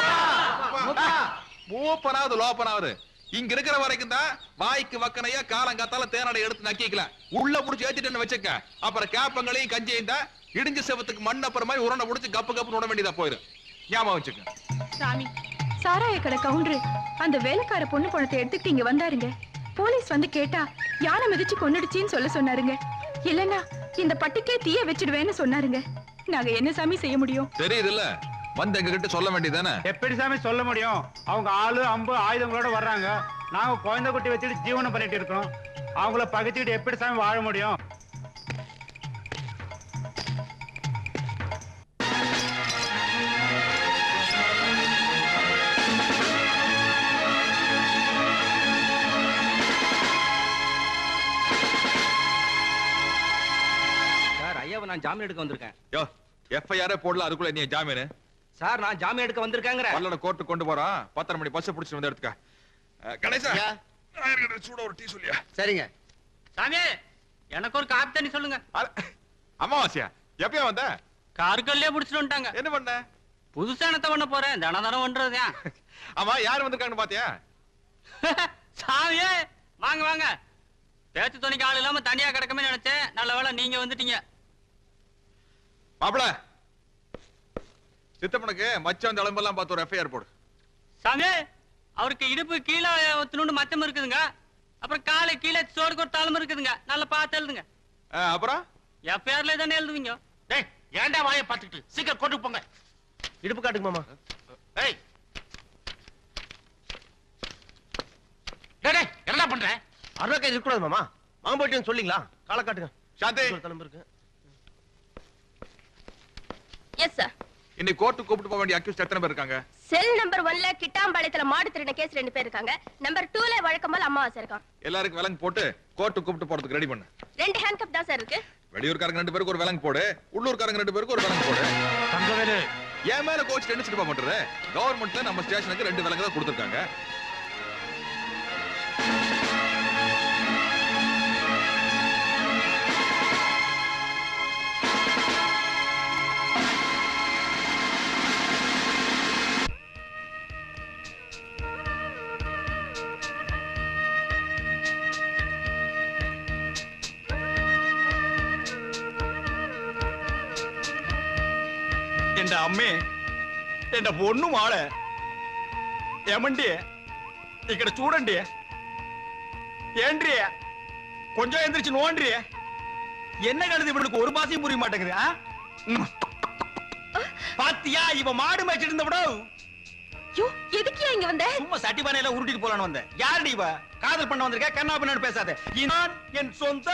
மூப்பனாவது லோப்பனாவது இங்க இருக்கிற வரைக்கும் தான் வாய்க்கு வக்கனையா காலங்காத்தால தேனடை எடுத்து நக்கிக்கல. உள்ள புடிச்சு ஏத்திட்டேன்னு வச்சுக்க, அப்புறம் கேப்பங்களையும் கஞ்சியும் தான் இடிஞ்ச செவத்துக்கு மண் அப்புறம் மாதிரி உருண்டை புடிச்சு கப்பு கப்பு விட வேண்டியதா போயிரு. ஞாபகம் வச்சுக்க. சாமி, சாராய கடை கவுண்டரு அந்த வேலைக்கார பொண்ணு பணத்தை எடுத்துக்கிட்டு இங்க வந்தாருங்க. போலீஸ் வந்து கேட்டா யானை மிதிச்சு கொன்னுடுச்சின்னு சொல்ல சொன்னாருங்க. இல்லன்னா இந்த பட்டிக்கே தீய வச்சிடுவேன்னு சொன்னாருங்க. நாங்க என்ன சாமி செய்ய முடியும்? தெரியுது இல்ல, வந்து எங்க கிட்ட சொல்ல வேண்டியதானே. எப்படி சாமி சொல்ல முடியும்? அவங்க ஆளு அம்பு ஆயுதங்களோட வர்றாங்க. நாங்க குழந்தை குட்டி வச்சுட்டு ஜீவனம் பண்ணிட்டு இருக்கோம். அவங்கள பகைச்சுக்கிட்டு எப்படி சாமி வாழ முடியும்? நான் ஜாமீன் எடுக்க வந்திருக்கேன். யோ எஃப்ஐஆர் போடல, அதுக்குள்ள நீ ஜாமீன்? சார் நான் ஜாமீன் எடுக்க வந்திருக்கேங்கிற. பல்லட கோர்ட்டு கொண்டு போறான். 10:30 மணி பஸ் பிடிச்சிட்டு வந்து எடுத்துக்க. கணேசா சூட ஒரு டீ சொல்லியா? சரிங்க. சாமி எனக்கு ஒரு காப்பி தண்ணி சொல்லுங்க. அமாவாசையா எப்பயா வந்த? கார்கல்லே புடிச்சிட்டு வந்துட்டாங்க. என்ன பண்ண? புதுசா என்னத்த பண்ண போறேன், தனம் பண்றது. ஆமா யார் வந்திருக்காங்கன்னு பாத்தியா? சாமியே வாங்க வாங்க. பேச்சு துணிக்கு ஆள் இல்லாம தனியா கிடக்கமே நினைச்சேன். நல்ல வேளை நீங்க வந்துட்டீங்க. மாப்பிள சித்தப்பனுக்கு மச்சான் தளம்பெல்லாம் பார்த்து ஒரு எஃப்ஐஆர் போடு. சாமி அவருக்கு இடுப்பு கீழே ஒத்துணுண்டு மச்சம் இருக்குதுங்க. அப்புறம் காலை கீழே சோடுக்கு ஒரு தளம் இருக்குதுங்க. நல்லா பார்த்து எழுதுங்க. அப்புறம் எஃப்ஐஆர்ல தானே எழுதுவீங்க. டேய் ஏன்டா வாயை பார்த்துக்கிட்டு சீக்கிரம் கொண்டு போங்க. இடுப்பு காட்டுங்க மாமா. டேய் டேய் என்ன பண்ற? அருணா கைது இருக்கக்கூடாது மாமா. வாங்க போயிட்டு சொல்லிங்களா? காலை காட்டுங்க. சாந்தி தலைமை இருக்கு. Yes sir. இன்னைக்கு கோர்ட்டு கூப்பிட்டு போக வேண்டிய அக்யூஸ்ட் எத்தனை பேர் இருக்காங்க? செல் நம்பர் 1ல கிட்டாம்பாளையத்துல மாடு திருடின கேஸ் 2 பேர் இருக்காங்க. நம்பர் 2ல வழக்கம்போல அம்மாவாசை இருக்கான். எல்லாருக்கும் விலங்கு போட்டு கோர்ட்டு கூப்பிட்டு போறதுக்கு ரெடி பண்ணு. 2 ஹேண்ட் கப் தான் சார் இருக்கு. வெளியூர்காரங்க 2 பேருக்கு ஒரு விலங்கு போடு, உள்ளூர்காரங்க 2 பேருக்கு ஒரு விலங்கு போடு. தங்கவேலு ஏன் மேல கோச் என்ன சிரிப்பா பண்ற? கவர்மெண்ட்ல நம்ம ஸ்டேஷனுக்கு 2 விலங்கு தான் கொடுத்திருக்காங்க. എന്റെ അമ്മേ എന്റെ പൊണ്ണു മാളെ ఏమండి ఇక్కడ చూడండి ఏంటి కొంచెం எந்திரிச்சு நோண்டி என்ன கழுது இவனுக்கு ஒரு மாசம் புரிய மாட்டேங்குது பாத்தியா இவ மாடு மேய்ச்சிட்டு இருந்தவடோ யோ எதுக்கு இங்க வந்த சும்மா சட்டி பானையில உருட்டிட்டு போலான்னு வந்த யாருடி இவ காதல் பண்ண வந்திருக்க கண்ணா பின்னாடி பேசாத நான் என் சொந்த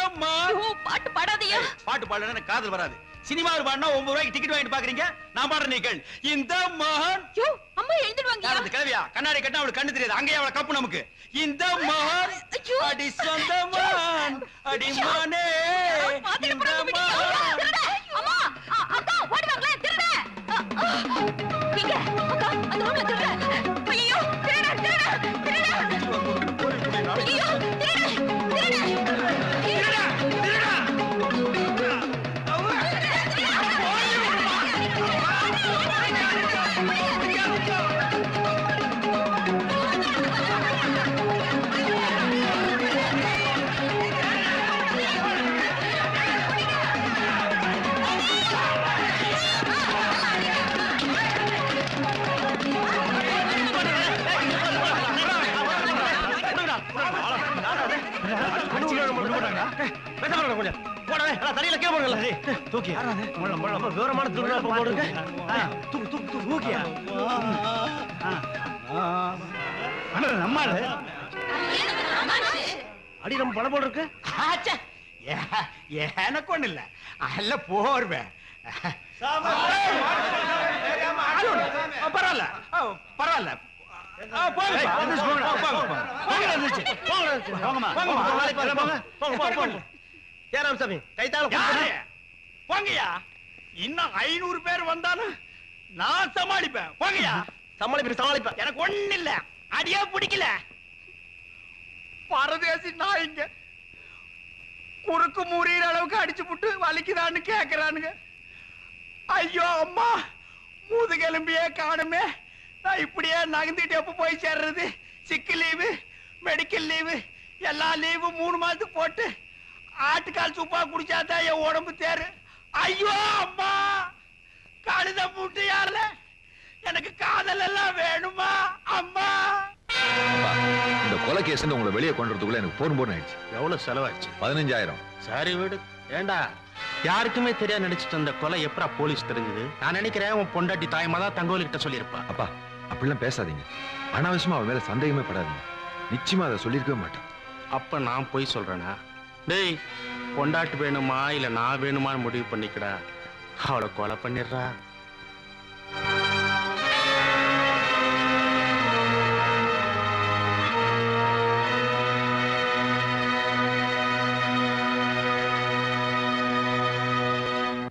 பாட்டு பாடாதயா பாட்டு பாடலன்னா எனக்கு காதல் வராது சினிமாவில் பாடினா 9 ரூபாய்க்கு டிக்கெட் வாங்கிட்டு பாக்குறீங்க நான் பாடுற நீ கேள் இந்த மகன் யோ அம்மா எழுந்துடுவாங்க அந்த கிழவியா கண்ணாடி கட்டினா அவளுக்கு கண்ணு தெரியாது அங்கேயே அவளை கப்பு நமக்கு இந்த மகன் அடி சொந்த மகன் அடி மானே இந்த மகன் அம்மா அக்கா ஓடி வாங்களே திருட இங்க அக்கா அந்த ரூம்ல திருட ஐயோ திருட திருட திருட ஐயோ திருட தூக்கி விவரமான போடுங்க நம்மால அடி நம்ம பணம் போல் இருக்கு எனக்கு ஒண்ணு இல்ல அல்ல போர்வேன் பரவாயில்ல பரவாயில்ல ஏராமசாமி கைத்தால போங்கயா இன்னும் 500 பேர் வந்தாலும் நான் சமாளிப்பேன் போங்கயா சமாளிப்பேன் எனக்கு ஒண்ணு இல்ல அடியே பிடிக்கல பரதேசி நாய்ங்க குறுக்கு முறியிற அளவுக்கு அடிச்சு புட்டு வலிக்குதான்னு கேக்குறானுங்க ஐயோ அம்மா முதுகெலும்பியே காணுமே நான் இப்படியே நகர்ந்துட்டு எப்ப போய் சேர்றது சிக்கு லீவு மெடிக்கல் லீவு எல்லா லீவு 3 மாசத்துக்கு போட்டு ஆட்டுக்கால் சூப்பா குடிச்சாதான் என் உடம்பு தேரு ஐயோ அம்மா கழுத மூட்டு யாருல எனக்கு காதல் எல்லாம் வேணுமா அம்மா இந்த கொலை கேஸ் உங்களை வெளியே கொண்டுறதுக்குள்ள எனக்கு போன் ஆயிடுச்சு. எவ்வளவு செலவாச்சு? 15,000. சரி வீடு ஏண்டா யாருக்குமே தெரியாது நடிச்சிட்டு அந்த கொலை எப்பரா போலீஸ் தெரிஞ்சது? நான் நினைக்கிறேன் உன் பொண்டாட்டி தாயமா தான் தங்கோலி கிட்ட சொல்லியிருப்பா. அப்பா அப்படிலாம் பேசாதீங்க. அனாவசியமா அவன் மேல சந்தேகமே படாதீங்க. நிச்சயமா அதை சொல்லிருக்கவே மாட்டேன். அப்ப நான் போய் சொல்றேனா? டேய் பொண்டாட்டு வேணுமா இல்ல நான் வேணுமான்னு முடிவு பண்ணிக்கடா. அவளை கொலை பண்ணிடுறா.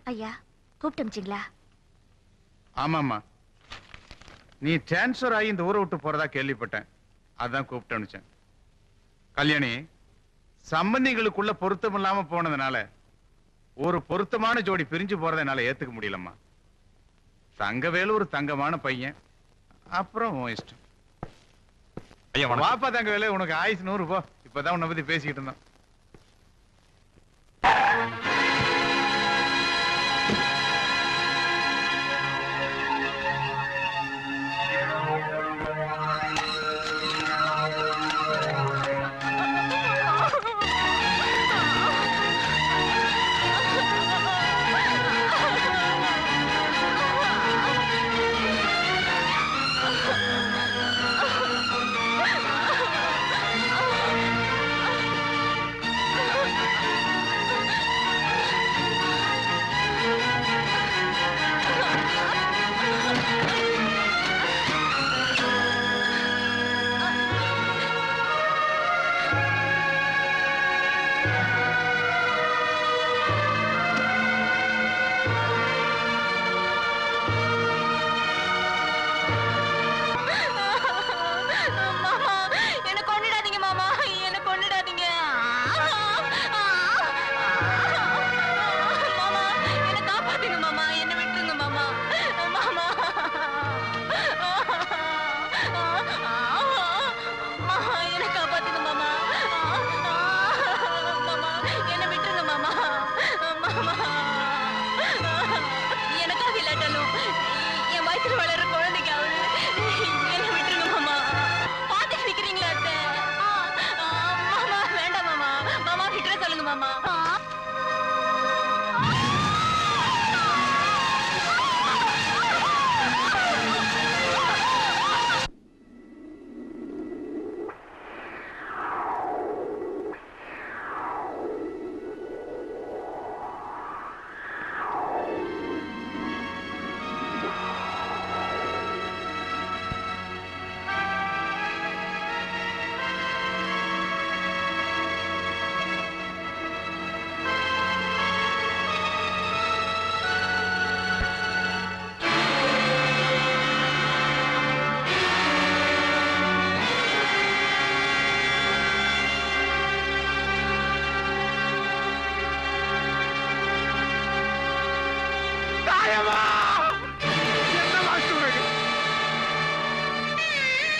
ஐயா கூப்பிட்டோம்ச்சிங்களா? ஆமாம்மா, நீ டிரான்ஸ்பர் ஆகி இந்த ஊரை விட்டு போறதா கேள்விப்பட்டேன். அதான் கூப்பிட்டு அனுப்பிச்சேன். கல்யாணி, சம்பந்திகளுக்குள்ள பொருத்தம் இல்லாம போனதுனால ஒரு பொருத்தமான ஜோடி பிரிஞ்சு போறதை என்னால ஏத்துக்க முடியலம்மா. தங்கவேலு ஒரு தங்கமான பையன். அப்புறம் உன் இஷ்டம். வாப்பா தங்கவேலு, உனக்கு ஆயுசு 100 போ. இப்பதான் உன்னை பத்தி பேசிக்கிட்டு இருந்தோம்.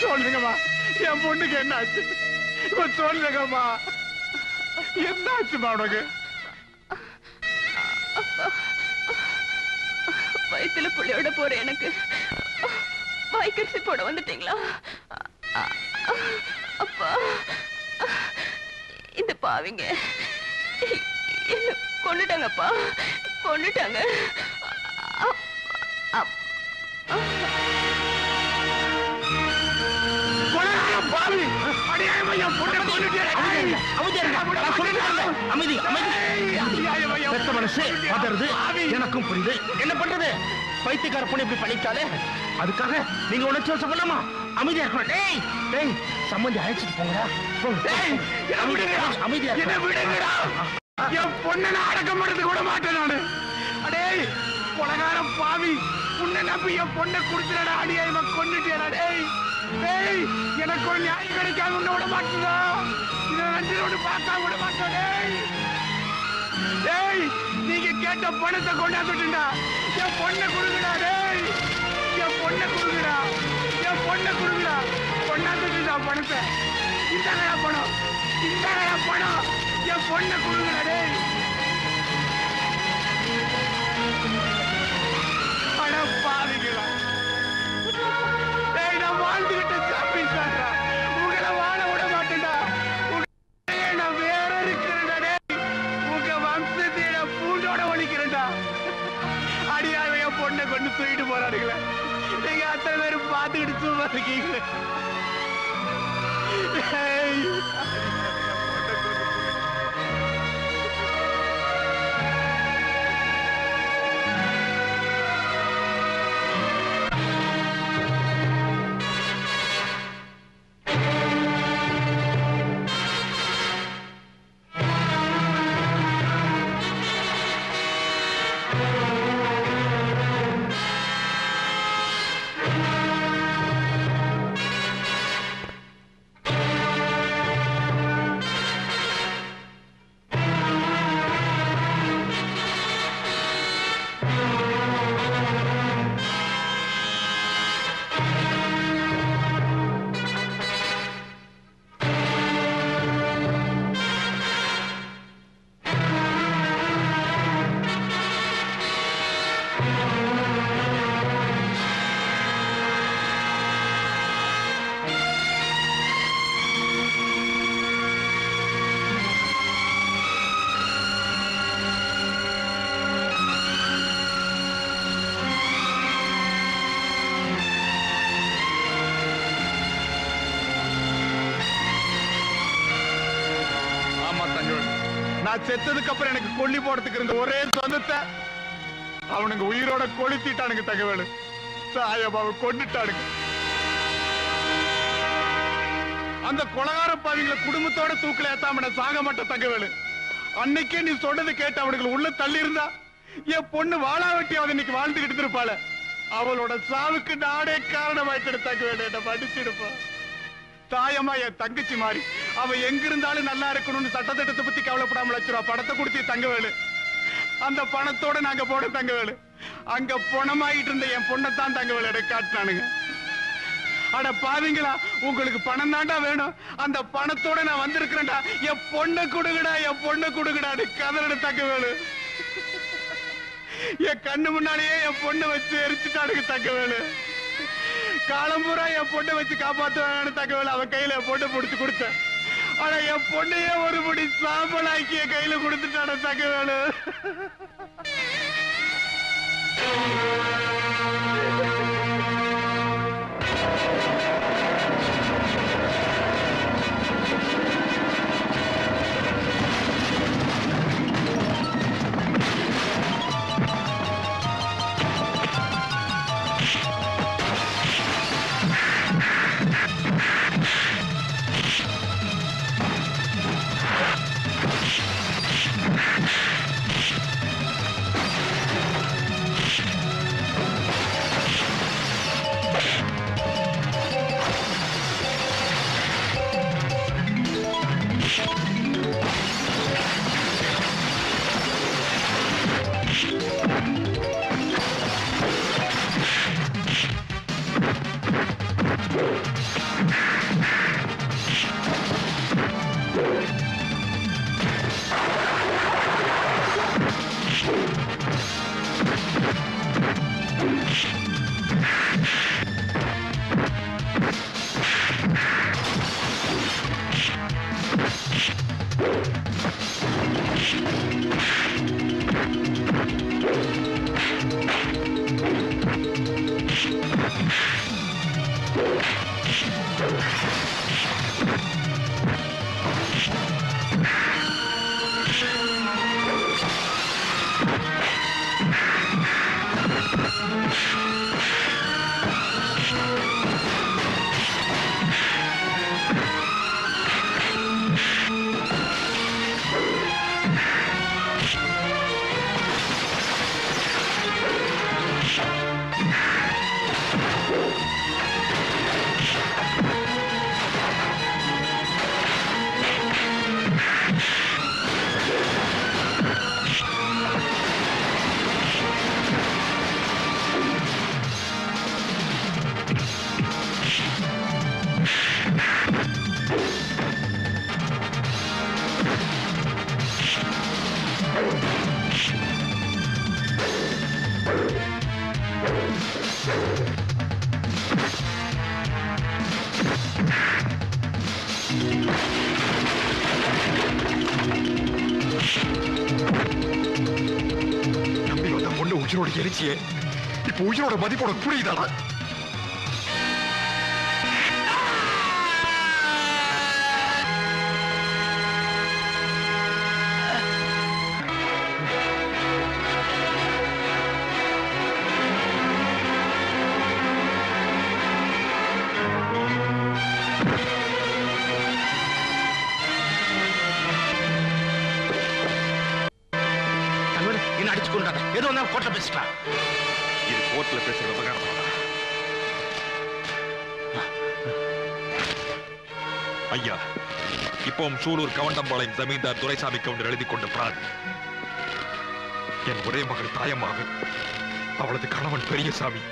சொல்லுங்கம்மா, என் பொண்ணுக்கு என்ன ஆச்சு? சொல்லுங்கம்மா, என்ன ஆச்சுமா உனக்கு? வயிற்றுல புள்ளையோட போற எனக்கு வாய்க்கரிசி போட வந்துட்டீங்களா? அப்பா, இந்த பாவிங்க என்ன கொன்னுட்டாங்கப்பா, கொன்னுட்டாங்க. எனக்கும் புரியுது. என்ன பண்றது? பைத்தியக்கார பொண்ணு இப்படி பண்ணிட்டாலே, அதுக்காக நீங்க உணர்ச்சி வசப்படலாமா? அமைதியா இருக்கணும். டேய் டேய், சம்பந்தி அழைச்சிட்டு போங்கடா. அமைதியா என் பொண்ணை நான் அடக்கம் பண்றது கூட மாட்டேன் நானு. அடே கொலகாரம் பாவி, உன்னை நம்பி என் பொண்ணை குடுத்துடா. அடியா இவன் கொண்டுட்டேடா. டேய் டேய், எனக்கு ஒரு நியாயம் கிடைக்காது. உன்னை விட மாட்டேதா? இதை நன்றி பார்க்காம விட மாட்டேன். டேய் டேய், நீங்க கேட்ட பணத்தை கொண்டாந்துட்டா. என் பொண்ணை கொடுங்கடா. டேய், என் பொண்ணை கொடுங்கடா, என் பொண்ணை கொடுங்கடா. கொண்டாந்துட்டா பணத்தை. இந்தாங்கடா பணம், இந்தாங்கடா பணம். என் பொண்ணை கொடுங்கடா. டேய் அட பாவிங்களா, டேய் நான் வாழ்ந்துகிட்ட சாமி சாரா, உங்களை வாழ விட மாட்டேன்டா. நான் வேற இருக்கிறேன்டா. டேய், உங்க வம்சத்தை நான் பூண்டோட ஒழிக்கிறேன்டா. அடியாவை என் பொண்ணை கொண்டு தூக்கிட்டு போறாருங்களே. நீங்க அத்தனை பேரும் பார்த்துக்கிட்டு சும்மா இருக்கீங்களே. தங்கவேலு. நான் செத்ததுக்கு அப்புறம் எனக்கு கொல்லி போறதுக்கு இருந்த ஒரே சொந்தத்தை அவனுங்க உயிரோட கொளுத்திட்டானுங்க தங்கவேலு. சாயபாவை கொண்டுட்டானுங்க. அந்த கொலகார பாவிங்களை குடும்பத்தோட தூக்கில ஏத்தாம நான் சாக மாட்டேன் தங்கவேலு. அன்னைக்கே நீ சொன்னது கேட்டு அவனுக்கு உள்ள தள்ளி இருந்தா என் பொண்ணு வாழாவட்டியாவது இன்னைக்கு வாழ்ந்துகிட்டு இருப்பாள. அவளோட சாவுக்கு நானே காரணமாயிட்டு தங்கவேலு. என்ன படிச்சிடுப்பா. தாயம்மா என் தங்கச்சி மாதிரி அவ எங்க இருந்தாலும் நல்லா இருக்கணும்னு சட்டத்திட்டத்தை பத்தி கவலைப்படாம லட்ச ரூபா பணத்தை கொடுத்து தங்கவேலு. அந்த பணத்தோட நாங்க போட தங்கவேலு. அங்க பணமாயிட்டு இருந்த என் பொண்ணத்தான் தங்கவேலு எனக்கு காட்டினானுங்க. அட பாவீங்களா, உங்களுக்கு பணம் தாண்டா வேணும், அந்த பணத்தோட நான் வந்திருக்கிறேன்டா, என் பொண்ணை கொடுங்கடா, என் பொண்ணை கொடுங்கடான்னு கதறட தங்கவேலு. என் கண்ணு முன்னாலேயே என் பொண்ணை வச்சு எரிச்சுட்டானுங்க தங்கவேலு. காலம்பூரா என் பொண்ணை வச்சு காப்பாத்துவானு தகவல் அவன் கையில என் பொண்ணை பிடிச்சு கொடுத்தேன். ஆனா என் பொண்ணையே ஒரு முடி சாம்பலாக்கி என் கையில கொடுத்துட்டான தகவல். உயிரோட எரிச்சியே இப்ப உயிரோட மதிப்போட புரியுதாடா? என்ன அடிச்சு கொண்டாங்க, எது வந்தாலும் கோர்ட்ல பேசிக்கலாம். இது கோர்ட்ல பேசுற விவகாரம். ஐயா, இப்பவும் சூலூர் கவண்டம்பாளையம் ஜமீன்தார் துரைசாமி கவுண்டர் எழுதி கொண்ட பிராதி. என் ஒரே மகள் தாயம்மாவும் அவளது கணவன் பெரியசாமி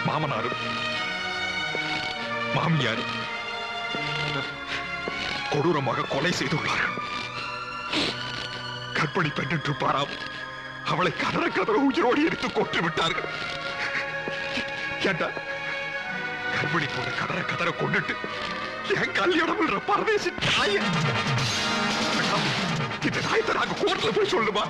மாமனாரும் மாமியாரும் கொடூரமாக கொலை செய்துள்ளார்கள். கற்பனை பெண் என்று பாராம் அவளை கதற கதற உயிரோடு எடுத்து கொன்று விட்டார்கள். கர்ப்பிணி போல கதற கதற கொண்டுட்டு என் கல்யாணம் பரதேசி தாய இந்த நாயத்தை நாங்க கோர்ட்ல போய் சொல்லுமா?